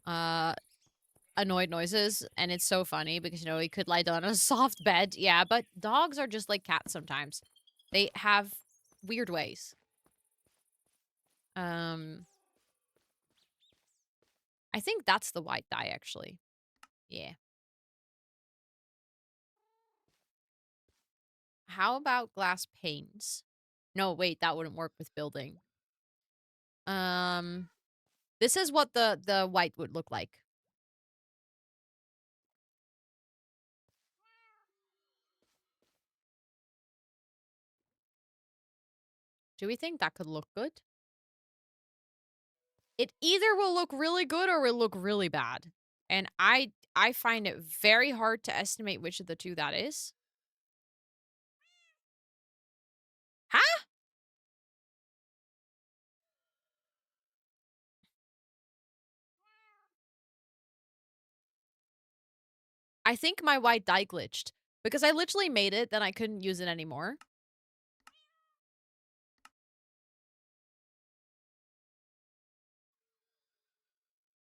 Annoyed noises, and it's so funny because, you know, he could lie down on a soft bed. Yeah, but dogs are just like cats sometimes. They have weird ways. I think that's the white dye, actually. Yeah. How about glass panes? No, wait, that wouldn't work with building. This is what the white would look like. Do we think that could look good? It either will look really good or will look really bad. And I find it very hard to estimate which of the two that is. Huh? I think my white die glitched because I literally made it, then I couldn't use it anymore.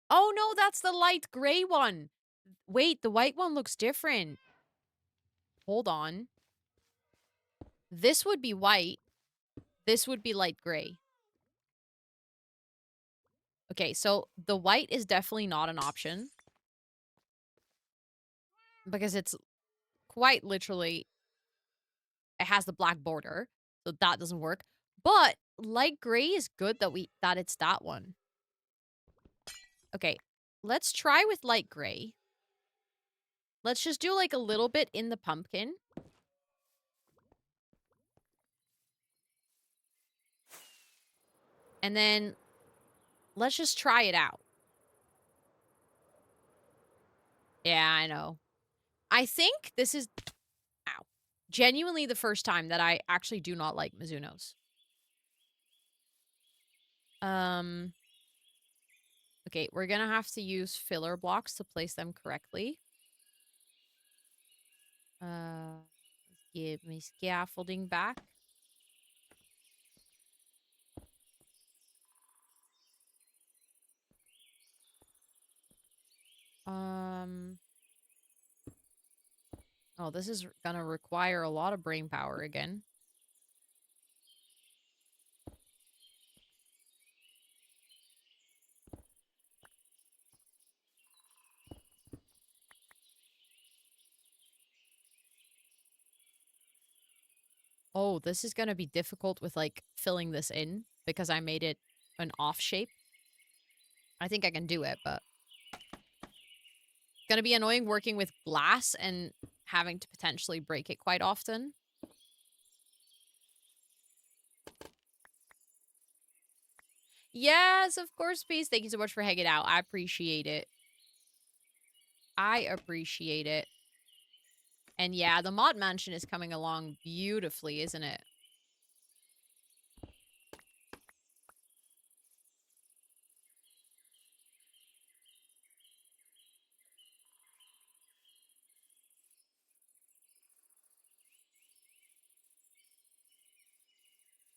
Oh no, that's the light gray one. Wait, the white one looks different. Hold on. This would be white. This would be light gray. Okay, so the white is definitely not an option because it's quite literally, it has the black border, so that doesn't work. But light gray is good that it's that one. Okay, let's try with light gray. Let's just do like a little bit in the pumpkin. And then let's just try it out. Yeah, I know. I think this is, ow, genuinely the first time that I actually do not like Mizuno's. Okay, we're gonna have to use filler blocks to place them correctly. Let's give me scaffolding back. Oh, this is gonna require a lot of brain power again. Oh, this is gonna be difficult with, like, filling this in because I made it an off shape. I think I can do it, but gonna be annoying working with glass and having to potentially break it quite often. Yes, of course, Peace. Thank you so much for hanging out. I appreciate it. I appreciate it. And yeah, the mod mansion is coming along beautifully, isn't it?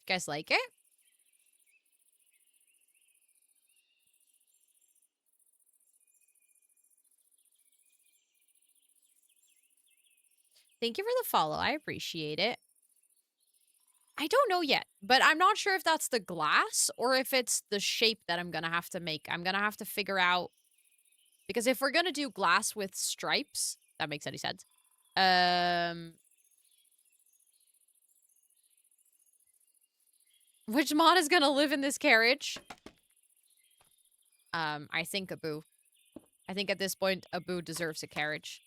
You guys like it? Thank you for the follow. I appreciate it. I don't know yet, but I'm not sure if that's the glass or if it's the shape that I'm gonna have to make. I'm gonna have to figure out, because if we're gonna do glass with stripes, that makes any sense. Which mod is gonna live in this carriage? I think Abu. I think at this point, Abu deserves a carriage.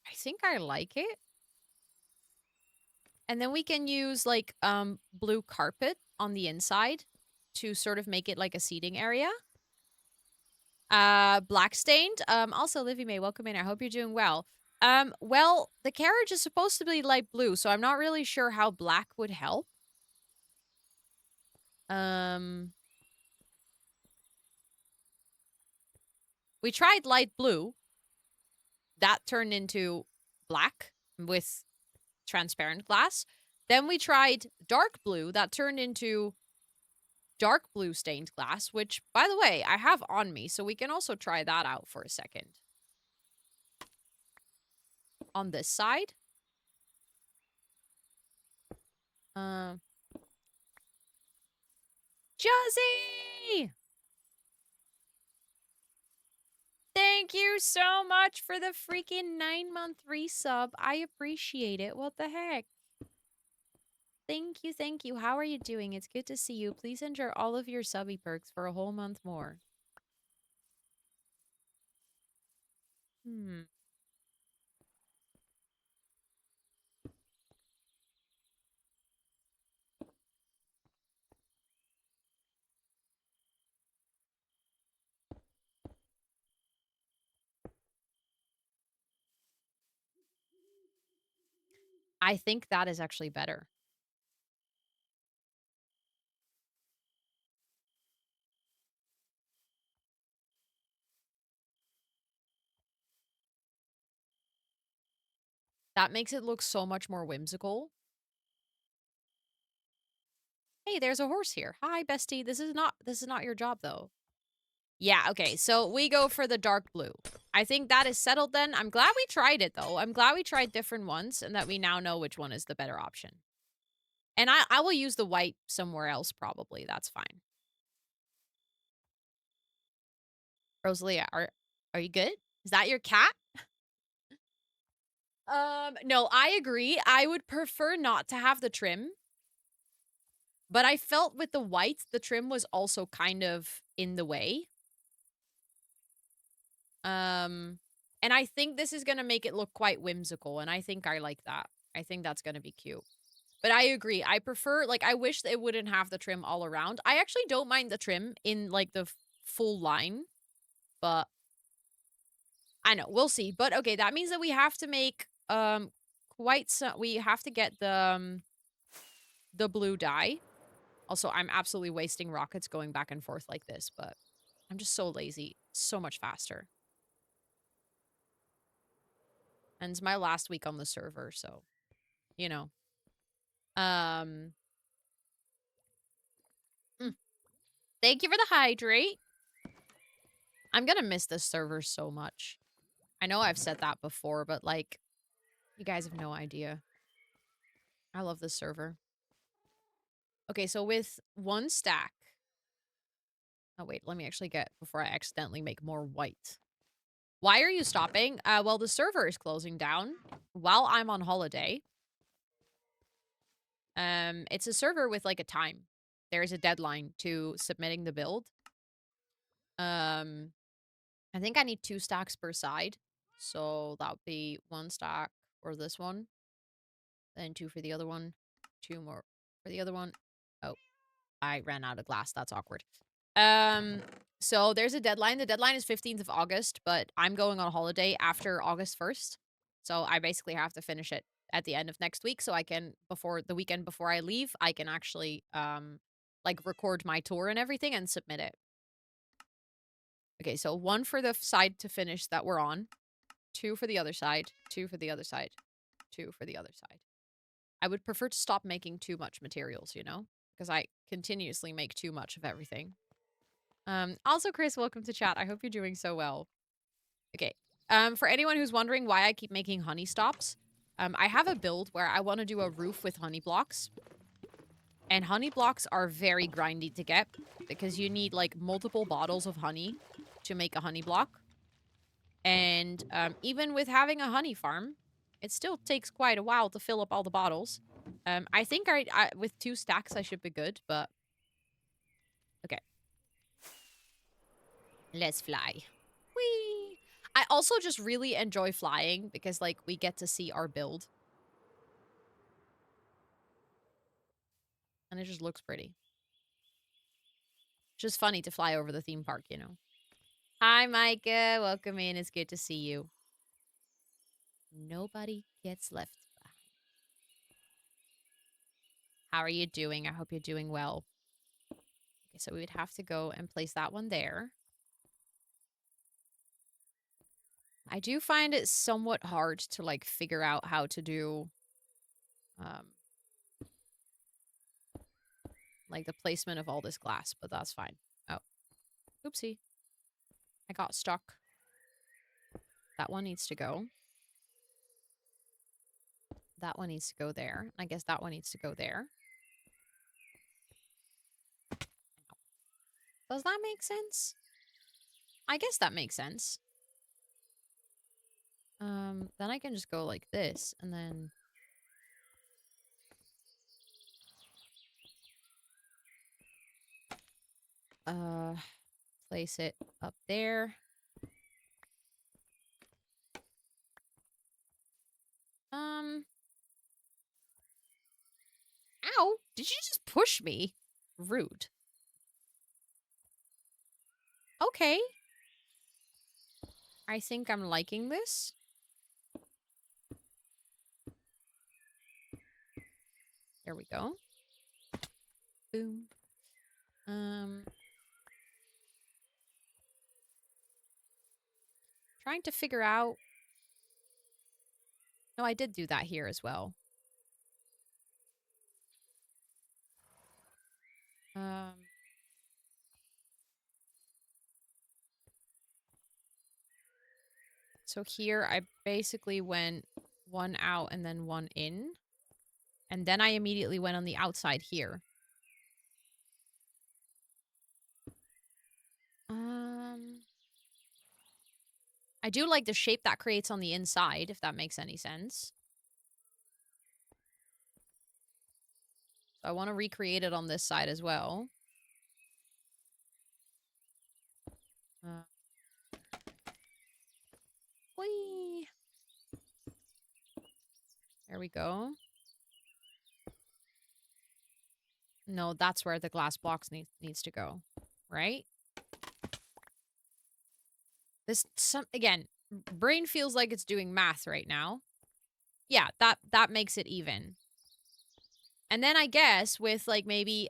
I think I like it. And then we can use, like, blue carpet on the inside to sort of make it like a seating area. Black stained. Also, Livy May, welcome in. I hope you're doing well. Well, the carriage is supposed to be light blue, so I'm not really sure how black would help. We tried light blue. That turned into black with transparent glass. Then we tried dark blue. That turned into dark blue stained glass, which, by the way, I have on me, so we can also try that out for a second. On this side. Josie! Thank you so much for the freaking 9-month resub. I appreciate it. What the heck? Thank you, thank you. How are you doing? It's good to see you. Please enjoy all of your subby perks for a whole month more. Hmm. I think that is actually better. That makes it look so much more whimsical. Hey, there's a horse here. Hi, bestie. This is not your job though. Yeah, okay. So we go for the dark blue. I think that is settled then. I'm glad we tried it though. I'm glad we tried different ones and that we now know which one is the better option. And I will use the white somewhere else probably. That's fine. Rosalia, are you good? Is that your cat? No, I agree. I would prefer not to have the trim. But I felt with the white, the trim was also kind of in the way. And I think this is gonna make it look quite whimsical, and I think I like that. I think that's gonna be cute. But I agree. I prefer, like, I wish it wouldn't have the trim all around. I actually don't mind the trim in, like, the full line, but I know. We'll see. But okay, that means that we have to make, quite some, we have to get the blue dye. Also, I'm absolutely wasting rockets going back and forth like this, but I'm just so lazy. So much faster. And it's my last week on the server, so, you know. Um, mm. Thank you for the hydrate. I'm gonna miss this server so much. I know I've said that before, but, like, you guys have no idea. I love this server. Okay, so with one stack. Oh, wait, let me actually get, before I accidentally make more white. Why are you stopping? Well, the server is closing down while I'm on holiday. It's a server with, like, a time. There is a deadline to submitting the build. I think I need 2 stacks per side. So that would be 1 stack for this one. Then 2 for the other one. 2 more for the other one. Oh, I ran out of glass. That's awkward. So there's a deadline. The deadline is 15th of August, but I'm going on holiday after August 1st. So I basically have to finish it at the end of next week so I can, before the weekend before I leave, I can actually like record my tour and everything and submit it. Okay, so 1 for the side to finish that we're on, 2 for the other side, 2 for the other side, 2 for the other side. I would prefer to stop making too much materials, you know? Because I continuously make too much of everything. Also, Chris, welcome to chat. I hope you're doing so well. Okay. For anyone who's wondering why I keep making honey stops, I have a build where I want to do a roof with honey blocks. And honey blocks are very grindy to get because you need, like, multiple bottles of honey to make a honey block. And even with having a honey farm, it still takes quite a while to fill up all the bottles. I think with 2 stacks I should be good, but okay. Let's fly. Whee! I also just really enjoy flying because, like, we get to see our build. And it just looks pretty. Just funny to fly over the theme park, you know. Hi, Micah. Welcome in. It's good to see you. Nobody gets left behind. How are you doing? I hope you're doing well. Okay, so we would have to go and place that one there. I do find it somewhat hard to, like, figure out how to do, like, the placement of all this glass, but that's fine. Oh, oopsie. I got stuck. That one needs to go. That one needs to go there. I guess that one needs to go there. Does that make sense? I guess that makes sense. Then I can just go like this, and then... place it up there. Ow! Did you just push me? Rude. Okay. I think I'm liking this. There we go. Boom. Trying to figure out. No, I did do that here as well. So here I basically went one out and then one in. And then I immediately went on the outside here. I do like the shape that creates on the inside, if that makes any sense. So I want to recreate it on this side as well. Whee! There we go. No, that's where the glass blocks needs to go, right? Again, brain feels like it's doing math right now. Yeah, that makes it even. And then I guess with like maybe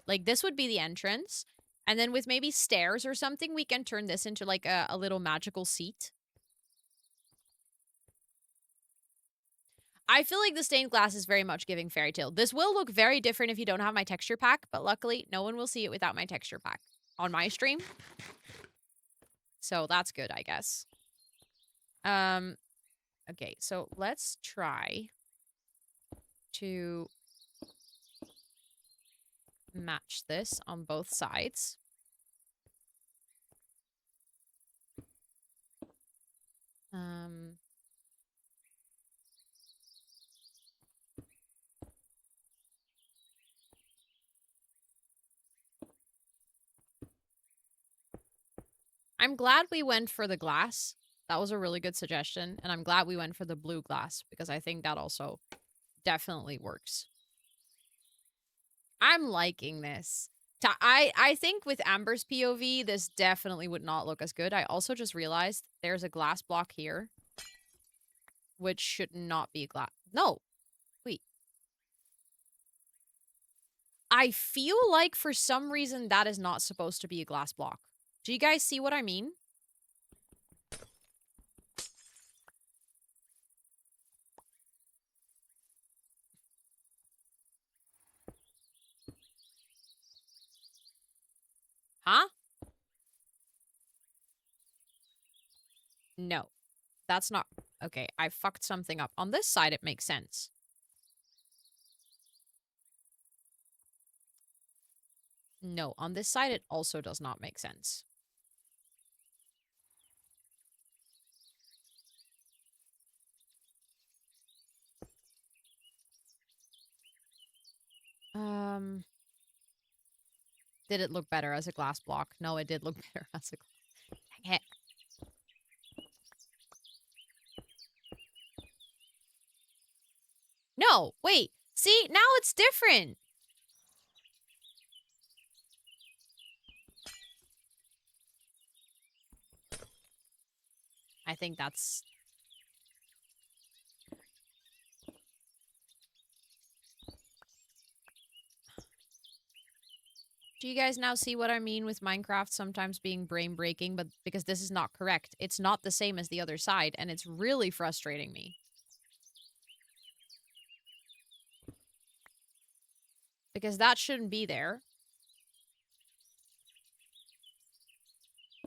like this would be the entrance. And then with maybe stairs or something, we can turn this into like a little magical seat. I feel like the stained glass is very much giving Fairytale. This will look very different if you don't have my texture pack, but luckily no one will see it without my texture pack on my stream. So that's good, I guess. Okay, so let's try to match this on both sides. I'm glad we went for the glass. That was a really good suggestion. And I'm glad we went for the blue glass because I think that also definitely works. I'm liking this. I think with Amber's POV, this definitely would not look as good. I also just realized there's a glass block here, which should not be glass. No, wait. I feel like for some reason that is not supposed to be a glass block. Do you guys see what I mean? Huh? No, that's not. Okay, I fucked something up. On this side, it makes sense. No, on this side, it also does not make sense. Did it look better as a glass block? No, it did look better as a glass. Dang it. No, wait. See, now it's different. I think that's... Do you guys now see what I mean with Minecraft sometimes being brain-breaking? But because this is not correct. It's not the same as the other side, and it's really frustrating me. Because that shouldn't be there.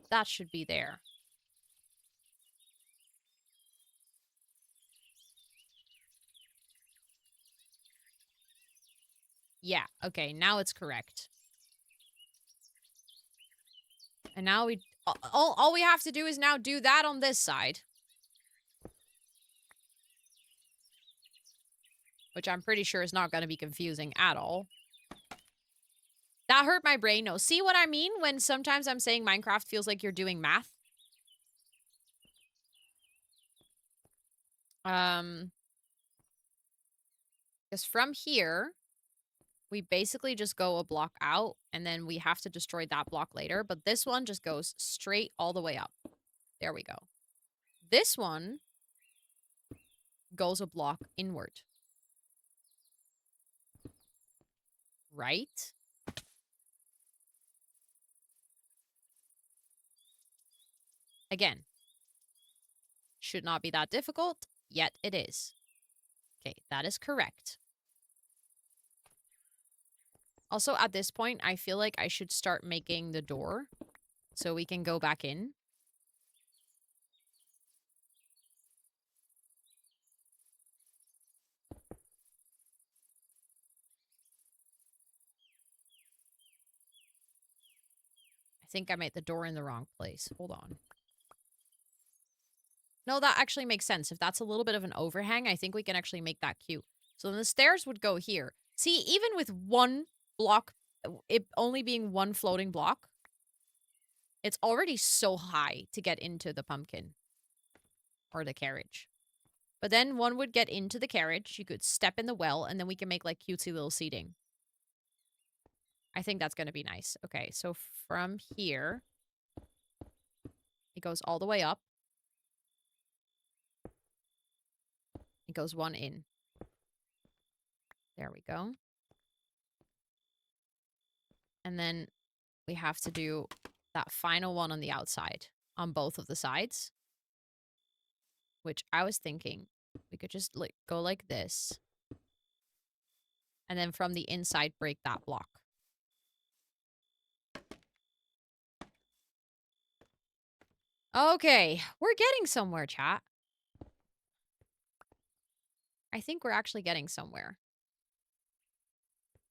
That should be there. Yeah, okay, now it's correct. And now we... All we have to do is now do that on this side. Which I'm pretty sure is not going to be confusing at all. That hurt my brain. No, see what I mean when sometimes I'm saying Minecraft feels like you're doing math? Because from here, we basically just go a block out, and then we have to destroy that block later. But this one just goes straight all the way up. There we go. This one goes a block inward. right? Again, should not be that difficult, yet it is. Okay, that is correct. Also, at this point, I feel like I should start making the door so we can go back in. I think I made the door in the wrong place. Hold on. No, that actually makes sense. If that's a little bit of an overhang, I think we can actually make that cute. So then the stairs would go here. See, even with one block, it only being one floating block, it's already so high to get into the pumpkin or the carriage. But then one would get into the carriage, you could step in the well, and then we can make like cutesy little seating. I think that's going to be nice. Okay, so from here, it goes all the way up. It goes one in. There we go. And then we have to do that final one on the outside on both of the sides. Which I was thinking we could just like go like this. And then from the inside, break that block. Okay, we're getting somewhere, chat. I think we're actually getting somewhere.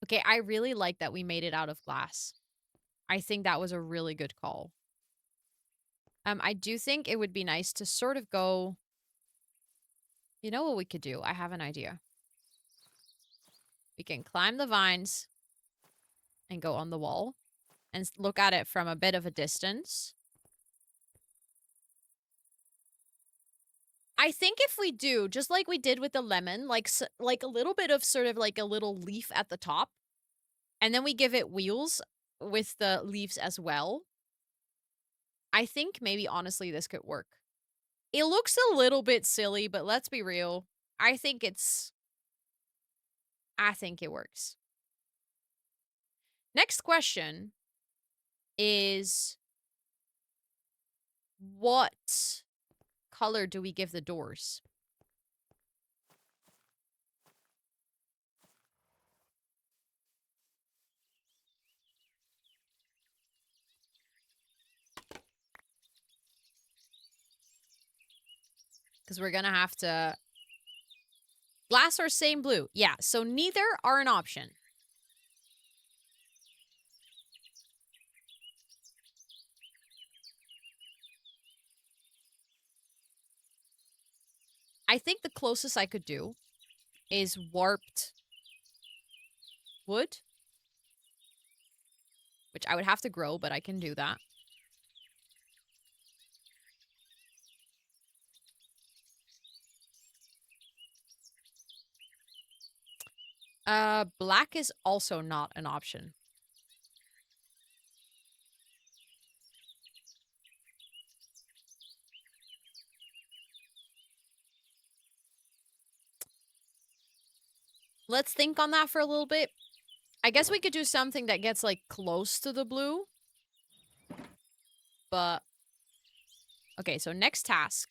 Okay, I really like that we made it out of glass. I think that was a really good call. I do think it would be nice to sort of go... You know what we could do? I have an idea. We can climb the vines and go on the wall and look at it from a bit of a distance. I think if we do, just like we did with the lemon, like a little bit of sort of like a little leaf at the top, and then we give it wheels with the leaves as well, I think maybe honestly this could work. It looks a little bit silly, but let's be real. I think it works. Next question is, what color do we give the doors? Because we're going to have to... Glass or same blue? Yeah, so neither are an option. I think the closest I could do is warped wood. Which I would have to grow, but I can do that. Black is also not an option. Let's think on that for a little bit. I guess we could do something that gets, like, close to the blue. But... Okay, so next task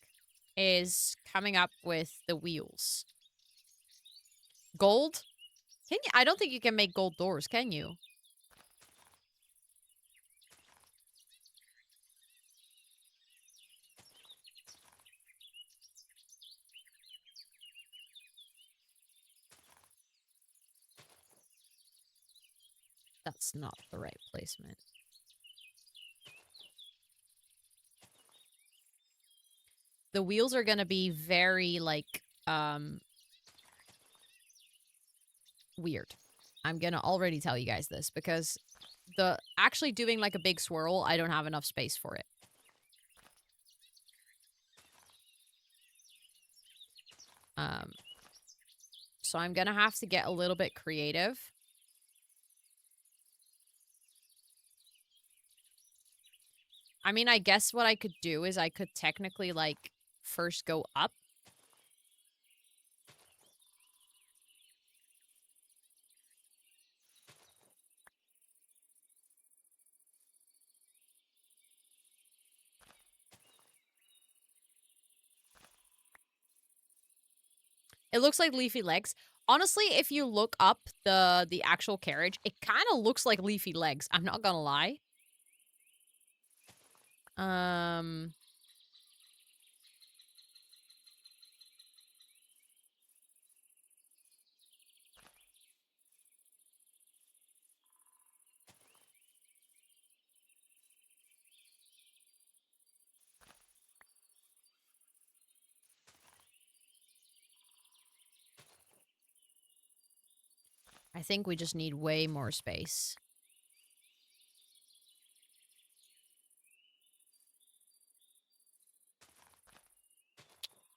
is coming up with the wheels. Gold? Can you? I don't think you can make gold doors, can you? That's not the right placement. The wheels are gonna be very, like, weird. I'm gonna already tell you guys this, because the actually doing, like, a big swirl, I don't have enough space for it. So I'm gonna have to get a little bit creative. I mean, I guess what I could do is I could technically, like, first go up. It looks like leafy legs. Honestly, if you look up the actual carriage, it kind of looks like leafy legs. I'm not gonna lie. Um, I think we just need way more space.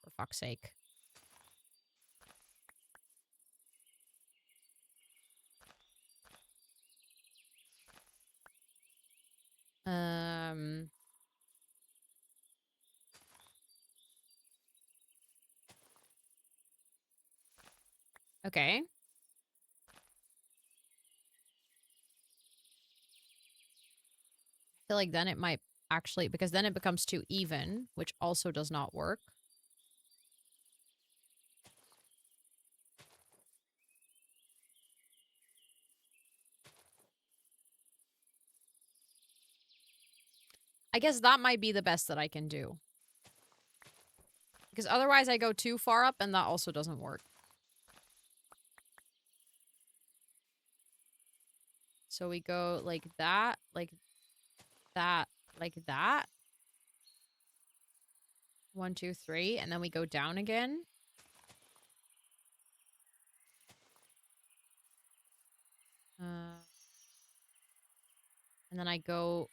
For fuck's sake. Um, okay. I feel like then it might actually, because then it becomes too even, which also does not work. I guess that might be the best that I can do. Because otherwise I go too far up and that also doesn't work. So we go like that, like that, like that. 1, 2, 3, and then we go down again. And then I go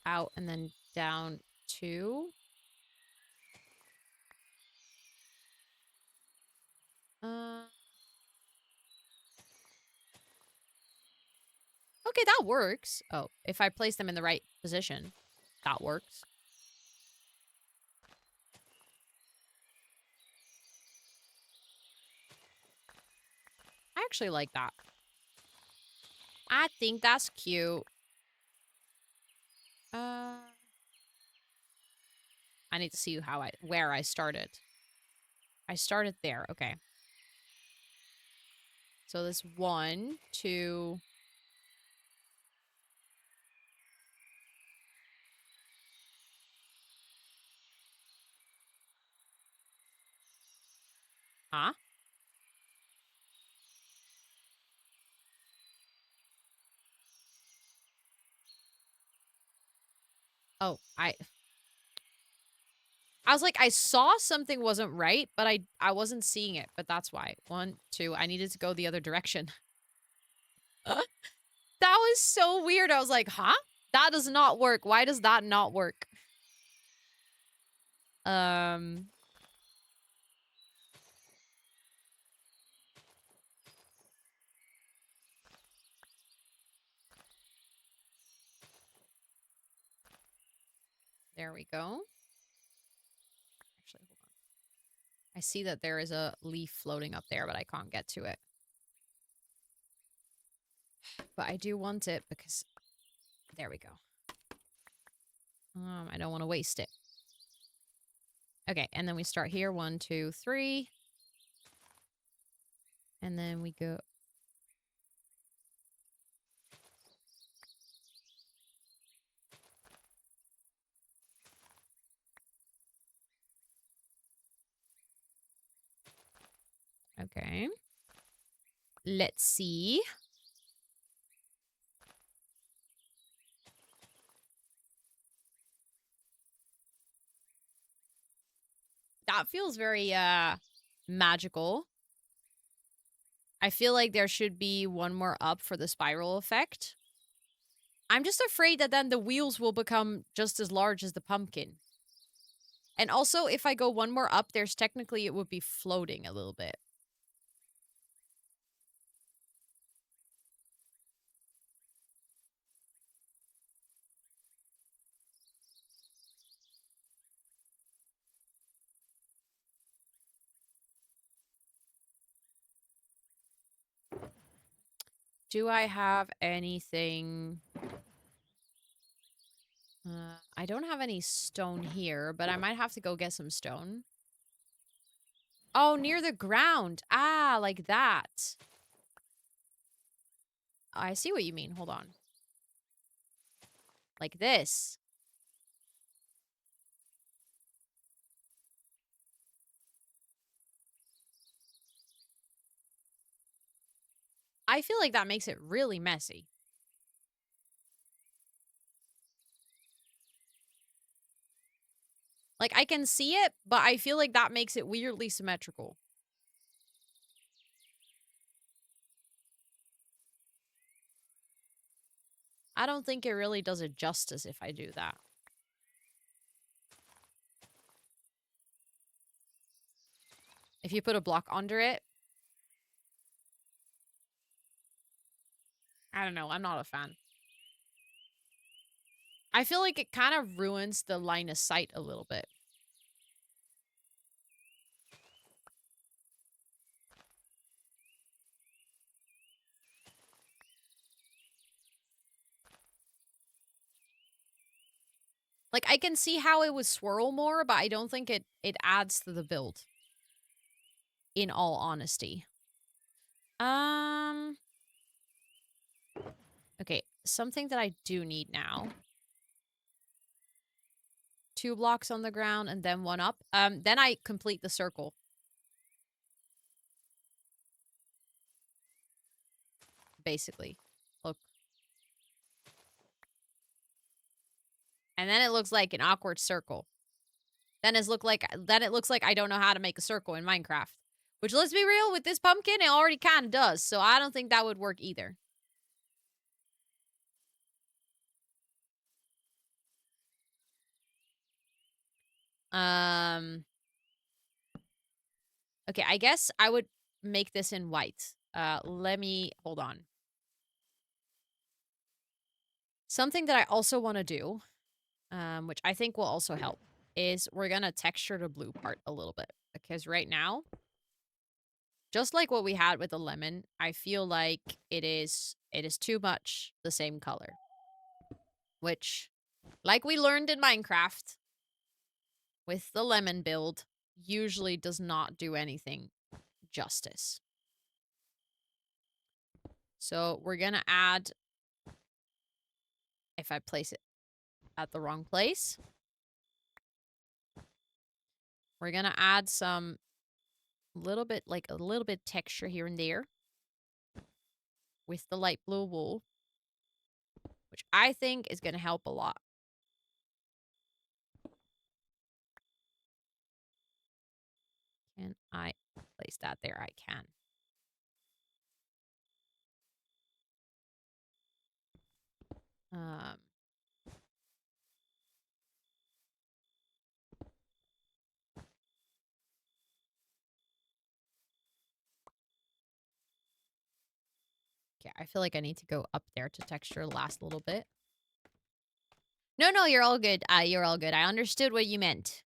out and then down 2. Okay, that works. Oh, if I place them in the right position, that works. I actually like that. I think that's cute. I need to see where I started. I started there. Okay. So this 1, 2. Huh? Oh, I was like, I saw something wasn't right, but I wasn't seeing it, but that's why. 1, 2. I needed to go the other direction. That was so weird. I was like, huh? That does not work. Why does that not work? Um, there we go. Actually, hold on. I see that there is a leaf floating up there, but I can't get to it. But I do want it because there we go. I don't want to waste it. Okay, and then we start here. 1, 2, 3. And then we go. Okay. Let's see. That feels very magical. I feel like there should be one more up for the spiral effect. I'm just afraid that then the wheels will become just as large as the pumpkin. And also, if I go one more up, there's technically it would be floating a little bit. Do I have anything? I don't have any stone here, but I might have to go get some stone. Oh, near the ground. Ah, like that. I see what you mean. Hold on. Like this. I feel like that makes it really messy. Like, I can see it, but I feel like that makes it weirdly symmetrical. I don't think it really does it justice if I do that. If you put a block under it, I don't know. I'm not a fan. I feel like it kind of ruins the line of sight a little bit. Like, I can see how it would swirl more, but I don't think it adds to the build. In all honesty. Um... Okay, something that I do need now. 2 blocks on the ground and then 1 up. Then I complete the circle. Basically. Look. And then it looks like an awkward circle. Then it looks like I don't know how to make a circle in Minecraft. Which, let's be real, with this pumpkin, it already kind of does. So I don't think that would work either. Um... Okay, I guess I would make this in white. Let me... Hold on. Something that I also want to do, which I think will also help, is we're going to texture the blue part a little bit. Because right now, just like what we had with the lemon, I feel like it is too much the same color. Which, like we learned in Minecraft, with the lemon build, usually does not do anything justice. So we're going to add, if I place it at the wrong place, we're going to add some little bit texture here and there with the light blue wool, which I think is going to help a lot. Can I place that there? I can. Um, okay, I feel like I need to go up there to texture the last little bit. No, you're all good. You're all good. I understood what you meant.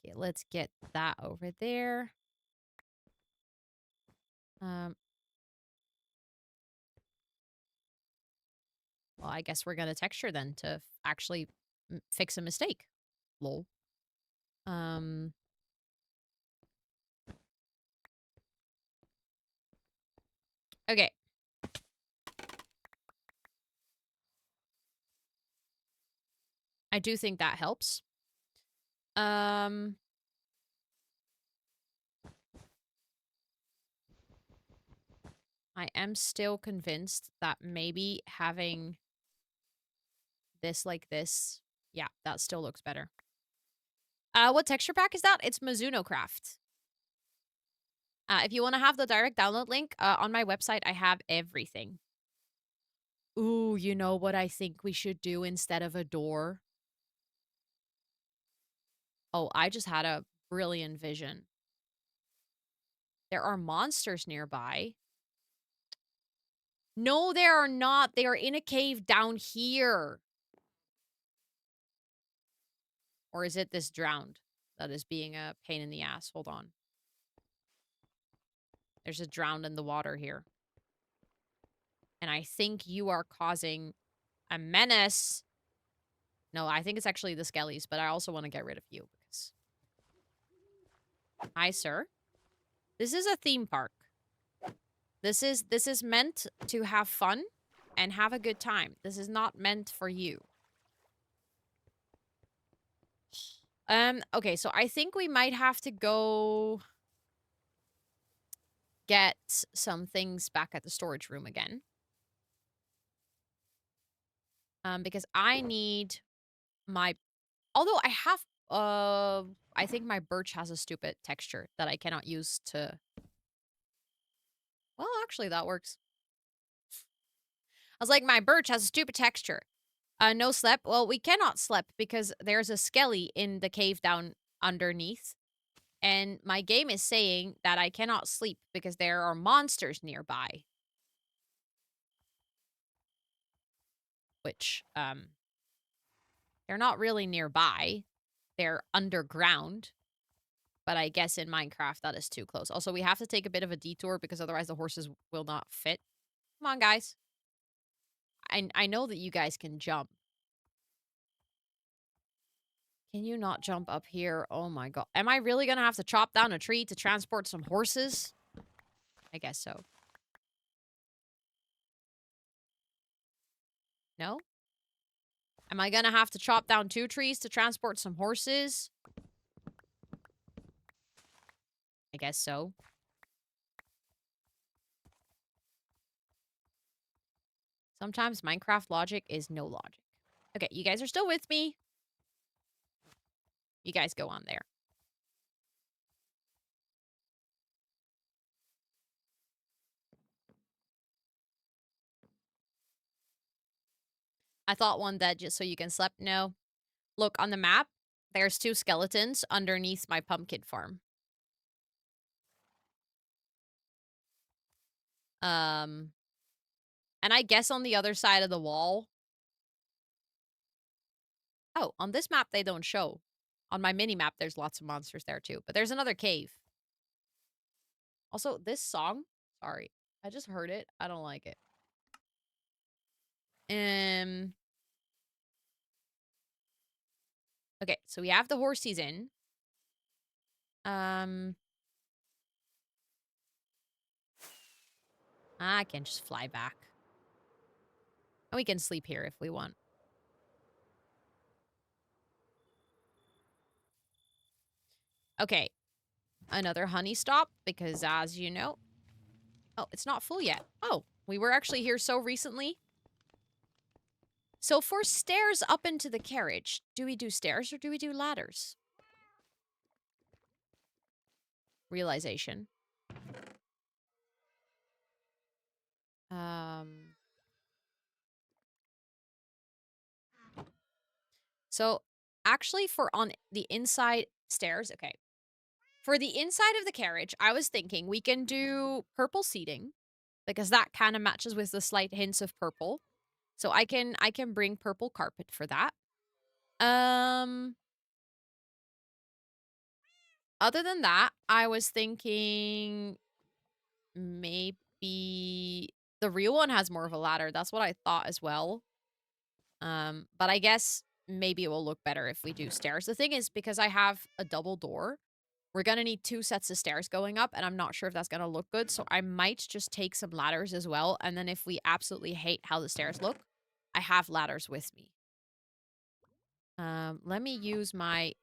Okay, let's get that over there. Well, I guess we're gonna texture then to actually fix a mistake. Lol. Okay. I do think that helps. I am still convinced that maybe having this like this, yeah, that still looks better. What texture pack is that? It's Mizuno Craft. If you want to have the direct download link, on my website, I have everything. Ooh, you know what I think we should do instead of a door? Oh, I just had a brilliant vision. There are monsters nearby. No, there are not. They are in a cave down here. Or is it this drowned that is being a pain in the ass? Hold on. There's a drowned in the water here. And I think you are causing a menace. No, I think it's actually the skellies, but I also want to get rid of you because Hi, sir. This is a theme park. This is meant to have fun and have a good time. This is not meant for you. Okay, so I think we might have to go get some things back at the storage room again. Because I need my although I have I think my birch has a stupid texture that I cannot use to well, actually that works. I was like, my birch has a stupid texture. No slep. Well, we cannot slep because there's a skelly in the cave down underneath. And my game is saying that I cannot sleep because there are monsters nearby. Which, they're not really nearby. They're underground. But I guess in Minecraft that is too close. Also, we have to take a bit of a detour because otherwise the horses will not fit. Come on, guys. I know that you guys can jump. Can you not jump up here? Oh my god. Am I really gonna have to chop down a tree to transport some horses? I guess so. No? Am I gonna have to chop down 2 trees to transport some horses? I guess so. Sometimes Minecraft logic is no logic. Okay, you guys are still with me. You guys go on there. I thought one that just so you can sleep. No. Look, on the map, there's 2 skeletons underneath my pumpkin farm. Um, and I guess on the other side of the wall. Oh, on this map, they don't show. On my mini map, there's lots of monsters there too. But there's another cave. Also, this song, sorry, I just heard it. I don't like it. Um. Okay, so we have the horsies in. Um. I can just fly back. And we can sleep here if we want. Okay. Another honey stop because as you know... Oh, it's not full yet. Oh, we were actually here so recently. So for stairs up into the carriage, do we do stairs or do we do ladders? Realization. Um... So actually for on the inside stairs, okay. For the inside of the carriage, I was thinking we can do purple seating because that kind of matches with the slight hints of purple. So I can bring purple carpet for that. Um Other than that, I was thinking maybe the real one has more of a ladder. That's what I thought as well. But I guess maybe it will look better if we do stairs. The thing is, because I have a double door, we're gonna need 2 sets of stairs going up, and I'm not sure if that's gonna look good, so I might just take some ladders as well, and then if we absolutely hate how the stairs look, I have ladders with me. Let me use my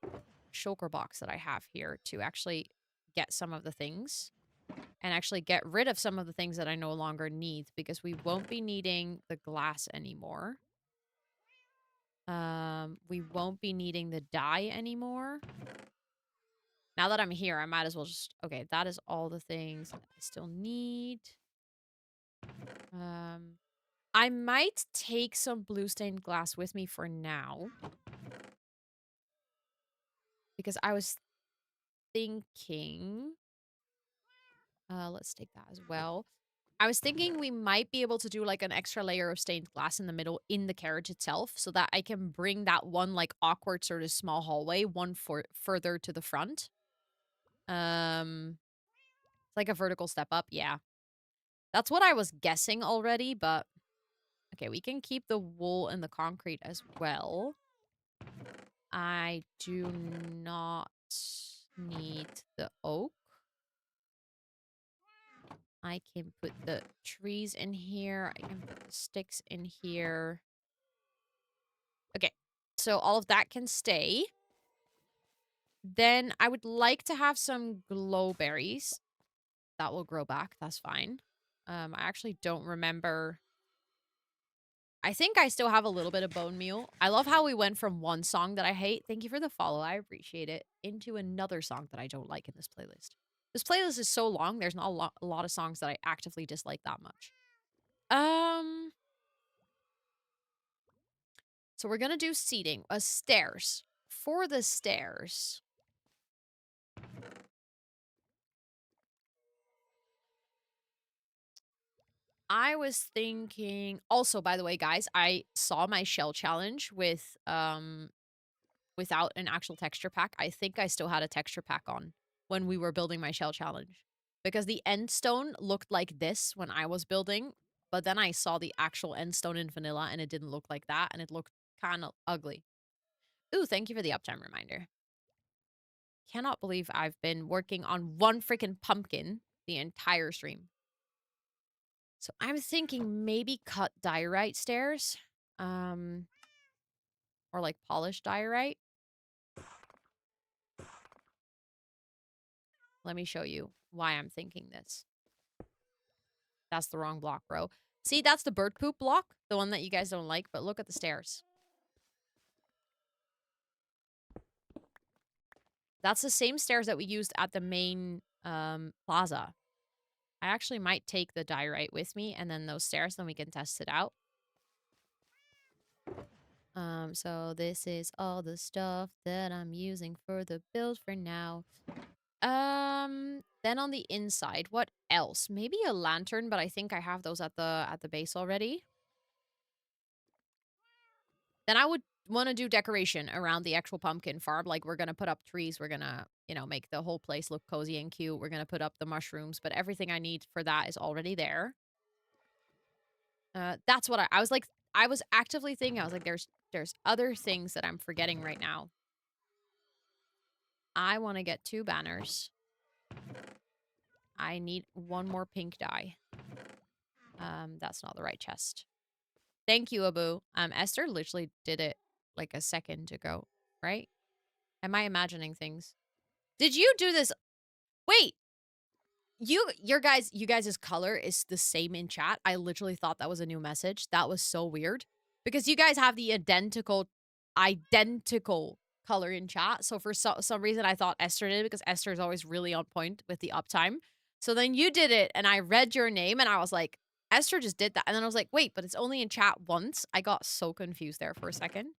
shulker box that I have here to actually get some of the things, and actually get rid of some of the things that I no longer need, because we won't be needing the glass anymore. We won't be needing the dye anymore. Now that I'm here, I might as well just... Okay, that is all the things that I still need. I might take some blue stained glass with me for now. Because I was thinking... let's take that as well. I was thinking we might be able to do like an extra layer of stained glass in the middle in the carriage itself so that I can bring that one like awkward sort of small hallway one further to the front. It's like a vertical step up. Yeah. That's what I was guessing already, but okay, we can keep the wool and the concrete as well. I do not need the oak. I can put the trees in here. I can put the sticks in here. Okay, so all of that can stay. Then I would like to have some glowberries. That will grow back. That's fine. I actually don't remember. I think I still have a little bit of bone meal. I love how we went from one song that I hate, thank you for the follow, I appreciate it, into another song that I don't like in this playlist. This playlist is so long, there's not a lot of songs that I actively dislike that much. Um, so we're gonna do seating. Stairs. For the stairs, I was thinking also, by the way, guys, I saw my shell challenge with without an actual texture pack. I think I still had a texture pack on when we were building my shell challenge. Because the end stone looked like this when I was building, but then I saw the actual end stone in vanilla and it didn't look like that and it looked kind of ugly. Ooh, thank you for the uptime reminder. Cannot believe I've been working on one freaking pumpkin the entire stream. So I'm thinking maybe cut diorite stairs. Um, or like polished diorite. Let me show you why I'm thinking this. That's the wrong block, bro. See, that's the bird poop block, the one that you guys don't like, but look at the stairs. That's the same stairs that we used at the main plaza. I actually might take the diorite with me and then those stairs, then we can test it out. So this is all the stuff that I'm using for the build for now. Then on the inside, what else? Maybe a lantern, but I think I have those at the base already. Then I would want to do decoration around the actual pumpkin farm. Like we're going to put up trees. We're going to, you know, make the whole place look cozy and cute. We're going to put up the mushrooms, but everything I need for that is already there. That's what I was like, I was actively thinking, I was like, there's other things that I'm forgetting right now. I want to get 2 banners. I need 1 more pink dye. That's not the right chest. Thank you, Abu. Esther literally did it like a second ago, right? Am I imagining things? Did you do this? Wait, you guys' color is the same in chat. I literally thought that was a new message. That was so weird because you guys have the identical color in chat. So for some reason I thought Esther did it because Esther is always really on point with the uptime. So then you did it and I read your name and I was like, Esther just did that. And then I was like, wait, but it's only in chat once. I got so confused there for a second.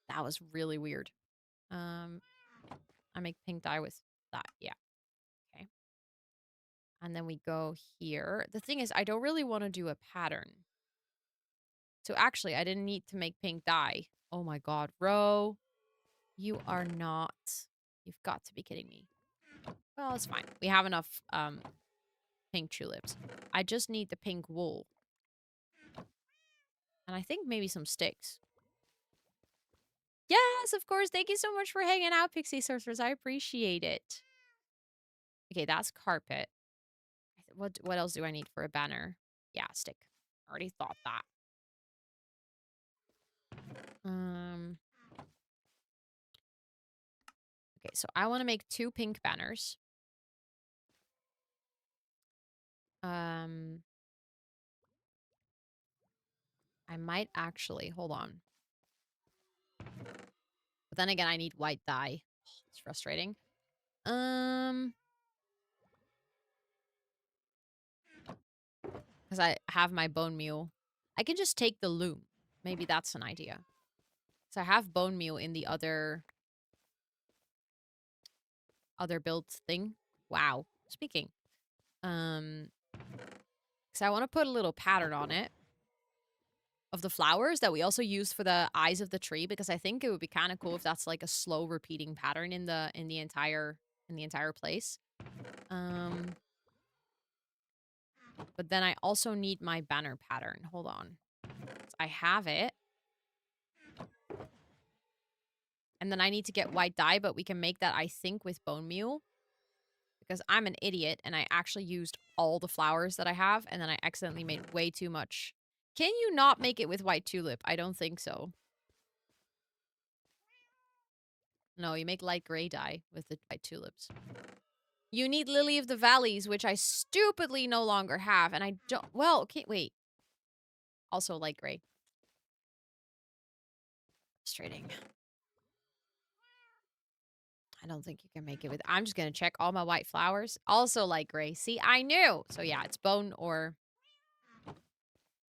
That was really weird. I make pink dye with that. Yeah. Okay. And then we go here. The thing is, I don't really want to do a pattern. So actually, I didn't need to make pink dye. Oh my god, Ro. You are not. You've got to be kidding me. Well, it's fine. We have enough pink tulips. I just need the pink wool. And I think maybe some sticks. Yes, of course. Thank you so much for hanging out, Pixie Sorcerers. I appreciate it. Okay, that's carpet. What else do I need for a banner? Yeah, stick. Already thought that. Okay, so I want to make 2 pink banners. I might actually, hold on. But then again, I need white dye. It's frustrating. Because I have my bone meal. I can just take the loom. Maybe that's an idea. So I have bone meal in the other build thing. Wow. Speaking. Because I want to put a little pattern on it of the flowers that we also use for the eyes of the tree, because I think it would be kind of cool if that's like a slow repeating pattern in the entire place. But then I also need my banner pattern. Hold on. I have it. And then I need to get white dye, but we can make that, I think, with bone meal. Because I'm an idiot and I actually used all the flowers that I have and then I accidentally made way too much. Can you not make it with white tulip? I don't think so. No, you make light gray dye with the white tulips. You need Lily of the Valleys, which I stupidly no longer have. And I don't... Well, okay, wait. Also light gray. Frustrating. I don't think you can make it with... I'm just going to check all my white flowers. Also light gray. See, I knew. So yeah, it's bone or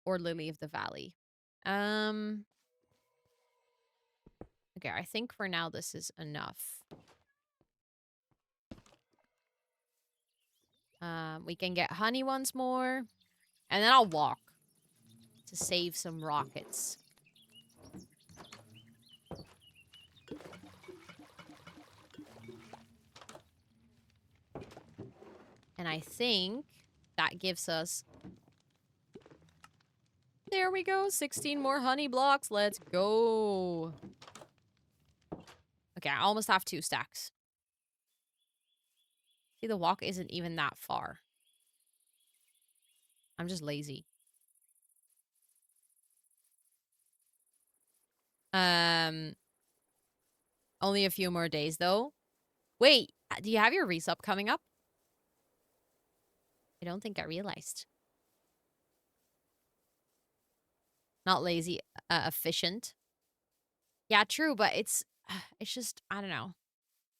Lily of the Valley. Okay, I think for now this is enough. We can get honey once more. And then I'll walk to save some rockets. And I think that gives us... There we go. 16 more honey blocks. Let's go. Okay, I almost have 2 stacks. See, the walk isn't even that far. I'm just lazy. Only a few more days, though. Wait, do you have your resup coming up? I don't think I realized. Not lazy, efficient. Yeah, true, but it's just, I don't know.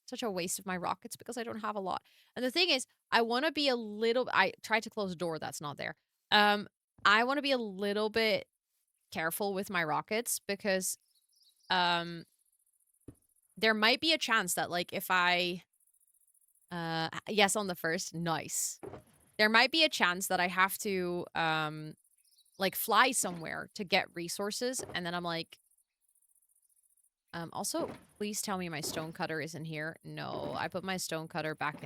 Such a waste of my rockets because I don't have a lot. And the thing is, I want to be a little... I tried to close the door. That's not there. I want to be a little bit careful with my rockets because there might be a chance that, like, if I... yes, on the first. Nice. There might be a chance that I have to, like, fly somewhere to get resources. And then I'm like... also, please tell me my stone cutter isn't here. No, I put my stone cutter back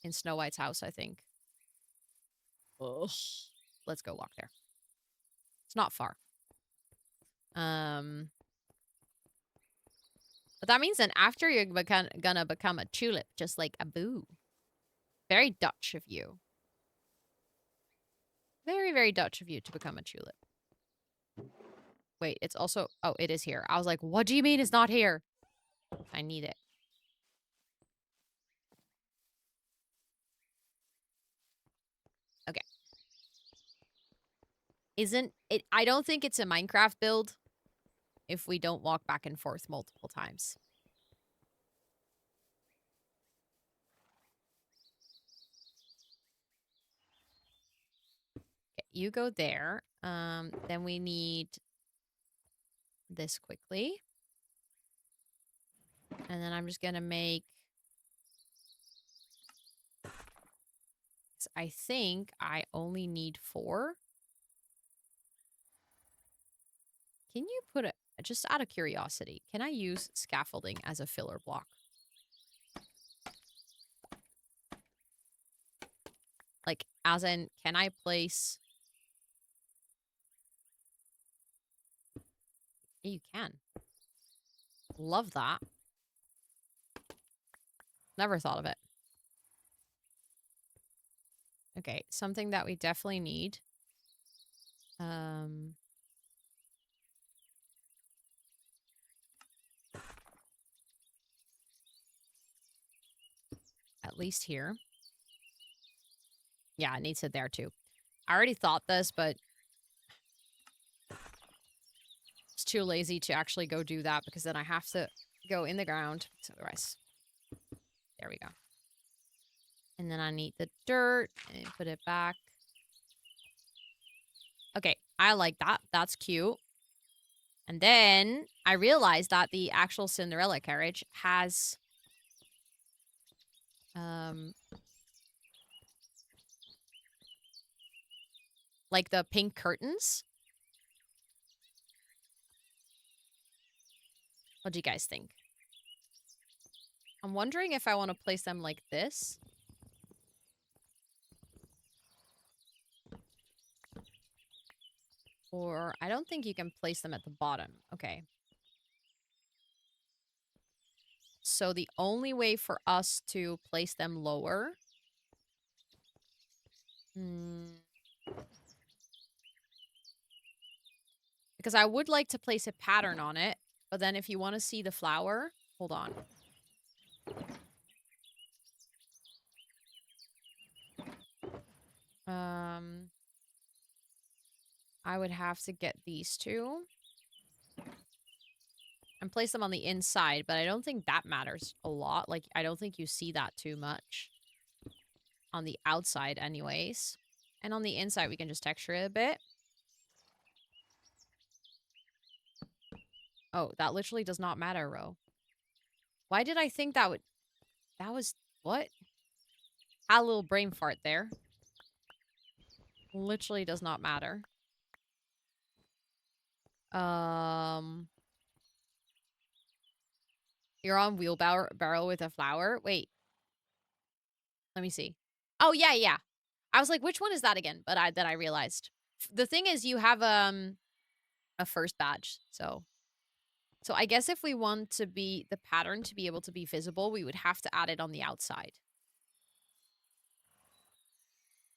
in Snow White's house, I think. Ugh. Let's go walk there. It's not far. But that means then after you're gonna become a tulip, just like a boo. Very Dutch of you. Very, very Dutch of you to become a tulip. Wait, it's also... Oh, it is here. I was like, what do you mean it's not here? I need it. Okay. Isn't it... I don't think it's a Minecraft build if we don't walk back and forth multiple times. Okay, you go there. Then we need this quickly. And then I'm just gonna make... I think I only need 4. Can you put it... Just out of curiosity, can I use scaffolding as a filler block? Like, as in, can I place... Yeah, you can. Love that. Never thought of it. Okay, something that we definitely need. At least here. Yeah, it needs it there too. I already thought this, but it's too lazy to actually go do that because then I have to go in the ground. So otherwise, there we go. And then I need the dirt and put it back. Okay, I like that. That's cute. And then I realized that the actual Cinderella carriage has like the pink curtains. What do you guys think? I'm wondering if I want to place them like this. Or I don't think you can place them at the bottom. Okay. So the only way for us to place them lower... because I would like to place a pattern on it, but then if you want to see the flower... Hold on. I would have to get these two and place them on the inside, but I don't think that matters a lot. Like, I don't think you see that too much on the outside anyways. And on the inside, we can just texture it a bit. Oh, that literally does not matter, Ro. Why did I think that would... That was... What? Had a little brain fart there. Literally does not matter. You're on wheelbarrow with a flower? Wait. Let me see. Oh, yeah, yeah. I was like, which one is that again? But then I realized. The thing is, you have a first badge, so I guess if we want to be the pattern to be able to be visible, we would have to add it on the outside.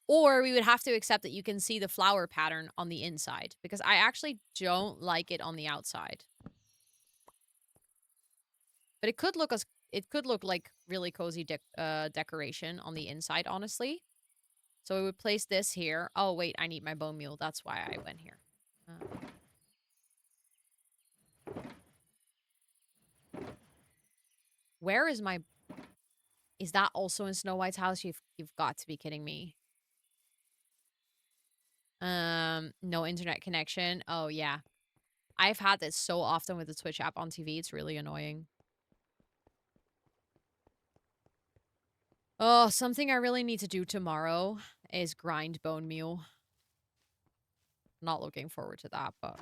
Or we would have to accept that you can see the flower pattern on the inside, because I actually don't like it on the outside. But it could look like really cozy decoration on the inside, honestly. So we would place this here. Oh, wait, I need my bone meal. That's why I went here. Where is my... Is that also in Snow White's house? You've got to be kidding me. No internet connection. Oh, yeah. I've had this so often with the Twitch app on TV. It's really annoying. Oh, something I really need to do tomorrow is grind bone meal. Not looking forward to that, but...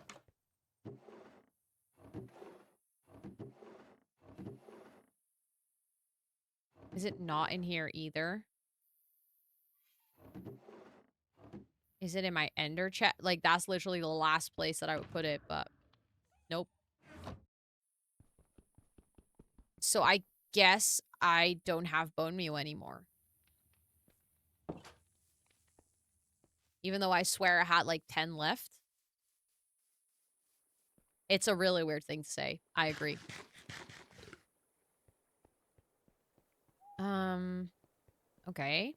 Is it not in here either? Is it in my ender chest? Like, that's literally the last place that I would put it, but... Nope. So I guess I don't have bone meal anymore. Even though I swear I had like 10 left. It's a really weird thing to say. I agree. Okay.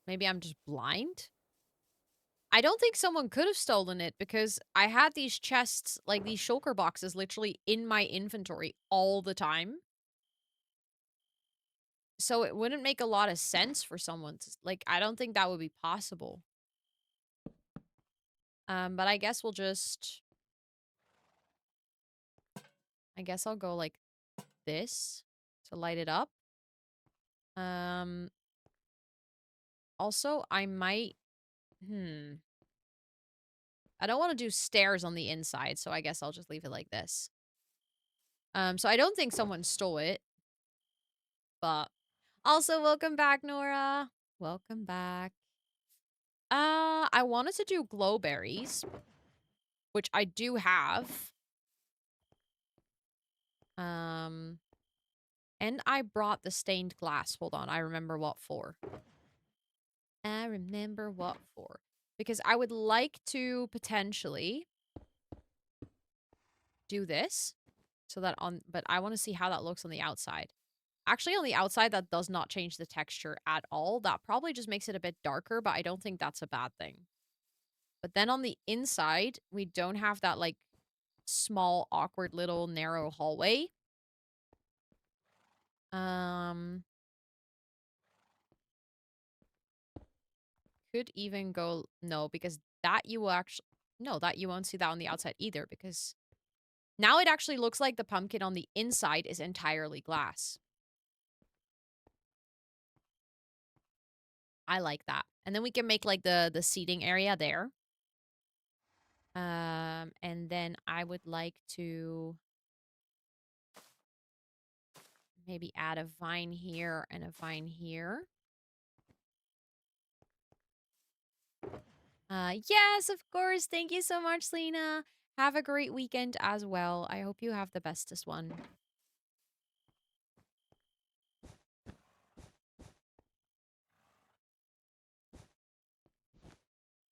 Maybe I'm just blind? I don't think someone could have stolen it because I had these chests, like these shulker boxes, literally in my inventory all the time. So it wouldn't make a lot of sense for someone to, like, I don't think that would be possible. But I guess we'll just... I guess I'll go like this to light it up. Also, I might... I don't want to do stairs on the inside, so I guess I'll just leave it like this. So I don't think someone stole it. But also, welcome back, Nora. Welcome back. I wanted to do glowberries, which I do have. And I brought the stained glass. Hold on, I remember what for. Because I would like to potentially do this. So that but I want to see how that looks on the outside. Actually, on the outside, that does not change the texture at all. That probably just makes it a bit darker, but I don't think that's a bad thing. But then on the inside, we don't have that, like, small, awkward little narrow hallway. Could even go... No, because that you will actually... No, that you won't see that on the outside either, because now it actually looks like the pumpkin on the inside is entirely glass. I like that. And then we can make, like, the seating area there. And then I would like to maybe add a vine here and a vine here. Yes, of course. Thank you so much, Lena. Have a great weekend as well. I hope you have the bestest one.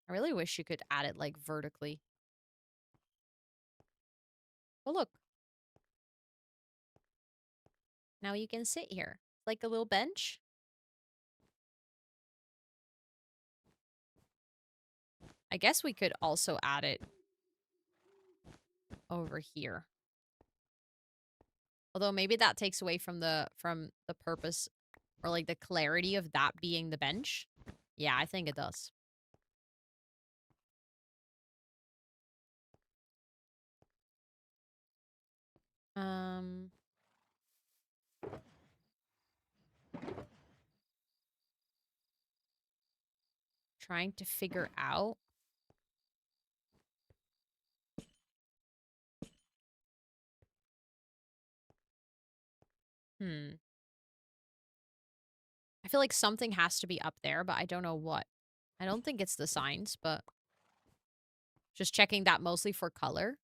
I really wish you could add it like vertically. Oh, look. Now you can sit here. Like a little bench. I guess we could also add it over here. Although maybe that takes away from the purpose or like the clarity of that being the bench. Yeah, I think it does. Um Trying to figure out. Hmm. I feel like something has to be up there, but I don't know what. I don't think it's the signs, but just checking that mostly for color.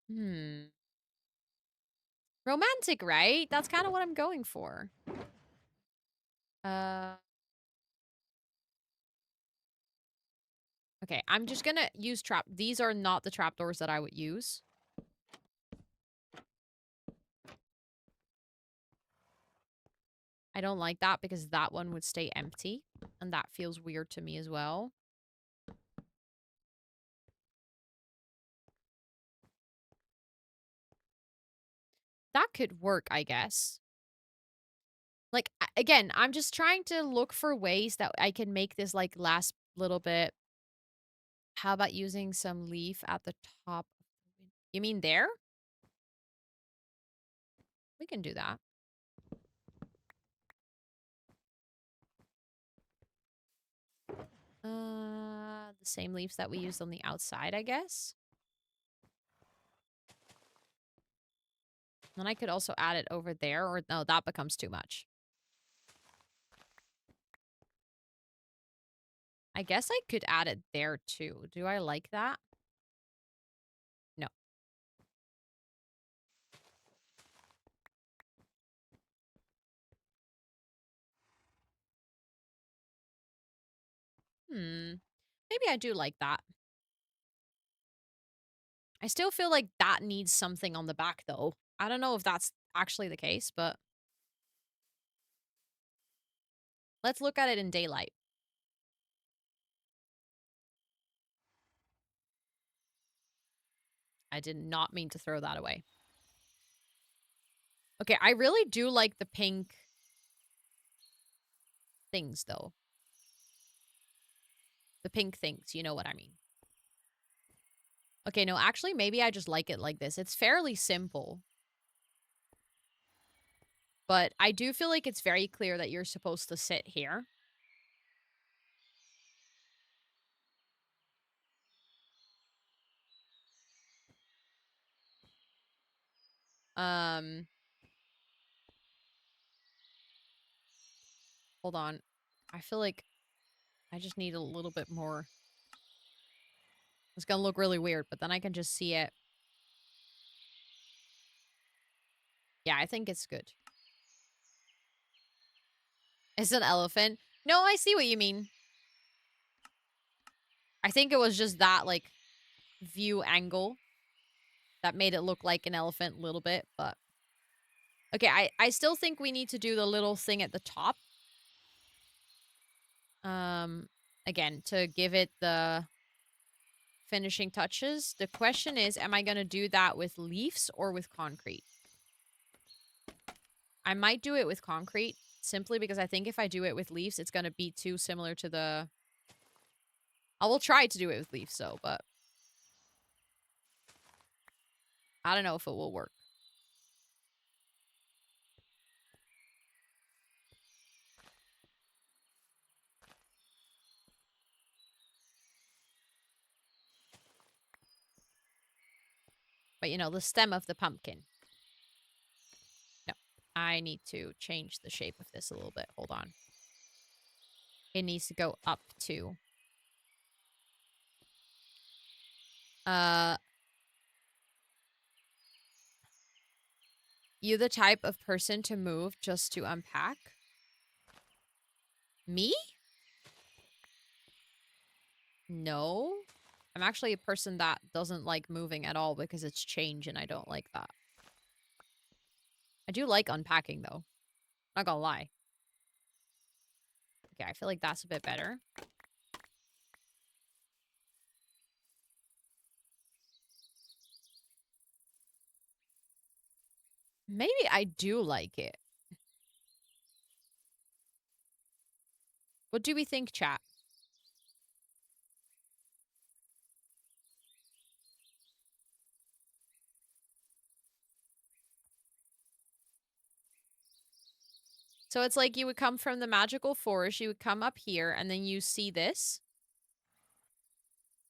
Hmm. Romantic, right? That's kind of what I'm going for. Uh Okay, I'm just gonna use trap. These are not the trapdoors that I would use. I don't like that because that one would stay empty. And that feels weird to me as well. That could work, I guess. Like, again, I'm just trying to look for ways that I can make this, like, last little bit. How about using some leaf at the top? You mean there? We can do that. The same leaves that we used on the outside, I guess. Then I could also add it over there, or no, that becomes too much. I guess I could add it there too. Do I like that? No. Maybe I do like that. I still feel like that needs something on the back, though. I don't know if that's actually the case, but let's look at it in daylight. I did not mean to throw that away. Okay, I really do like the pink things, though. The pink things, you know what I mean. Okay, no, actually, maybe I just like it like this. It's fairly simple. But I do feel like it's very clear that you're supposed to sit here. Um, Hold on. I feel like I just need a little bit more. It's gonna look really weird, but then I can just see it. Yeah, I think it's good. It's an elephant. No, I see what you mean. I think it was just that, like, view angle that made it look like an elephant a little bit, but... Okay, I still think we need to do the little thing at the top. Again, to give it the finishing touches. The question is, am I going to do that with leaves or with concrete? I might do it with concrete, simply because I think if I do it with leaves, it's going to be too similar to the... I will try to do it with leaves, though, but... I don't know if it will work. But, you know, the stem of the pumpkin. No. I need to change the shape of this a little bit. Hold on. It needs to go up, too. Uh, you the type of person to move just to unpack? Me? No. I'm actually a person that doesn't like moving at all because it's change and I don't like that. I do like unpacking though. Not gonna lie. Okay, I feel like that's a bit better. Maybe I do like it. What do we think, chat? So it's like you would come from the magical forest, you would come up here, and then you see this.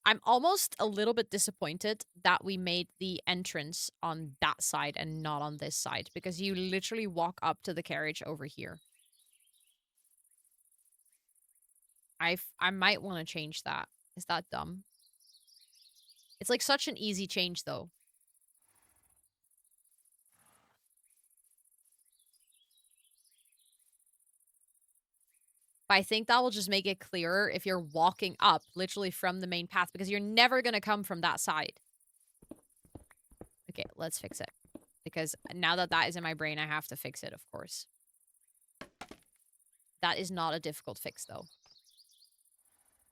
I'm almost a little bit disappointed that we made the entrance on that side and not on this side, because you literally walk up to the carriage over here. I might want to change that. Is that dumb? It's like such an easy change though. But I think that will just make it clearer if you're walking up literally from the main path, because you're never going to come from that side. Okay, let's fix it. Because now that that is in my brain, I have to fix it, of course. That is not a difficult fix, though.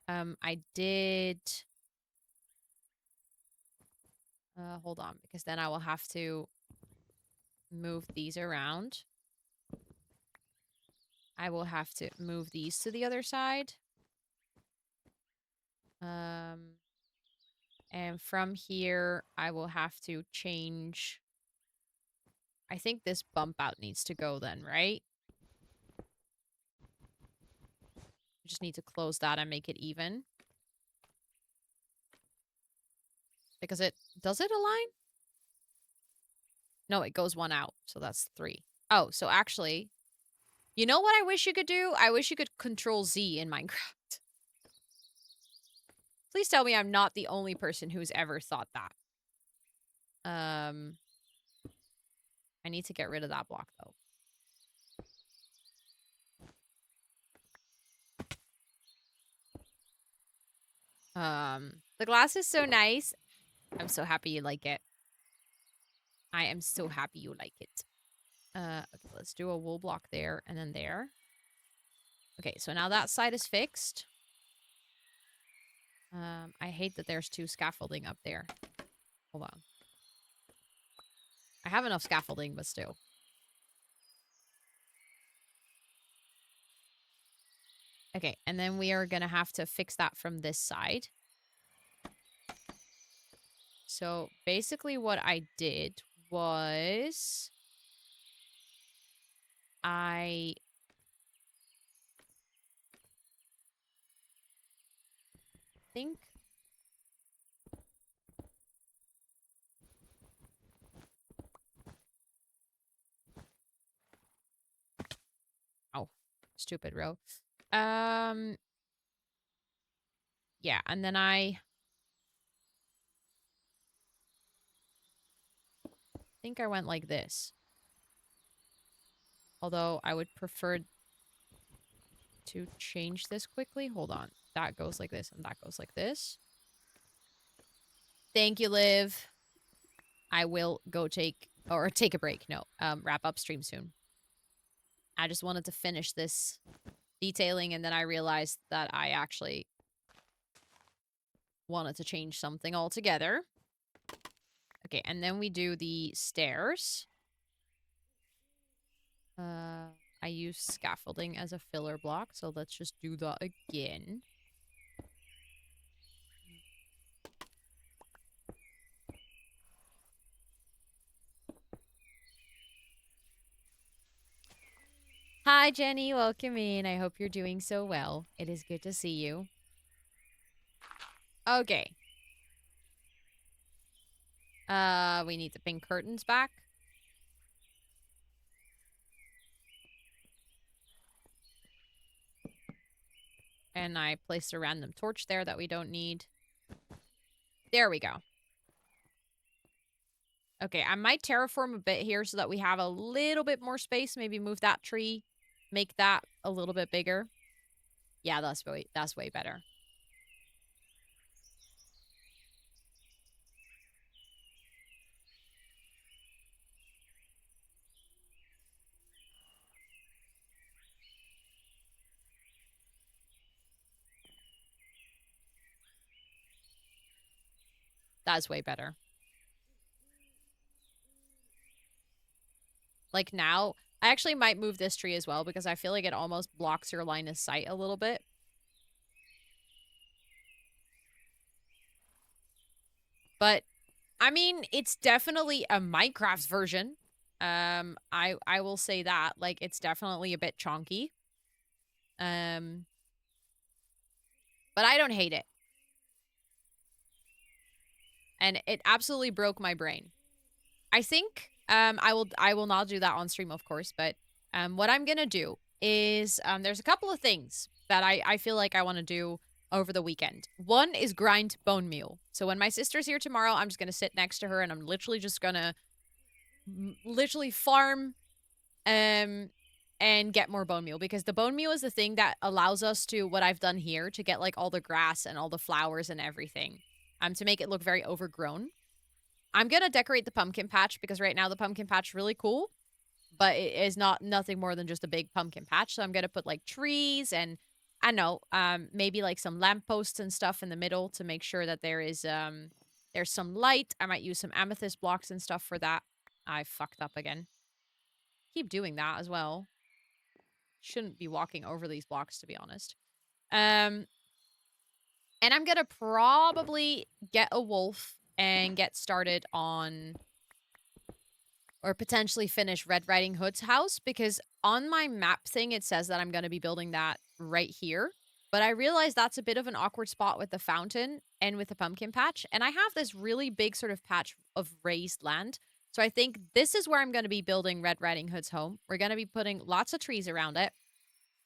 I did... hold on, because then I will have to move these around. I will have to move these to the other side. And from here, I will have to change... I think this bump out needs to go then, right? Just need to close that and make it even. Because it... Does it align? No, it goes one out. So that's 3. Oh, so actually... You know what I wish you could do? I wish you could Control Z in Minecraft. Please tell me I'm not the only person who's ever thought that. I need to get rid of that block, though. The glass is so nice. I'm so happy you like it. I am so happy you like it. Okay, let's do a wool block there and then there. Okay, so now that side is fixed. I hate that there's 2 scaffolding up there. Hold on. I have enough scaffolding, but still. Okay, and then we are gonna have to fix that from this side. So basically what I did was I think oh, stupid row. Yeah, and then I think I went like this. Although I would prefer to change this quickly. Hold on. That goes like this and that goes like this. Thank you, Liv. I will go take a break. No, wrap up stream soon. I just wanted to finish this detailing and then I realized that I actually wanted to change something altogether. Okay, and then we do the stairs. I use scaffolding as a filler block, so let's just do that again. Hi, Jenny. Welcome in. I hope you're doing so well. It is good to see you. Okay. We need the pink curtains back. And I placed a random torch there that we don't need. There we go. Okay, I might terraform a bit here so that we have a little bit more space. Maybe move that tree, make that a little bit bigger. Yeah, that's way better. That's way better. Like now, I actually might move this tree as well because I feel like it almost blocks your line of sight a little bit. But I mean, it's definitely a Minecraft version. I will say that. Like it's definitely a bit chonky. Um, but I don't hate it. And it absolutely broke my brain. I think I will not do that on stream, of course, but what I'm gonna do is there's a couple of things that I feel like I want to do over the weekend. One is grind bone meal. So when my sister's here tomorrow, I'm just gonna sit next to her and I'm literally just gonna literally farm um and get more bone meal because the bone meal is the thing that allows us to what I've done here to get like all the grass and all the flowers and everything to make it look very overgrown. I'm gonna decorate the pumpkin patch because right now the pumpkin patch is really cool, but it is nothing more than just a big pumpkin patch. So I'm gonna put like trees and I don't know, maybe like some lampposts and stuff in the middle to make sure that there's some light. I might use some amethyst blocks and stuff for that. I fucked up again. Keep doing that as well. Shouldn't be walking over these blocks to be honest. Um and I'm gonna probably get a wolf and get started on or potentially finish Red Riding Hood's house because on my map thing, it says that I'm going to be building that right here. But I realize that's a bit of an awkward spot with the fountain and with the pumpkin patch. And I have this really big sort of patch of raised land. So I think this is where I'm going to be building Red Riding Hood's home. We're going to be putting lots of trees around it.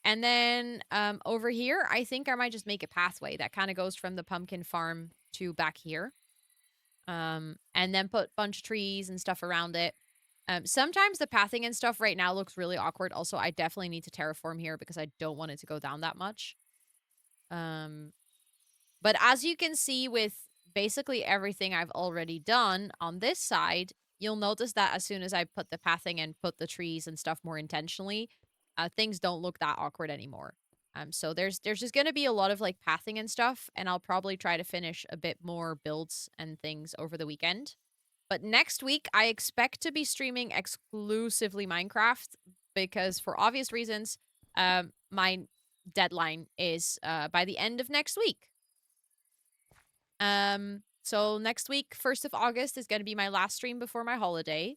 And then over here, I think I might just make a pathway that kind of goes from the pumpkin farm to back here. And then put bunch of trees and stuff around it. Sometimes the pathing and stuff right now looks really awkward. Also, I definitely need to terraform here because I don't want it to go down that much. Um, but as you can see with basically everything I've already done on this side, you'll notice that as soon as I put the pathing and put the trees and stuff more intentionally, things don't look that awkward anymore. So there's just gonna be a lot of like pathing and stuff, and I'll probably try to finish a bit more builds and things over the weekend. But next week, I expect to be streaming exclusively Minecraft because, for obvious reasons, my deadline is by the end of next week. So next week, 1st of August, is going to be my last stream before my holiday.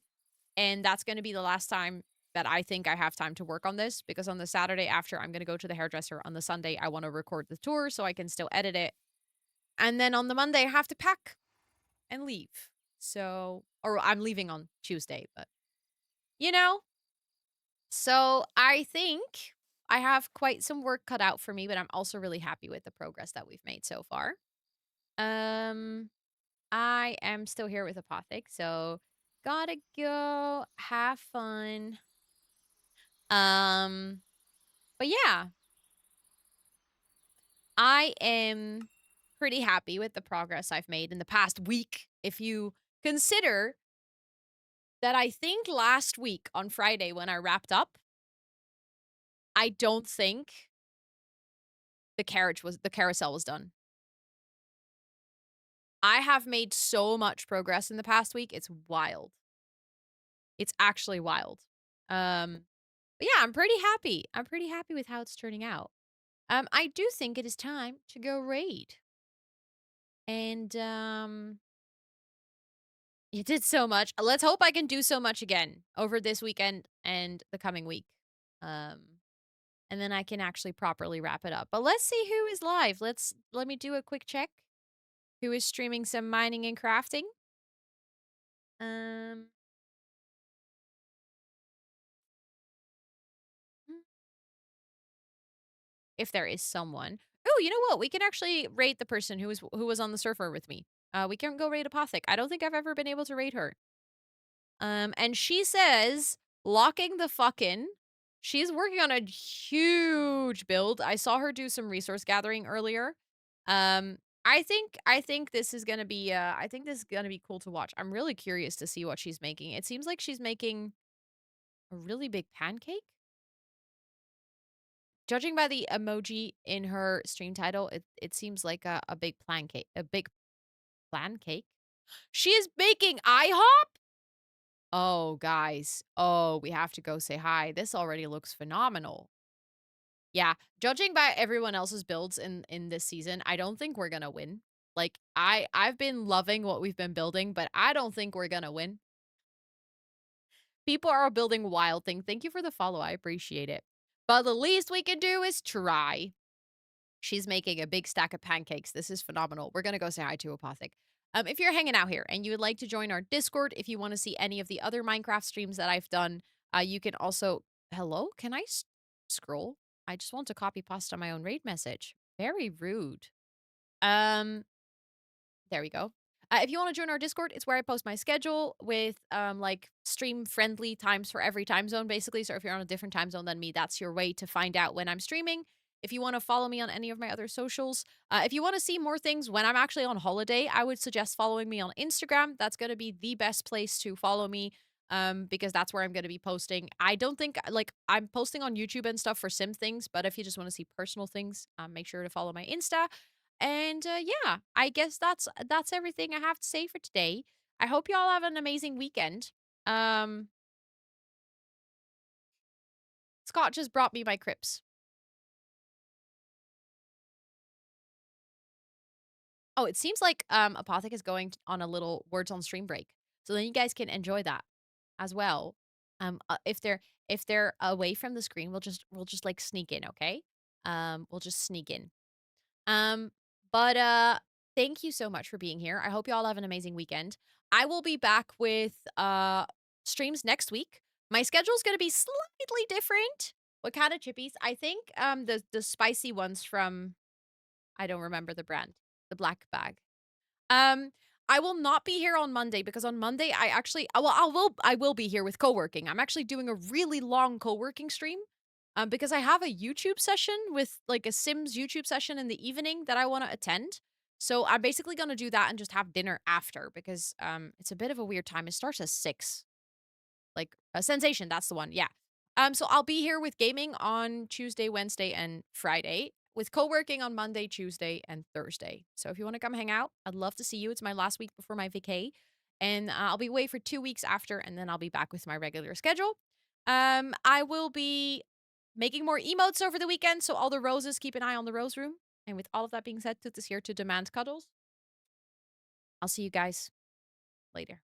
And that's going to be the last time that I think I have time to work on this because on the Saturday after, I'm going to go to the hairdresser. On the Sunday, I want to record the tour so I can still edit it. And then on the Monday, I have to pack and leave. So, or I'm leaving on Tuesday, but you know, so I think I have quite some work cut out for me, but I'm also really happy with the progress that we've made so far. Um, I am still here with Apothic, so gotta go have fun. Um, but yeah, I am pretty happy with the progress I've made in the past week. If you consider that I think last week on Friday when I wrapped up, I don't think the carousel was done. I have made so much progress in the past week. It's wild. It's actually wild. But yeah, I'm pretty happy. I'm pretty happy with how it's turning out. I do think it is time to go raid. And you did so much. Let's hope I can do so much again over this weekend and the coming week. Um and then I can actually properly wrap it up. But let's see who is live. Let me do a quick check. Who is streaming some mining and crafting? Um if there is someone. Oh, you know what? We can actually rate the person who was on the surfer with me. We can go raid Apothic. I don't think I've ever been able to rate her. And she says, locking the fuck in. She's working on a huge build. I saw her do some resource gathering earlier. I think this is gonna be I think this is gonna be cool to watch. I'm really curious to see what she's making. It seems like she's making a really big pancake. Judging by the emoji in her stream title, it seems like a big plan cake. A big plan cake. She is baking IHOP? Oh, guys. Oh, we have to go say hi. This already looks phenomenal. Yeah, judging by everyone else's builds in this season, I don't think we're gonna win. Like, I've been loving what we've been building, but I don't think we're gonna win. People are building wild thing. Thank you for the follow. I appreciate it. But the least we can do is try. She's making a big stack of pancakes. This is phenomenal. We're gonna go say hi to Apothic. If you're hanging out here and you would like to join our Discord, if you want to see any of the other Minecraft streams that I've done, you can also. Hello? Can I scroll? I just want to copy pasta my own raid message. Very rude. Um, there we go. If you want to join our Discord, it's where I post my schedule with like stream friendly times for every time zone, basically. So if you're on a different time zone than me, that's your way to find out when I'm streaming. If you want to follow me on any of my other socials, if you want to see more things when I'm actually on holiday, I would suggest following me on Instagram. That's going to be the best place to follow me because that's where I'm going to be posting. I don't think like I'm posting on YouTube and stuff for sim things, but if you just want to see personal things, make sure to follow my Insta. And yeah, I guess that's everything I have to say for today. I hope y'all have an amazing weekend. Um Scott just brought me my crips. Oh, it seems like Apothic is going on a little words on stream break. So then you guys can enjoy that as well. If they're away from the screen, we'll just like sneak in, okay? We'll just sneak in. But thank you so much for being here. I hope you all have an amazing weekend. I will be back with streams next week. My schedule's going to be slightly different. What kind of chippies? I think the spicy ones from I don't remember the brand. The black bag. Um, I will not be here on Monday because on Monday I actually well I will be here with co-working. I'm actually doing a really long co-working stream. Because I have a YouTube session with like a Sims YouTube session in the evening that I want to attend. So I'm basically going to do that and just have dinner after because it's a bit of a weird time. It starts at 6. Like a sensation, that's the one. Yeah. So I'll be here with gaming on Tuesday, Wednesday, and Friday, with co-working on Monday, Tuesday, and Thursday. So if you want to come hang out, I'd love to see you. It's my last week before my vacay. And I'll be away for 2 weeks after, and then I'll be back with my regular schedule. I will be making more emotes over the weekend, so all the roses, keep an eye on the rose room. And with all of that being said, Toot is here to demand cuddles. I'll see you guys later.